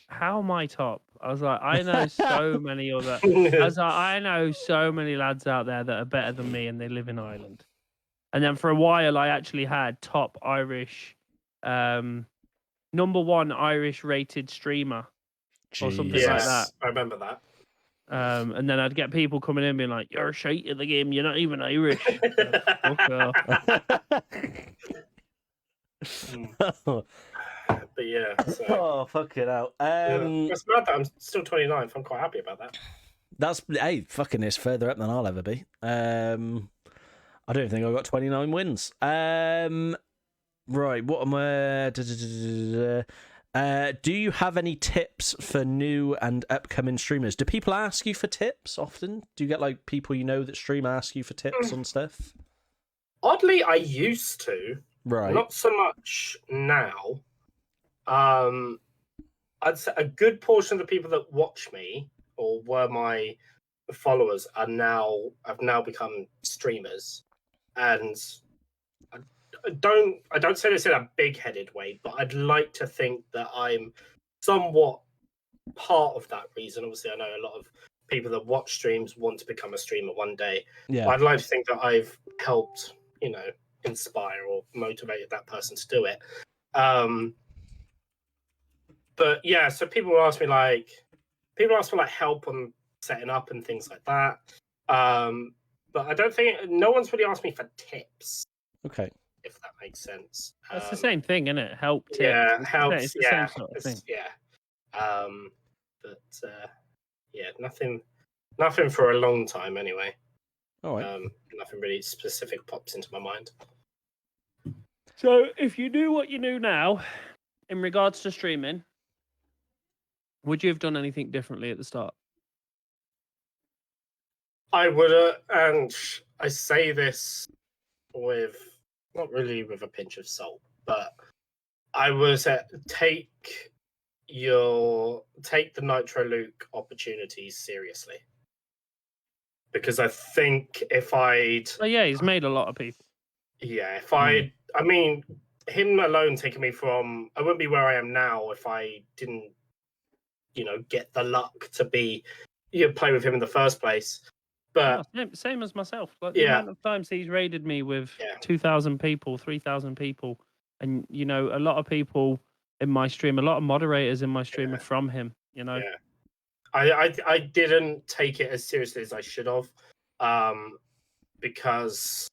how am I top? I was like, I know so many other. I was like, I know so many lads out there that are better than me, and they live in Ireland. And then for a while, I actually had top Irish. Number 1 Irish rated streamer or something like that. I remember that. And then I'd get people coming in being like, you're shite at the game, you're not even Irish. But yeah. So. Oh, fuck it out. It's mad that I'm still 29th. I'm quite happy about that. Hey, fucking it's further up than I'll ever be. I don't think I got 29 wins. Right, what am I? Do you have any tips for new and upcoming streamers? Do people ask you for tips often? Do you get like people that stream ask you for tips on stuff? Oddly, I used to. Right. Not so much now. I'd say a good portion of the people that watch me or were my followers have now become streamers, and I don't say this in a big-headed way, but I'd like to think that I'm somewhat part of that reason. Obviously, I know a lot of people that watch streams want to become a streamer one day. Yeah. I'd like to think that I've helped, inspire or motivated that person to do it. But yeah, so people ask me for help on setting up and things like that. But I don't think no one's really asked me for tips. Okay. If that makes sense. That's the same thing, isn't it? Help. Tips. Yeah, helps. It's the same sort of thing. Yeah. Nothing for a long time anyway. All right. Nothing really specific pops into my mind. So, if you knew what you knew now, in regards to streaming, would you have done anything differently at the start? I would, and I say this with not really with a pinch of salt, but I was take the Nitro Luke opportunities seriously, because I think if I'd Oh yeah, he's made a lot of people. if I mean, him alone taking me from, I wouldn't be where I am now if I didn't, get the luck to be, play with him in the first place. But same as myself. Like the amount of times he's raided me with 2,000 people, 3,000 people, and a lot of people in my stream, a lot of moderators in my stream are from him. I didn't take it as seriously as I should have, because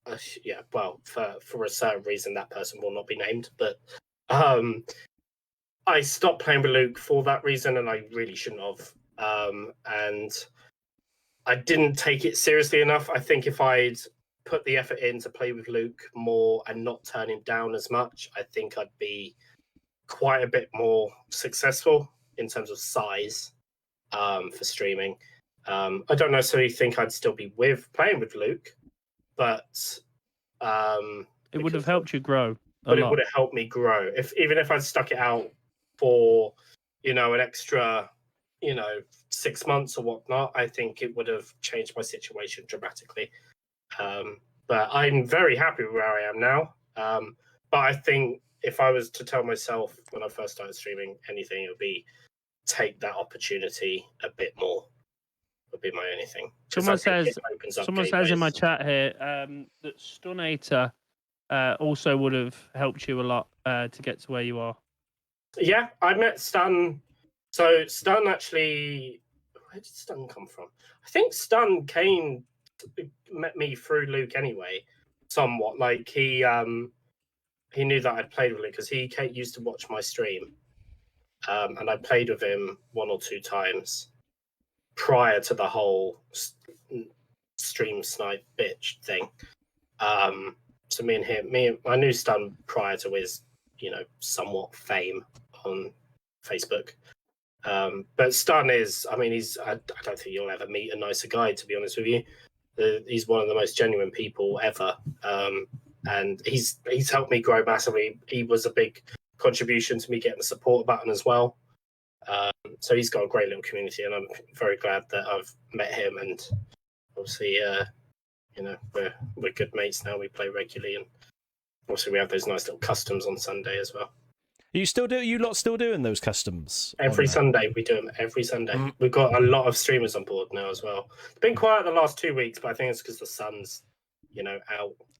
for a certain reason that person will not be named, but I stopped playing with Luke for that reason, and I really shouldn't have. And I didn't take it seriously enough. I think if I'd put the effort in to play with Luke more and not turn him down as much, I think I'd be quite a bit more successful in terms of size for streaming. I don't necessarily think I'd still be playing with Luke, but it would have helped you grow. It would have helped me grow. Even if I'd stuck it out for an extra 6 months or whatnot, I think it would have changed my situation dramatically. But I'm very happy with where I am now. But I think if I was to tell myself when I first started streaming anything, it would be take that opportunity a bit more. Would be my only thing. Someone says in my chat here that Stunator also would have helped you a lot to get to where you are. Yeah, I met Stun. So Stun actually, where did Stun come from? I think Stun met me through Luke anyway, somewhat. Like he knew that I'd played with Luke because he used to watch my stream, and I played with him 1 or 2 times prior to the whole stream snipe bitch thing. So I knew Stun prior to his, somewhat fame on Facebook. But Stun is, I don't think you'll ever meet a nicer guy, to be honest with you. He's one of the most genuine people ever. And he's helped me grow massively. He was a big contribution to me getting the support button as well. So he's got a great little community, and I'm very glad that I've met him. And obviously, we're good mates now. We play regularly, and obviously we have those nice little customs on Sunday as well. You lot still doing those customs? Every Sunday we do them. Every Sunday we've got a lot of streamers on board now as well. It's been quiet the last 2 weeks, but I think it's because the sun's,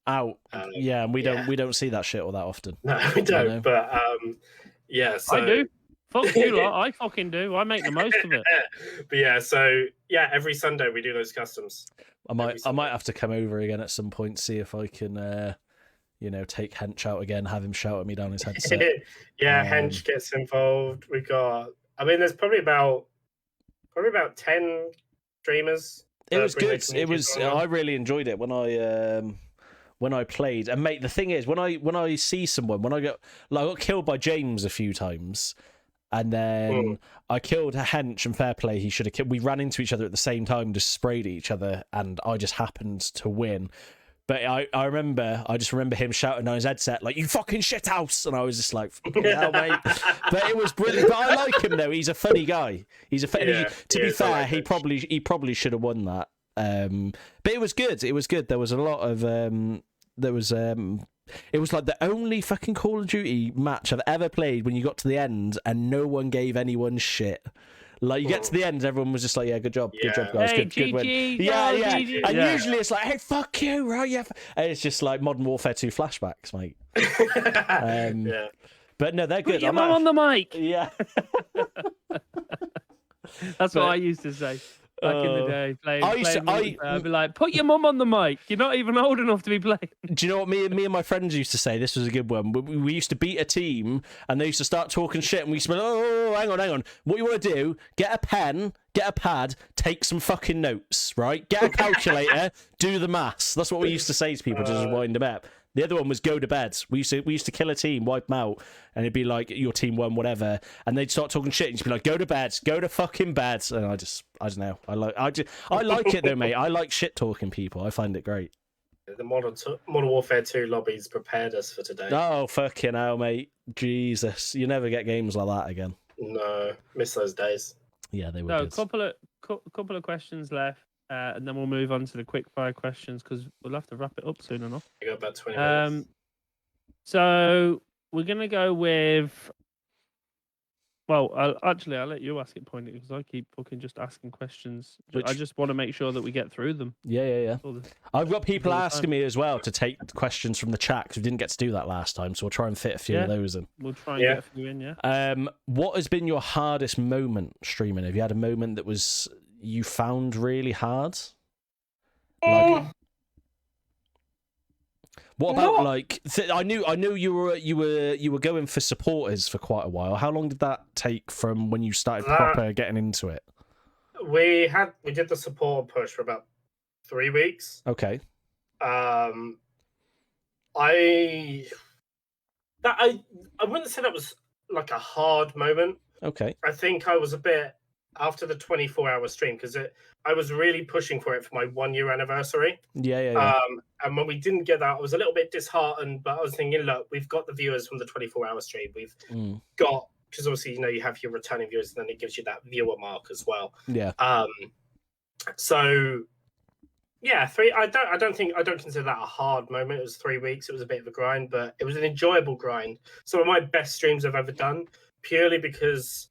out. Yeah, and we don't see that shit all that often. No, we don't. But so I do. Fuck you lot. I fucking do. I make the most of it. But every Sunday we do those customs. I might have to come over again at some point, see if I can take Hench out again, have him shout at me down his headset. Hench gets involved. We got, there's probably about 10 streamers. It was good. I really enjoyed it when I played. And mate, the thing is, when I see someone, I got killed by James a few times, and then I killed a Hench, and fair play, he should have killed. We ran into each other at the same time, just sprayed at each other, and I just happened to win. But I just remember him shouting on his headset, like, "You fucking shithouse!" And I was just like, "Fucking hell, mate." But it was brilliant. But I like him though. He's a funny guy. To be fair, he probably should have won that. But it was good. It was good. There was a lot of it was like the only fucking Call of Duty match I've ever played when you got to the end and no one gave anyone shit. Like, you get to the end, everyone was just like, "Yeah, good job, guys, hey, good win." GG, And usually it's like, "Hey, fuck you, right?" Yeah, and it's just like Modern Warfare 2 flashbacks, mate. But no, they're good. Put your mum on the mic. Yeah, that's what I used to say back in the day. I'd be like, "Put your mum on the mic. You're not even old enough to be playing." Do you know what me and my friends used to say? This was a good one. We used to beat a team, and they used to start talking shit, and we used to be like, "Oh, hang on. What you want to do? Get a pen, get a pad, take some fucking notes, right? Get a calculator, do the maths." That's what we used to say to people to just wind them up. The other one was go to bed. We used to kill a team, wipe them out, and it'd be like, "Your team won, whatever," and they'd start talking shit, and you'd be like, "Go to bed, go to fucking bed." And I don't know. I like it though, mate. I like shit talking people. I find it great. The Modern Warfare 2 lobbies prepared us for today. Oh, fucking hell, mate. Jesus. You never get games like that again. No, miss those days. Yeah, they were So, good. couple of questions left. and then we'll move on to the quick fire questions because we'll have to wrap it up soon enough. I got about 20 minutes. So we're gonna go with. Well, I'll let you ask it, Pointy, because I keep fucking just asking questions. I just want to make sure that we get through them. Yeah. I've got people all the asking me as well to take questions from the chat because we didn't get to do that last time, so we'll try and fit a few of those in. We'll try and get a few in, yeah. What has been your hardest moment streaming? Have you had a moment that was you found really hard? Like, what about like? I knew you were going for supporters for quite a while. How long did that take from when you started proper getting into it? We did the support push for about 3 weeks. Okay. I wouldn't say that was like a hard moment. Okay. I think I was a bit after the 24-hour stream because I was really pushing for it for my 1-year anniversary. Yeah. And when we didn't get that, I was a little bit disheartened. But I was thinking, look, we've got the viewers from the 24-hour stream. We've got, because obviously you have your returning viewers, and then it gives you that viewer mark as well. Yeah. So yeah, I don't consider that a hard moment. It was 3 weeks. It was a bit of a grind, but it was an enjoyable grind. Some of my best streams I've ever done, purely because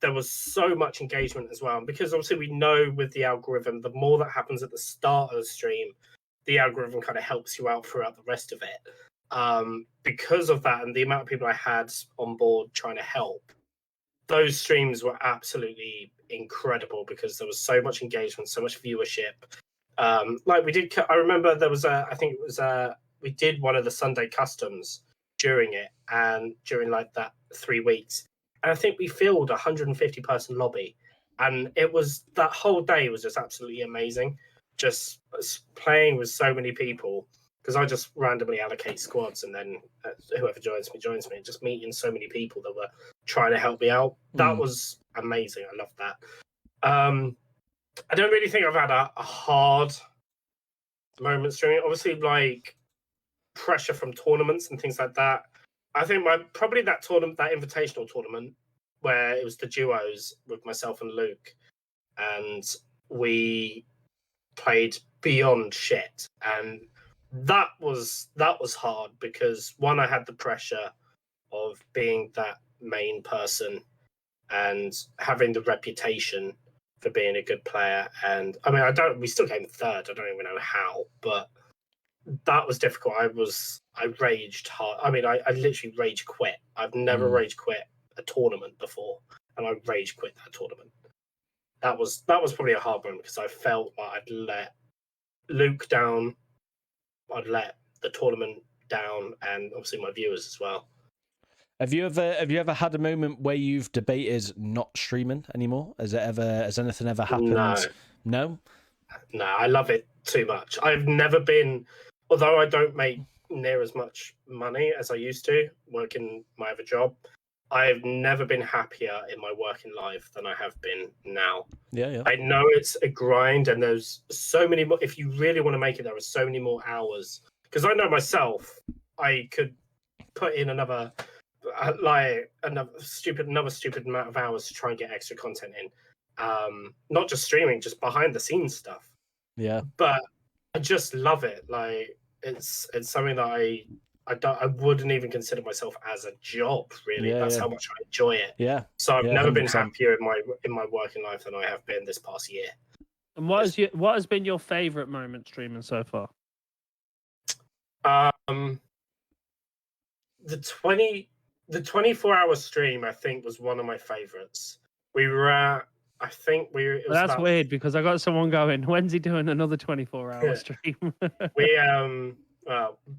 there was so much engagement as well. And because obviously we know with the algorithm, the more that happens at the start of the stream, the algorithm kind of helps you out throughout the rest of it. Because of that and the amount of people I had on board trying to help, those streams were absolutely incredible because there was so much engagement, so much viewership. Like we did, I remember there was we did one of the Sunday customs during it and during like that 3 weeks. And I think we filled a 150-person lobby. And it was, that whole day was just absolutely amazing. Just playing with so many people, because I just randomly allocate squads and then whoever joins me, just meeting so many people that were trying to help me out. That was amazing. I loved that. I don't really think I've had a hard moment streaming. Obviously, like pressure from tournaments and things like that. I think probably that invitational tournament where it was the duos with myself and Luke, and we played beyond shit, and that was hard because one, I had the pressure of being that main person and having the reputation for being a good player, and I mean we still came third. I don't even know how, but that was difficult. I raged hard. I mean, I literally rage quit. I've never rage quit a tournament before, and I rage quit that tournament. That was probably a hard one because I felt like I'd let Luke down, I'd let the tournament down, and obviously my viewers as well. Have you ever had a moment where you've debated not streaming anymore? Has anything ever happened? No. No, I love it too much. I've never been, although I don't make near as much money as I used to working my other job, I've never been happier in my working life than I have been now. Yeah. I know it's a grind, and there's so many more. If you really want to make it, there are so many more hours. Because I know myself, I could put in another stupid amount of hours to try and get extra content in. Not just streaming, just behind the scenes stuff. Yeah. But I just love it. Like it's something that I wouldn't even consider myself as a job, really. That's how much I enjoy it. Yeah. So I've never 100%. been happier in my working life than I have been this past year. And what has been your favorite moment streaming so far? The 24-hour stream, I think, was one of my favorites. We were at, I think that's weird because I got someone going, when's he doing another 24-hour stream? We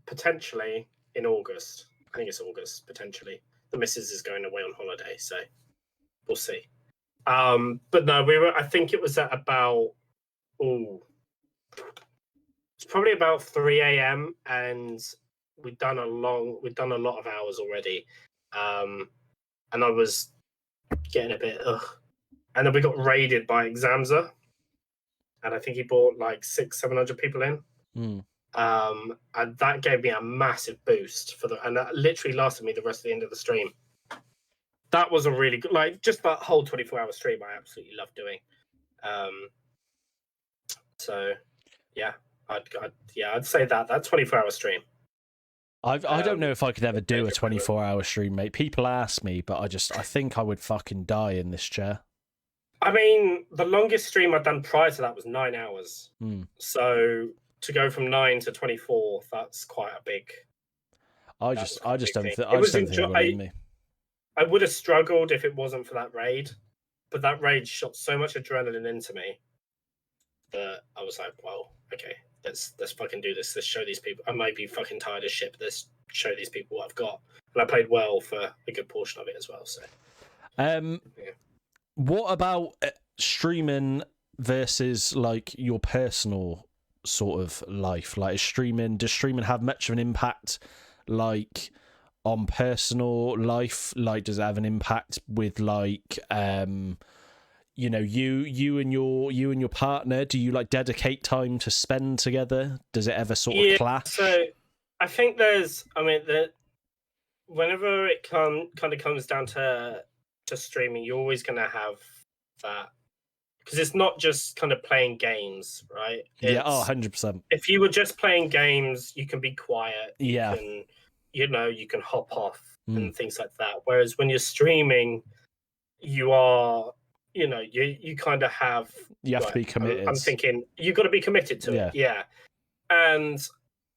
potentially in August. I think it's August, potentially. The missus is going away on holiday, so we'll see. But no, I think it was at about it's probably about 3 a.m. and we'd done a lot of hours already. And I was getting a bit and then we got raided by Examza, and I think he brought like 600-700 people in. And that gave me a massive boost and that literally lasted me the rest of the end of the stream. That was a really good, like, just that whole 24-hour stream I absolutely love doing. So yeah, I'd say that 24-hour stream. I don't know if I could ever do a 24-hour stream, mate. People ask me, but I think I would fucking die in this chair. I mean, the longest stream I'd done prior to that was 9 hours. So to go from 9 to 24, that's quite a big. I just don't think it would be me. I would have struggled if it wasn't for that raid, but that raid shot so much adrenaline into me that I was like, well, okay, let's fucking do this. Let's show these people. I might be fucking tired of shit, but let's show these people what I've got. And I played well for a good portion of it as well. So, yeah. What about streaming versus like your personal sort of life? Like, does streaming have much of an impact, like, on personal life? Like, does it have an impact with like you know, you and your partner? Do you like dedicate time to spend together? Does it ever sort of clash? So I think whenever it kind of comes down to streaming, you're always going to have that, because it's not just kind of playing games, right? Yeah, 100%. If you were just playing games, you can be quiet. Yeah. You can hop off and things like that. Whereas when you're streaming, you are, you kind of have. You have to be committed. I'm thinking you've got to be committed to it. Yeah. And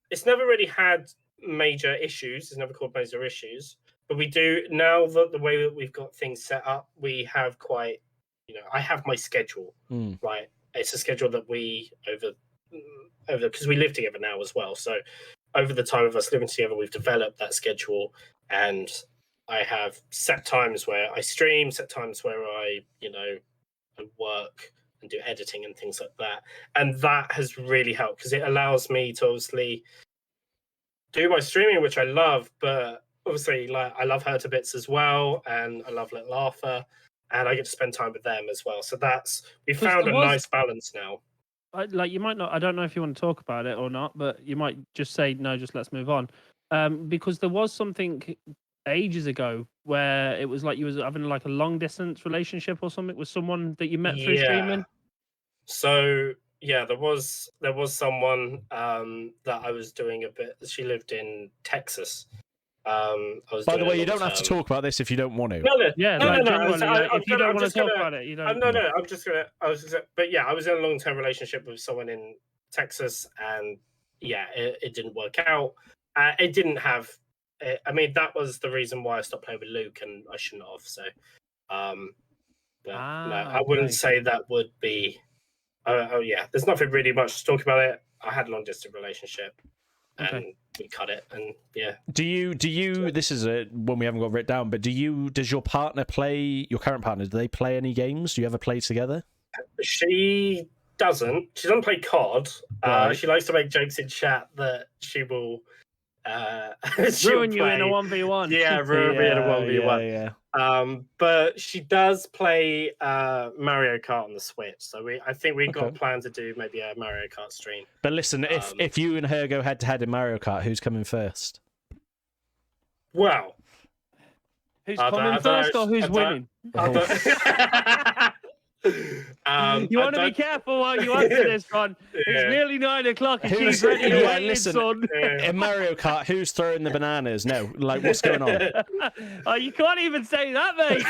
it's never really had major issues. It's never caused major issues. But we do now that the way that we've got things set up, we have quite, I have my schedule, right? It's a schedule that we over because we live together now as well. So over the time of us living together, we've developed that schedule, and I have set times where I stream, set times where I work and do editing and things like that. And that has really helped because it allows me to obviously do my streaming, which I love, but obviously, like, I love her to bits as well, and I love Little Arthur, and I get to spend time with them as well. So we found a nice balance now. You might not. I don't know if you want to talk about it or not, but you might just say no. Just let's move on, because there was something ages ago where it was like you was having like a long distance relationship or something with someone that you met through streaming. So yeah, there was someone that I was doing a bit. She lived in Texas. By the way, you don't have to talk about this if you don't want to. No. If you don't want to talk about it, you don't. No. But yeah, I was in a long-term relationship with someone in Texas, and yeah, it didn't work out. It didn't have. I mean, that was the reason why I stopped playing with Luke, and I shouldn't have. So, no, I wouldn't say that would be. Oh yeah, there's nothing really much to talk about it. I had a long-distance relationship. And we cut it, and yeah. Do you? This is one we haven't got written down, but does your partner play? Your current partner, do they play any games? Do you ever play together? She doesn't. She doesn't play COD. Right. She likes to make jokes in chat that she will ruin you in a 1v1. Yeah, ruin me in a 1v1. Yeah. But she does play Mario Kart on the Switch, so I think we got a plan to do maybe a Mario Kart stream. But listen, if you and her go head to head in Mario Kart, who's coming first? Well, who's coming first or who's winning? You want to be careful while you answer this, Ron. It's nearly 9 o'clock and she's ready to wait, listen, son. In Mario Kart, who's throwing the bananas? No, like, what's going on? Oh, you can't even say that, mate.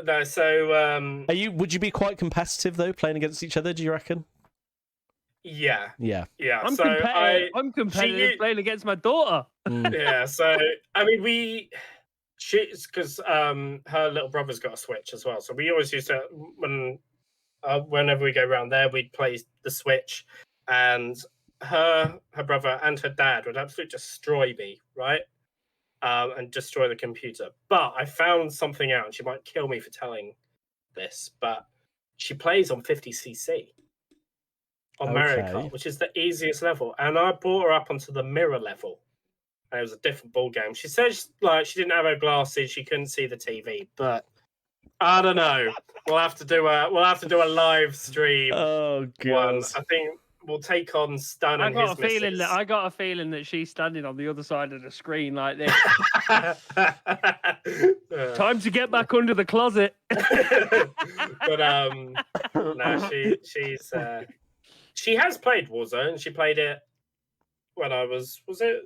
No, so would you be quite competitive though, playing against each other, do you reckon? Yeah. I'm competitive playing against my daughter. Yeah, so I mean she's because her little brother's got a Switch as well, so we always used to whenever we go around there, we'd play the Switch, and her brother and her dad would absolutely destroy me, right? And destroy the computer. But I found something out, and she might kill me for telling this, but she plays on 50cc on Mario Kart, which is the easiest level, and I brought her up onto the mirror level. And it was a different ball game. She says like she didn't have her glasses, she couldn't see the TV, but I don't know. We'll have to do a live stream. Oh god! I think we'll take on Stan and his missus. I got a feeling that she's standing on the other side of the screen like this. Time to get back under the closet. no, she has played Warzone. She played it when I was it?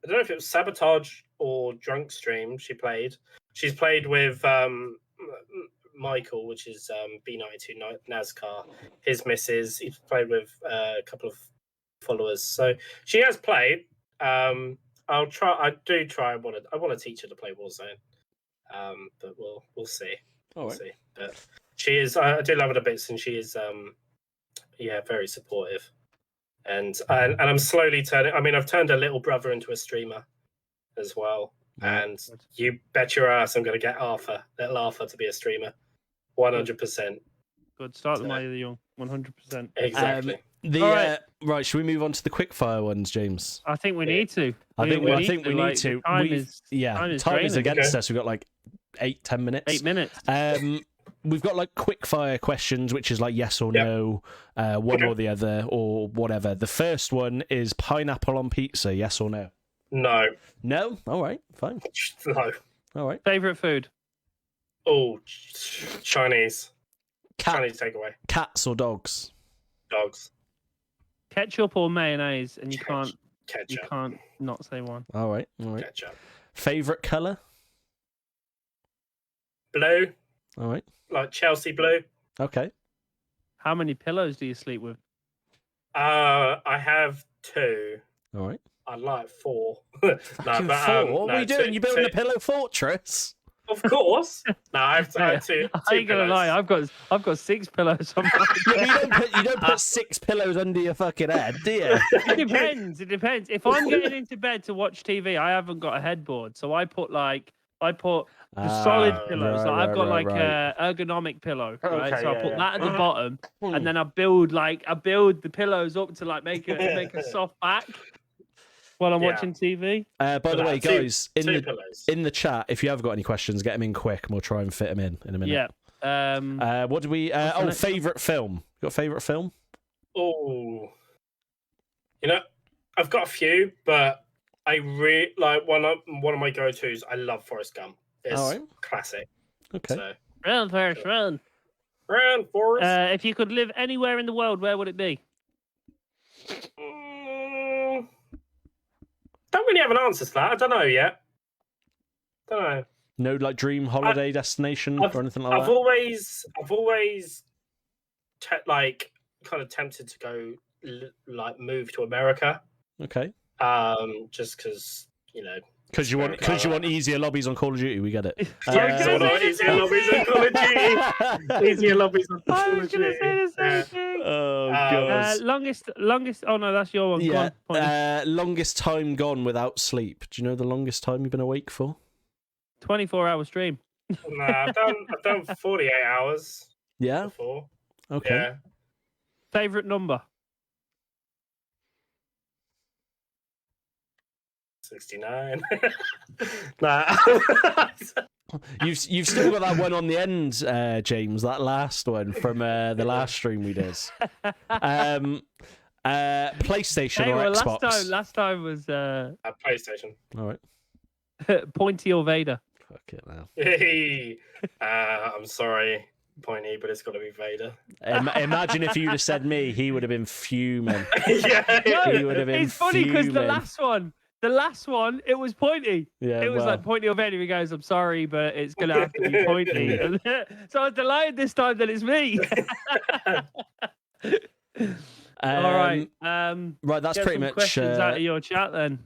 I don't know if it was Sabotage or Drunk Stream. She's played with Michael, which is B92 NASCAR. His missus. He's played with a couple of followers, so she has played. I'll try. I do try. I want to teach her to play Warzone. But we'll see. All right. See. But she is. I do love her to bits, and she is. Very supportive. And I'm slowly turning. I mean, I've turned a little brother into a streamer as well. Right. And you bet your ass I'm going to get little Arthur, to be a streamer. 100%. Good. Start them while you're young. 100%. Exactly. Right, should we move on to the quickfire ones, James? I think we need to. I think we need to. Time is against us. We've got like 8-10 minutes. 8 minutes. We've got like quickfire questions, which is like yes or no, one or the other, or whatever. The first one is pineapple on pizza, yes or no? No. No? All right, fine. No. All right. Favorite food? Oh, Chinese. Chinese takeaway. Cats or dogs? Dogs. Ketchup or mayonnaise, and you can't not say one. All right. Ketchup. Favorite color? Blue. All right. Like Chelsea blue. Okay. How many pillows do you sleep with? I have 2. All right. I'd like 4. Fucking 4? What are you doing? You building a pillow fortress? Of course. No, I have 2. I ain't gonna lie. I've got 6 pillows on my you don't put 6 pillows under your fucking head, do you? It depends. If I'm getting into bed to watch TV, I haven't got a headboard, so I put solid pillows. Right, I've got right. a ergonomic pillow, right? Okay, So I put that at the bottom, and then I build the pillows up to like make a soft back while I'm watching TV. By the way, guys, in the chat, if you have got any questions, get them in quick, and we'll try and fit them in a minute. Yeah. What do we? Favorite film. You got a favorite film? Oh, I've got a few, but I really like one of my go-tos. I love Forrest Gump. It's classic. Okay. So, Run, Forrest, run. Run, Forrest. If you could live anywhere in the world, where would it be? Don't really have an answer to that. I don't know yet. Don't know. No, like dream holiday destination or anything like that. I've always kind of tempted to go move to America. Okay. Just because Because you want easier lobbies on Call of Duty, we get it. Easier lobbies on Call of Duty. Easier lobbies on Call of Duty. I was gonna say the same thing. Oh god. Longest. Oh no, that's your one. Yeah. Go on, longest time gone without sleep. Do you know the longest time you've been awake for? 24-hour stream. Nah, I've done 48 hours. Yeah. Before. Okay. Yeah. Favorite number? 69. Nah. You've still got that one on the end, James. That last one from the last stream we did. PlayStation or Xbox? Last time was PlayStation. All right. Pointy or Vader? Fuck it now. Hey, I'm sorry, Pointy, but it's got to be Vader. Imagine if you'd have said me, he would have been fuming. Yeah, he would have been. It's funny because the last one, it was Pointy. Yeah, it was like Pointy or Vader. He goes, "I'm sorry, but it's gonna have to be Pointy." So I was delighted this time that it's me. All right. Right, that's pretty much questions out of your chat then.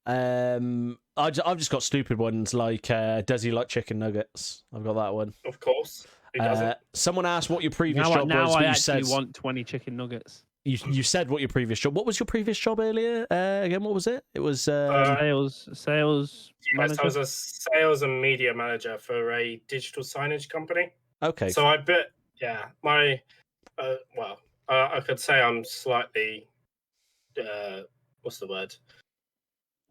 I've just got stupid ones like does he like chicken nuggets? I've got that one. Of course. Who doesn't? Someone asked what your previous job was. Now but I you actually said want 20 chicken nuggets. you said what your previous job. What was your previous job earlier? Again, what was it? It was sales Yes, manager. I was a sales and media manager for a digital signage company. Okay. So I bet, yeah, my I could say I'm slightly what's the word?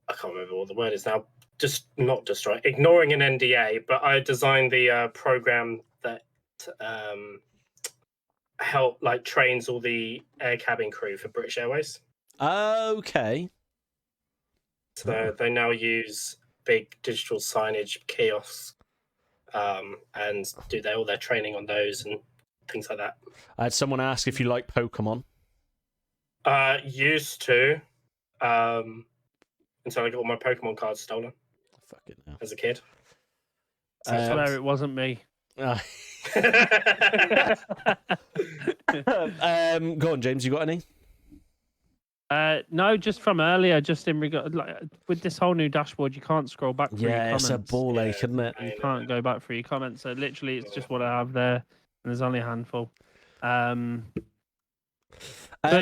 I can't remember what the word is now. Just not destroy, ignoring an NDA, but I designed the program that trains all the air cabin crew for British Airways. Okay. So they now use big digital signage kiosks and do all their training on those and things like that. I had someone ask if you like Pokemon. Used to, until I got all my Pokemon cards stolen Fuck it now. as a kid. I swear it wasn't me. Go on, James. You got any? No, just from earlier, just in regard, like with this whole new dashboard, you can't scroll back through your Yeah, comments. it's a ball ache, isn't it? You can't go back through your comments. So literally, it's just what I have there, and there's only a handful. But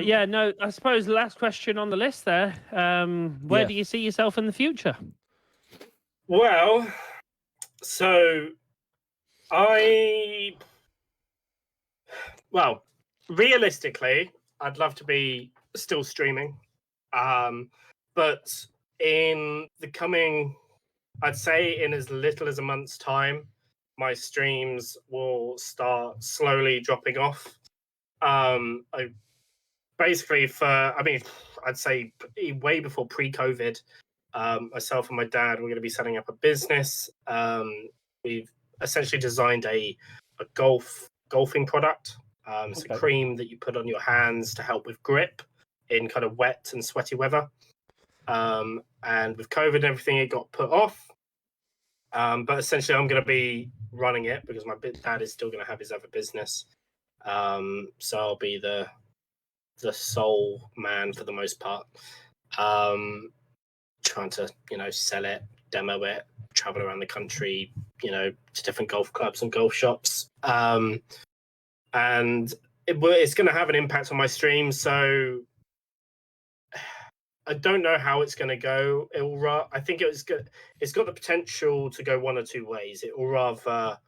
yeah, no, I suppose the last question on the list there. Where do you see yourself in the future? Well, so realistically, I'd love to be still streaming. But in the coming, I'd say in as little as a month's time, my streams will start slowly dropping off. I'd say way before pre-COVID, myself and my dad were going to be setting up a business. We've essentially designed a golfing product. It's a cream that you put on your hands to help with grip in kind of wet and sweaty weather. And with COVID and everything, it got put off. But essentially, I'm going to be running it because my dad is still going to have his other business. So I'll be the sole man for the most part. Trying to, sell it, demo it, travel around the country, to different golf clubs and golf shops. And it's going to have an impact on my stream. So I don't know how it's going to go. I think it's got the potential to go one or two ways. It will rather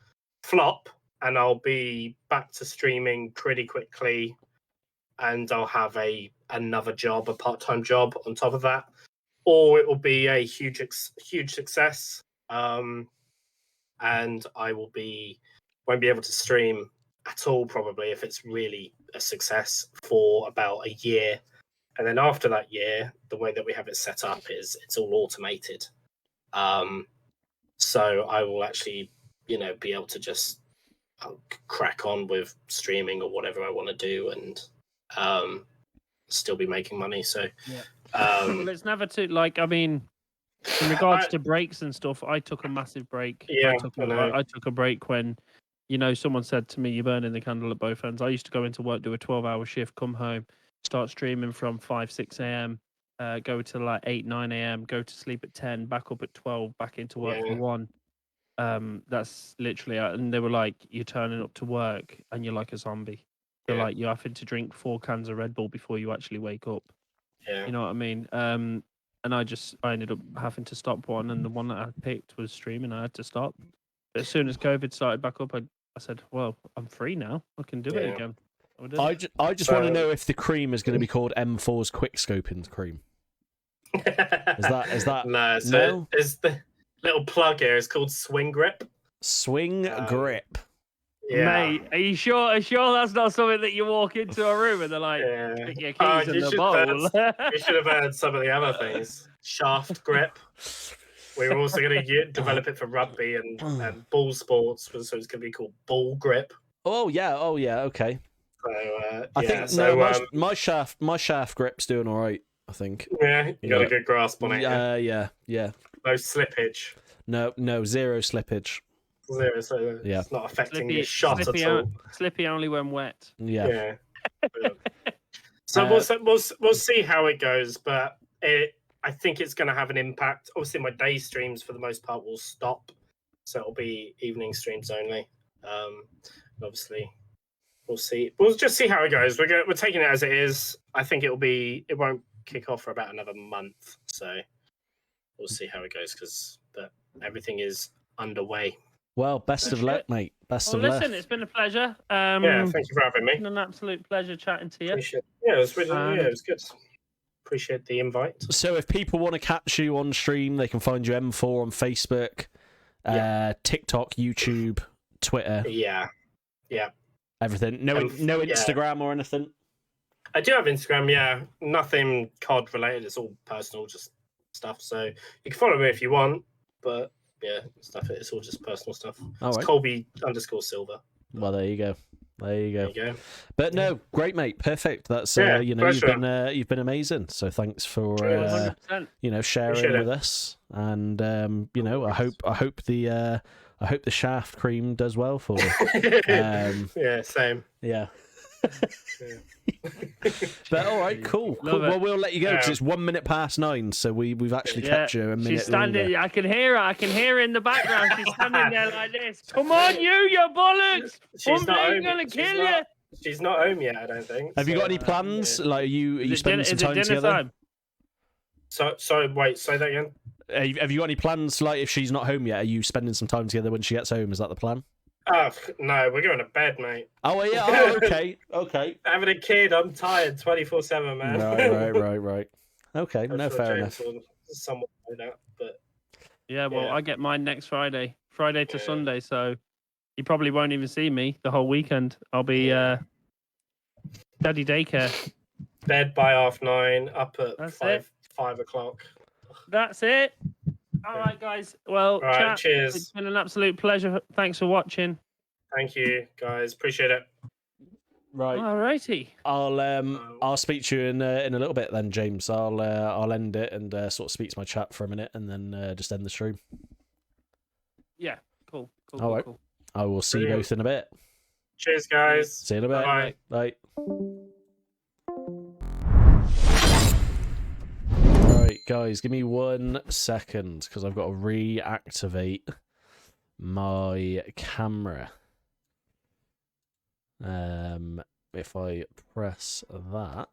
flop, and I'll be back to streaming pretty quickly, and I'll have another job, a part-time job on top of that, or it will be a huge success, and I won't be able to stream at all probably if it's really a success for about a year. And then after that year, the way that we have it set up is it's all automated. So I will actually, be able to just crack on with streaming or whatever I want to do and still be making money. So, well, it's never too in regards to breaks and stuff. I took a massive break. Yeah, I took a break when, someone said to me, "You're burning the candle at both ends." I used to go into work, do a 12-hour shift, come home, start streaming from 5-6 a.m., go to like 8-9 a.m., go to sleep at 10, back up at 12, back into work for 1. That's literally, and they were like, "You're turning up to work and you're like a zombie. They're like, you're having to drink 4 cans of Red Bull before you actually wake up." Yeah. You know what I mean? And I ended up having to stop one, and the one that I picked was streaming. I had to stop. But as soon as COVID started back up, I said, "Well, I'm free now. I can do it again." I just want to know if the cream is going to be called M4's quick scoping cream. Is that no? So it's the little plug here. It's called Swing Grip. Swing Grip. Yeah. Mate, are you sure? That's not something that you walk into a room and they're like, "Pick your keys in the bowl." You should have heard some of the other things. Shaft Grip. We were also going to develop it for rugby and ball sports, so it's going to be called Ball Grip. Oh yeah, okay. So I think my shaft grip's doing all right. I think. Yeah, you got a good grasp on it. Yeah. No slippage. No, zero slippage. Zero, so it's not affecting the shot at all. Slippy only when wet. Yeah. So we'll see how it goes, but I think it's going to have an impact. Obviously, my day streams for the most part will stop, so it'll be evening streams only. Obviously, we'll see. We'll just see how it goes. We're taking it as it is. I think it won't kick off for about another month, so we'll see how it goes but everything is underway. Well, best of luck, mate. Best of luck. Listen, it's been a pleasure. Yeah, thank you for having me. It's been an absolute pleasure chatting to you. It was it was good. Appreciate the invite. So if people want to catch you on stream, they can find you M4 on Facebook, TikTok, YouTube, Twitter. Yeah. Everything. No Instagram or anything? I do have Instagram, yeah. Nothing COD related. It's all personal, just stuff. So you can follow me if you want, but yeah, stuff. It's all just personal stuff. All It's right. Colby_Silver. Well, there you go. There you go. There you go. But no, great, mate. Perfect. That's Yeah, you know, pleasure. you've been amazing. So thanks for Cheers. 100%. you know, sharing Appreciate with it. us. And you know, I worries. hope the shaft cream does well for you. Yeah, same. Yeah. Yeah. But all right, cool. Love it. Well, we'll let you go because Yeah. it's 9:01, so we've actually kept you a minute she's standing. longer. I can hear her. I can hear her in the background. She's standing there like this. Come on, you bollocks! She's not home. Gonna She's kill not- you. She's not home yet, I don't think. Have you got so, any plans? yeah. Like, are you spending some time dinner together? time? So wait, say that again. Have you got any plans? Like, if she's not home yet, are you spending some time together when she gets home? Is that the plan? Oh no, we're going to bed, mate. Oh well, yeah. Oh, okay. Okay. Having a kid, I'm tired 24/7, man. Right. Okay. I'm No, sure fair James enough. will somewhat know that, but Yeah, well, Yeah. I get mine next Friday to Yeah. Sunday, so you probably won't even see me the whole weekend. I'll be daddy daycare. bed by 9:30, up at That's 5 o'clock. That's it. All right, guys. Well, All right, chat, cheers. it's been an absolute pleasure. Thanks for watching. Thank you, guys. Appreciate it. Right. All righty. I'll speak to you in a little bit then, James. I'll end it and sort of speak to my chat for a minute and then just end the stream. Yeah. Cool. All right. Cool. I will see you Brilliant. both in a bit. Cheers, guys. See you in a bit. Bye. Bye. Right, guys, give me 1 second because I've got to reactivate my camera. If I press that,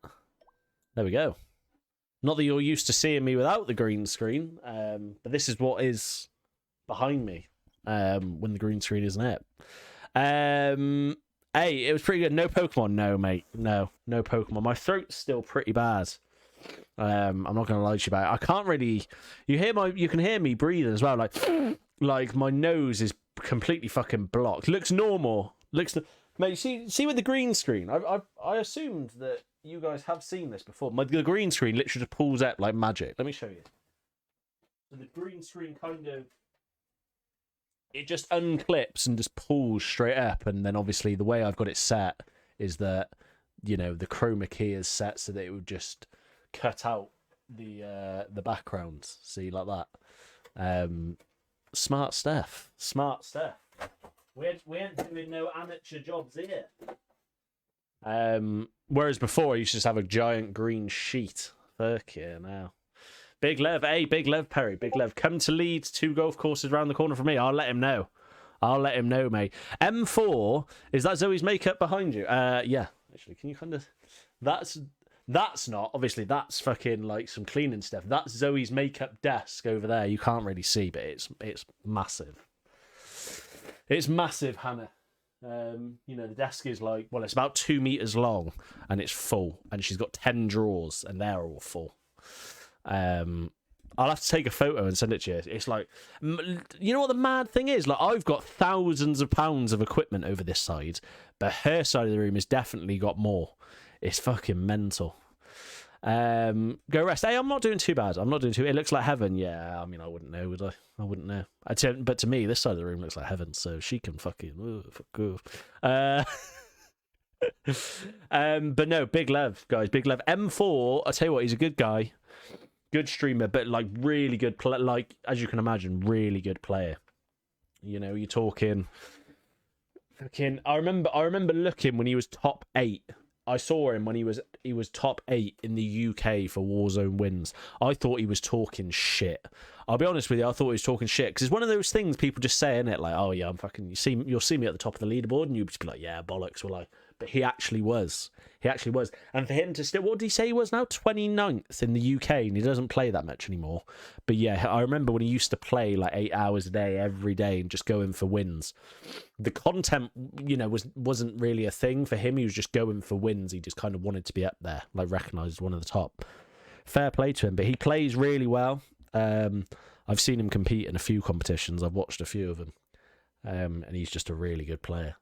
there we go. Not that you're used to seeing me without the green screen, but this is what is behind me when the green screen isn't it. Hey, it was pretty good. No Pokemon, no, mate. No Pokemon. My throat's still pretty bad. I'm not gonna lie to you about it. I can't really. You can hear me breathing as well. Like my nose is completely fucking blocked. Looks normal. Mate, see with the green screen. I assumed that you guys have seen this before. The green screen literally just pulls out like magic. Let me show you. So the green screen kind of. It just unclips and just pulls straight up, and then obviously the way I've got it set is that, you know, the chroma key is set so that it would just cut out the background. See, like that. Smart stuff. We ain't doing no amateur jobs here. Whereas before I used to just have a giant green sheet. Fuck yeah, now. Big Lev, hey, Big Lev Perry, Big Lev, come to Leeds, 2 golf courses around the corner from me. I'll let him know. Mate. M4, is that Zoe's makeup behind you? Yeah, actually, can you kind of... That's not, obviously, that's fucking like some cleaning stuff. That's Zoe's makeup desk over there. You can't really see, but it's massive. It's massive, Hannah. You know, the desk is like, well, it's about 2 meters long and it's full. And she's got 10 drawers and they're all full. I'll have to take a photo and send it to you. It's like, you know what the mad thing is? Like, I've got thousands of pounds of equipment over this side, but her side of the room has definitely got more. It's fucking mental. Go rest. Hey, I'm not doing too bad. It looks like heaven. Yeah, I mean, I wouldn't know, would I? I wouldn't know. But to me, this side of the room looks like heaven, so she can fucking fuck off. But no, Big Lev, guys. Big Lev. M4, I'll tell you what, he's a good guy. Good streamer, but like really good like, as you can imagine, really good player. You know, you're talking fucking I remember looking when he was top 8. I saw him when he was top 8 in the UK for Warzone wins. I thought he was talking shit. I'll be honest with you, I thought he was talking shit because it's one of those things people just say, innit? Like, oh yeah, I'm fucking. You'll see me at the top of the leaderboard, and you'll just be like, yeah, bollocks. We're like, but he actually was. And for him to still, what did he say he was now? 29th in the UK, and he doesn't play that much anymore. But yeah, I remember when he used to play like 8 hours a day every day and just go in for wins. The content, you know, wasn't really a thing for him. He was just going for wins. He just kind of wanted to be up there, like recognised as one of the top. Fair play to him, but he plays really well. I've seen him compete in a few competitions. I've watched a few of them, and he's just a really good player.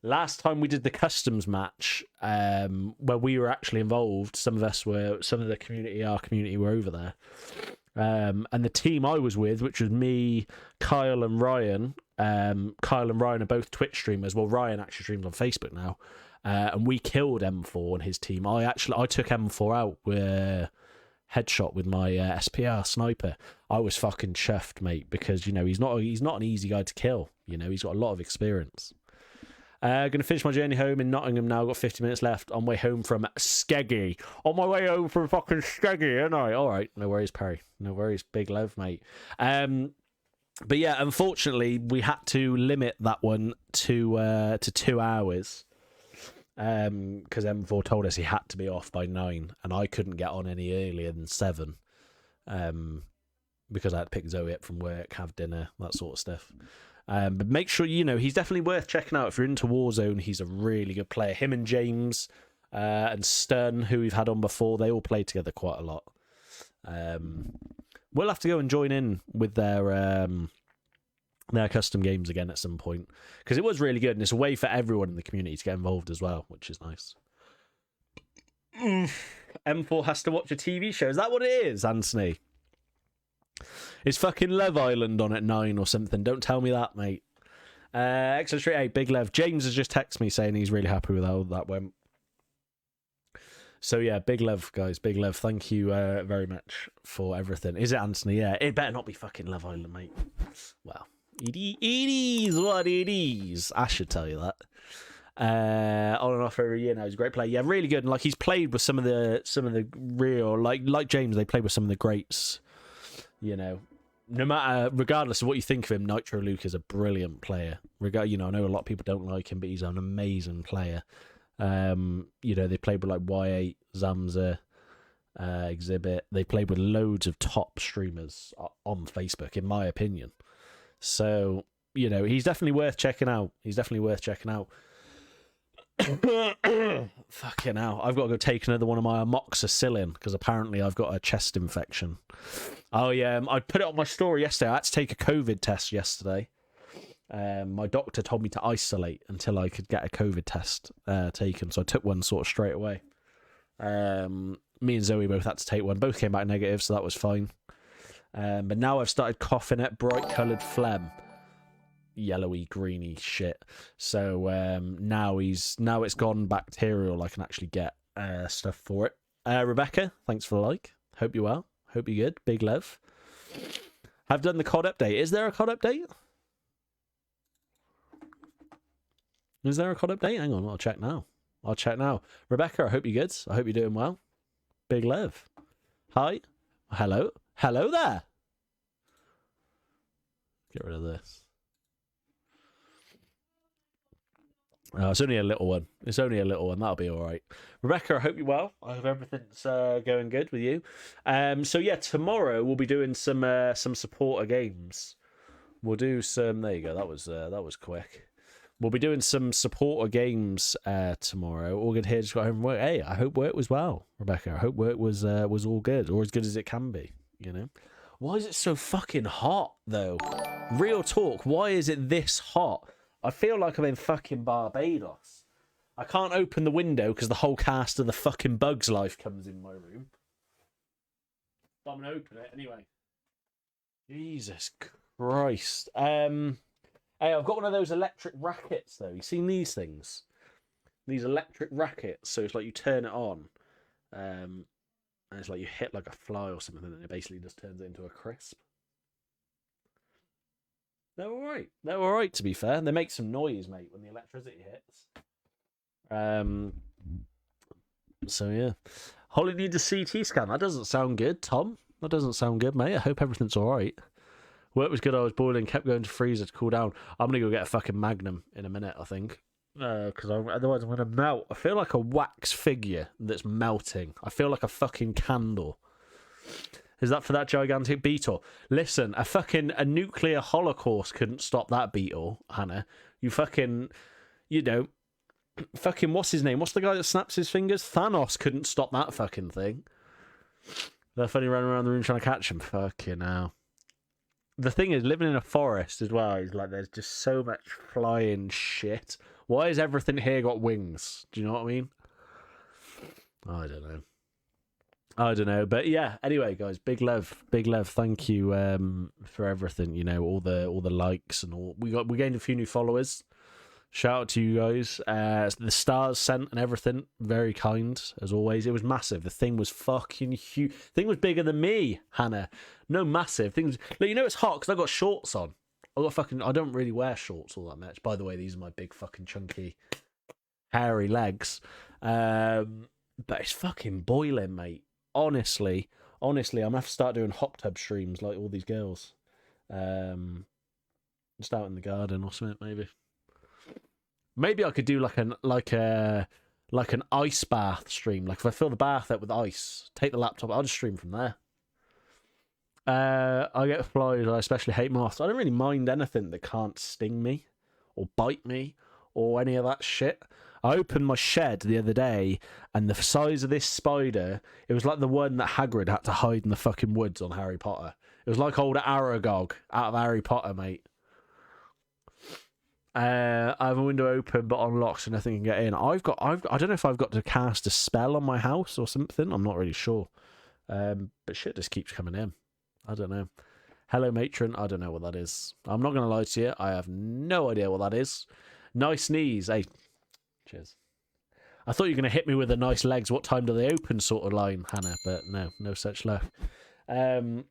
Last time we did the customs match, where we were actually involved, some of the community, our community, were over there. And the team I was with, which was me, Kyle and Ryan. Kyle and Ryan are both Twitch streamers. Well, Ryan actually streams on Facebook now. And we killed M4 and his team. I took M4 out with headshot with my SPR sniper. I was fucking chuffed, mate, because he's not an easy guy to kill. He's got a lot of experience. Gonna finish my journey home in Nottingham now. Got 50 minutes left on way home from Skeggy. On my way home from fucking Skeggy, ain't I? All right, no worries, Perry. No worries, big love, mate. But yeah, unfortunately, we had to limit that one to 2 hours. Because M4 told us he had to be off by 9, and I couldn't get on any earlier than 7. Because I had to pick Zoe up from work, have dinner, that sort of stuff. But make sure he's definitely worth checking out if you're into Warzone. He's a really good player. Him and James and Stern, who we've had on before, they all play together quite a lot. We'll have to go and join in with their custom games again at some point, because it was really good, and it's a way for everyone in the community to get involved as well, which is nice. M4 has to watch a TV show. Is that what it is, Anthony? Is fucking Love Island on at 9 or something? Don't tell me that, mate. Excellent straight 8, Big Lev. James has just texted me saying he's really happy with how that went. So yeah, Big Lev, guys. Big Lev, thank you very much for everything. Is it Anthony? Yeah, it better not be fucking Love Island, mate. Well, it is what it is. I should tell you that. On and off for a year now. He's a great player. Yeah, really good. And like, he's played with some of the real, like James, they played with some of the greats. No matter, regardless of what you think of him, Nitro Luke is a brilliant player. I know a lot of people don't like him, but he's an amazing player. They played with like Y8, Zamza, Exhibit. They played with loads of top streamers on Facebook, in my opinion. So, he's definitely worth checking out. Fucking hell. I've got to go take another one of my amoxicillin because apparently I've got a chest infection. Oh, yeah. I put it on my story yesterday. I had to take a COVID test yesterday. My doctor told me to isolate until I could get a COVID test taken. So I took one sort of straight away. Me and Zoe both had to take one. Both came back negative, so that was fine. But now I've started coughing at bright coloured phlegm. Yellowy, greeny shit. So now it's gone bacterial. I can actually get stuff for it. Rebecca, thanks for the like. Hope you're well. Hope you're good. Big love. I've done the COD update. Is there a COD update? Is there a COD update? Hang on, I'll check now. Rebecca, I hope you're good. I hope you're doing well. Big love. Hi. Hello. Hello there. Get rid of this. Oh, it's only a little one. That'll be all right. Rebecca, I hope you're well. I hope everything's going good with you. So yeah, tomorrow we'll be doing some supporter games. We'll do some. There you go. That was quick. We'll be doing some supporter games tomorrow. All good here. Just got home from work. Hey, I hope work was well, Rebecca. I hope work was all good, or as good as it can be. Why is it so fucking hot though? Real talk. Why is it this hot? I feel like I'm in fucking Barbados. I can't open the window because the whole cast of the fucking Bugs Life comes in my room. But I'm gonna open it anyway. Jesus Christ. Hey, I've got one of those electric rackets though. You seen these things? These electric rackets. So it's like you turn it on, and it's like you hit like a fly or something, and it basically just turns it into a crisp. They're all right. They're all right, to be fair. They make some noise, mate, when the electricity hits. So, yeah. Holly needs a CT scan. That doesn't sound good, Tom. That doesn't sound good, mate. I hope everything's all right. Work was good. I was boiling, kept going to freezer to cool down. I'm going to go get a fucking Magnum in a minute, I think. Because otherwise I'm going to melt. I feel like a wax figure that's melting. I feel like a fucking candle. Is that for that gigantic beetle? Listen, a nuclear holocaust couldn't stop that beetle, Hannah. You fucking, fucking, what's his name? What's the guy that snaps his fingers? Thanos couldn't stop that fucking thing. They're funny running around the room trying to catch him. Fucking hell. The thing is, living in a forest as well, is like there's just so much flying shit. Why has everything here got wings? Do you know what I mean? I don't know. I don't know, but yeah. Anyway, guys, big love. Thank you for everything. You know, all the likes and all. We gained a few new followers. Shout out to you guys. The stars sent and everything, very kind as always. It was massive. The thing was fucking huge. The thing was bigger than me, Hannah. No, massive things. Look, you know it's hot because I got shorts on. I don't really wear shorts all that much. By the way, these are my big fucking chunky, hairy legs. But it's fucking boiling, mate. Honestly, I'm gonna have to start doing hot tub streams like all these girls. Just out in the garden or something, maybe. Maybe I could do like an ice bath stream. Like if I fill the bath up with ice, take the laptop, I'll just stream from there. I get flies. I especially hate moths. I don't really mind anything that can't sting me or bite me or any of that shit. I opened my shed the other day, and the size of this spider, it was like the one that Hagrid had to hide in the fucking woods on Harry Potter. It was like old Aragog out of Harry Potter, mate. I have a window open but unlocked so nothing can get in. I don't know if I've got to cast a spell on my house or something. I'm not really sure. But shit just keeps coming in. I don't know. Hello, matron. I don't know what that is. I'm not going to lie to you. I have no idea what that is. Nice knees. Hey, cheers. I thought you were going to hit me with the nice legs. What time do they open sort of line, Hannah? But no such luck. But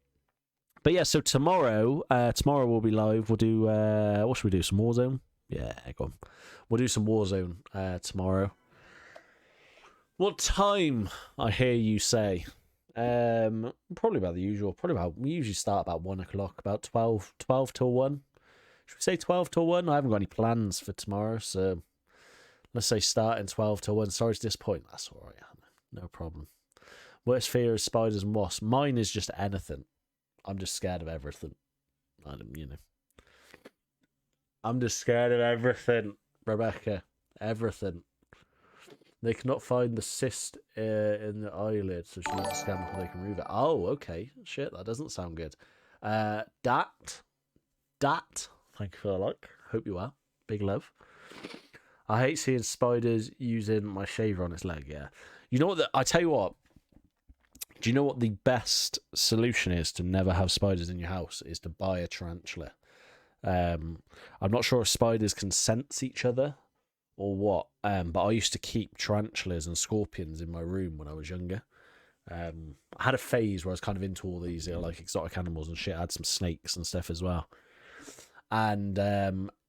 yeah, so tomorrow we'll be live. We'll do, what should we do? Some Warzone? Yeah, go on. We'll do some Warzone tomorrow. What time, I hear you say? Probably about the usual. We usually start about 1 o'clock, about 12 till 1. Should we say 12 till 1? I haven't got any plans for tomorrow, so let's say starting 12 till 1. Sorry to disappoint. That's all right, Hannah. No problem. Worst fear is spiders and wasps. Mine is just anything. I'm just scared of everything. I'm just scared of everything, Rebecca. Everything. They cannot find the cyst in the eyelid, so she needs to scan before they can remove it. Oh, okay. Shit, that doesn't sound good. Dat. Thank you for the like. Hope you are. Big love. I hate seeing spiders using my shaver on its leg. Yeah. You know what? I tell you what. Do you know what the best solution is to never have spiders in your house? Is to buy a tarantula. I'm not sure if spiders can sense each other or what, but I used to keep tarantulas and scorpions in my room when I was younger. I had a phase where I was kind of into all these like exotic animals and shit. I had some snakes and stuff as well, and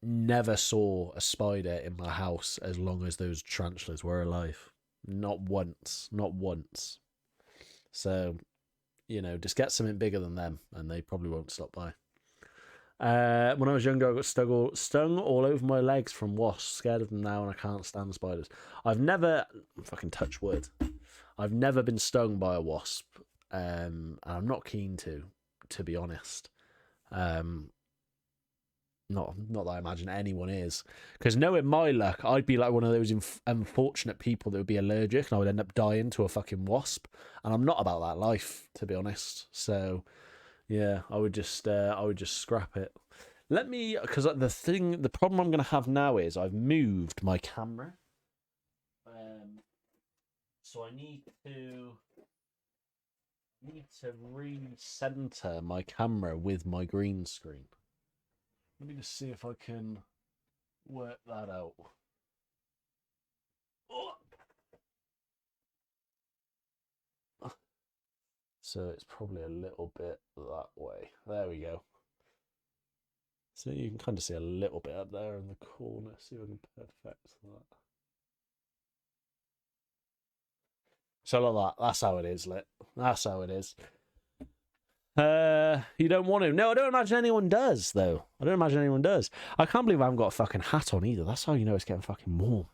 never saw a spider in my house as long as those tarantulas were alive. Not once. So, just get something bigger than them, and they probably won't stop by. When I was younger, I got stung all over my legs from wasps. Scared of them now, and I can't stand spiders. I've never, fucking touch wood, I've never been stung by a wasp, and I'm not keen to be honest. Not that I imagine anyone is, because knowing my luck, I'd be like one of those unfortunate people that would be allergic, and I would end up dying to a fucking wasp. And I'm not about that life, to be honest. So, yeah, I would just scrap it. Because the problem I'm gonna have now is I've moved my camera, so I need to recenter my camera with my green screen. Let me just see if I can work that out. So it's probably a little bit that way. There we go. So you can kind of see a little bit up there in the corner. See if I can perfect that. So like that. That's how it is, lit. That's how it is. You don't want to. No, I don't imagine anyone does, though. I don't imagine anyone does. I can't believe I haven't got a fucking hat on either. That's how you know it's getting fucking warm.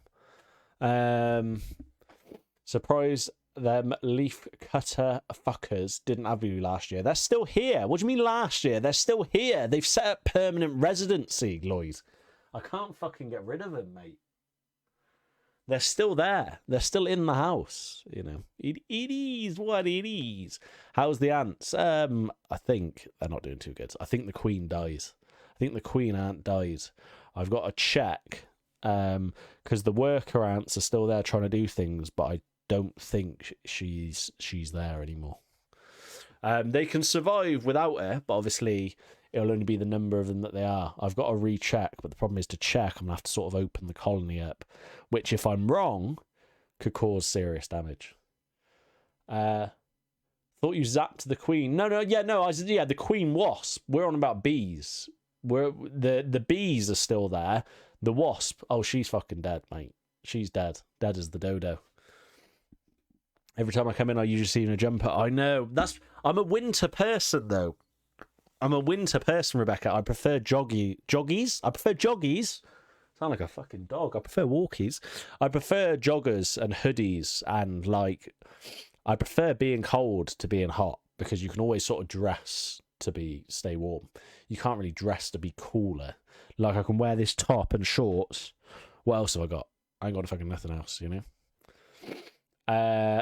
Surprise them leaf cutter fuckers didn't have you last year. They're still here. What do you mean last year? They're still here. They've set up permanent residency, Lloyd. I can't fucking get rid of them, mate. They're still there. They're still in the house. It is what it is. How's the ants? I think they're not doing too good. I think the queen dies. I think the queen ant dies. I've got to check because the worker ants are still there trying to do things, but I don't think she's there anymore. They can survive without her, but obviously it'll only be the number of them that they are. I've got to recheck, but the problem is to check, I'm going to have to sort of open the colony up, which, if I'm wrong, could cause serious damage. Thought you zapped the queen. The queen wasp. We're on about bees. The bees are still there. The wasp, oh, she's fucking dead, mate. She's dead. Dead as the dodo. Every time I come in, I usually see in a jumper. I know. I'm a winter person, though. I'm a winter person, Rebecca. I prefer joggies. I prefer joggies. Sound like a fucking dog. I prefer walkies. I prefer joggers and hoodies, and like, I prefer being cold to being hot, because you can always sort of dress to stay warm. You can't really dress to be cooler. Like, I can wear this top and shorts. What else have I got? I ain't got fucking nothing else, you know.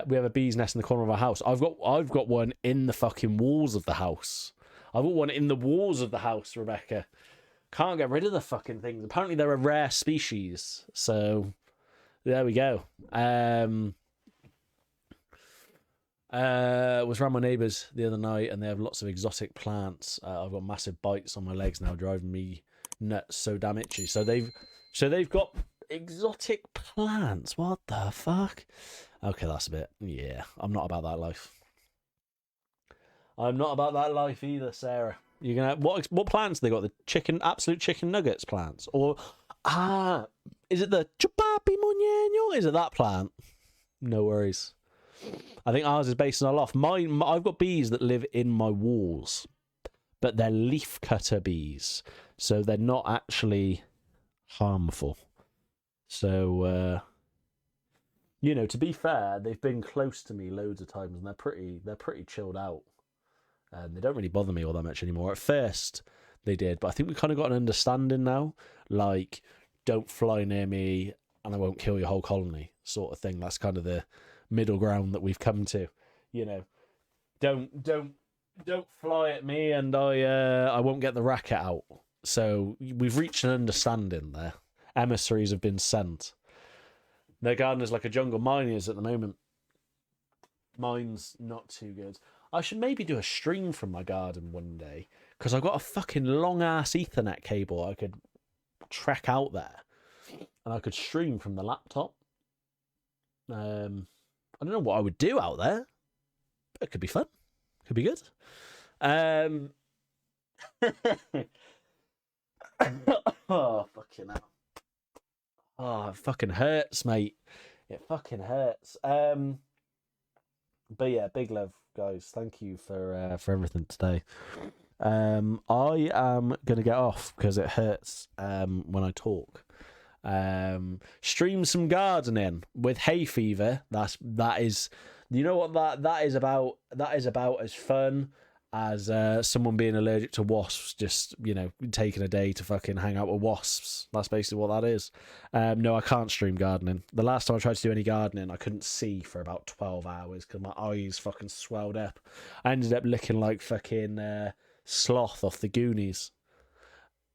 We have a bee's nest in the corner of our house. I've got one in the fucking walls of the house. I've got one in the walls of the house, Rebecca. Can't get rid of the fucking things. Apparently they're a rare species. So there we go. Was around my neighbours the other night, and they have lots of exotic plants. I've got massive bites on my legs now, driving me nuts. So damn itchy. So they've got exotic plants. What the fuck? Okay, that's a bit. Yeah, I'm not about that life. I'm not about that life either, Sarah. You're gonna what plants they got? The absolute chicken nuggets plants, or is it the chupapi muñeño? Is it that plant? No worries. I think ours is based on a loft. I've got bees that live in my walls, but they're leaf cutter bees, so they're not actually harmful. So, to be fair, they've been close to me loads of times, and they're pretty chilled out. They don't really bother me all that much anymore. At first, they did, but I think we kind of got an understanding now. Like, don't fly near me, and I won't kill your whole colony, sort of thing. That's kind of the middle ground that we've come to. Don't fly at me, and I won't get the racket out. So we've reached an understanding there. Emissaries have been sent. Their garden is like a jungle. Mine is at the moment. Mine's not too good. I should maybe do a stream from my garden one day, because I've got a fucking long ass Ethernet cable I could trek out there, and I could stream from the laptop. I don't know what I would do out there. It could be fun. Could be good. Oh, fucking hell. Oh, it fucking hurts, mate. It fucking hurts. But yeah, big love, guys. Thank you for everything today. I am gonna get off because it hurts when I talk. Stream some gardening with hay fever. That is, you know what that is about. That is about as fun as someone being allergic to wasps. Just taking a day to fucking hang out with wasps. That's basically what that is. No, I can't stream gardening. The last time I tried to do any gardening, I couldn't see for about 12 hours because my eyes fucking swelled up. I ended up looking like fucking Sloth off the Goonies.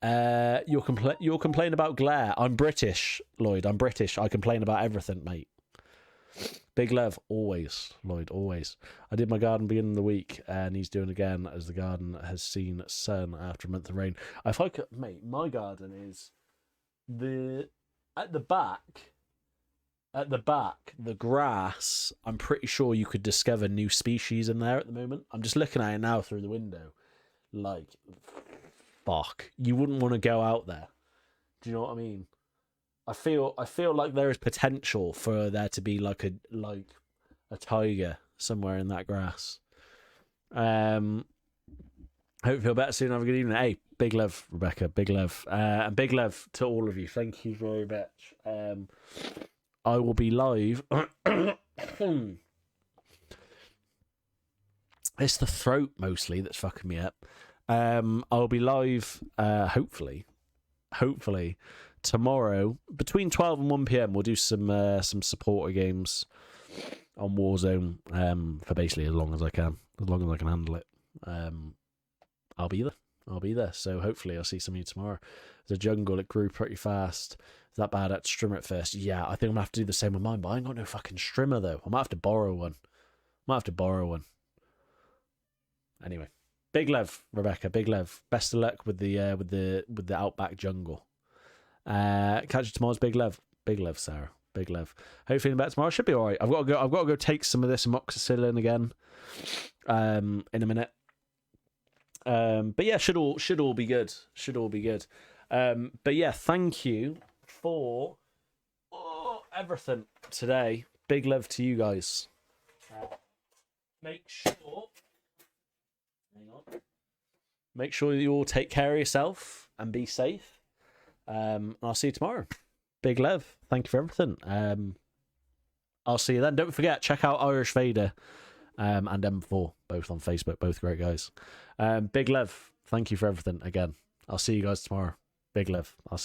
You'll complain about glare. I'm British, Lloyd. I'm British. I complain about everything, mate. Big love, always, Lloyd, always. I did my garden beginning of the week, and he's doing again as the garden has seen sun after a month of rain. If I could, mate, my garden is at the back, the grass. I'm pretty sure you could discover new species in there at the moment. I'm just looking at it now through the window. Like, fuck, you wouldn't want to go out there. Do you know what I mean? I feel like there is potential for there to be like a tiger somewhere in that grass. Hope you feel better soon. Have a good evening. Hey, big love, Rebecca. Big love. And big love to all of you. Thank you very much. I will be live. It's the throat mostly that's fucking me up. I'll be live, hopefully tomorrow between 12 and 1 p.m. We'll do some supporter games on Warzone for basically as long as I can handle it. I'll be there. So hopefully I'll see some of you tomorrow. The jungle, it grew pretty fast. Is that bad at strimmer at first? Yeah, I think I'm gonna have to do the same with mine, but I ain't got no fucking strimmer though. I might have to borrow one. Anyway, big love, Rebecca. Big love. Best of luck with the Outback Jungle. Catch you tomorrow's big love. Big love, Sarah. Big love. Hope you're feeling better tomorrow. Should be all right. I've got to go take some of this amoxicillin again. In a minute. But yeah, should all be good. But yeah, thank you for everything today. Big love to you guys. Make sure you all take care of yourself and be safe. I'll see you tomorrow. Big love. Thank you for everything. I'll see you then. Don't forget, check out Irish Vader and M4, both on Facebook, both great guys. Big love. Thank you for everything again. I'll see you guys tomorrow. Big love. I'll see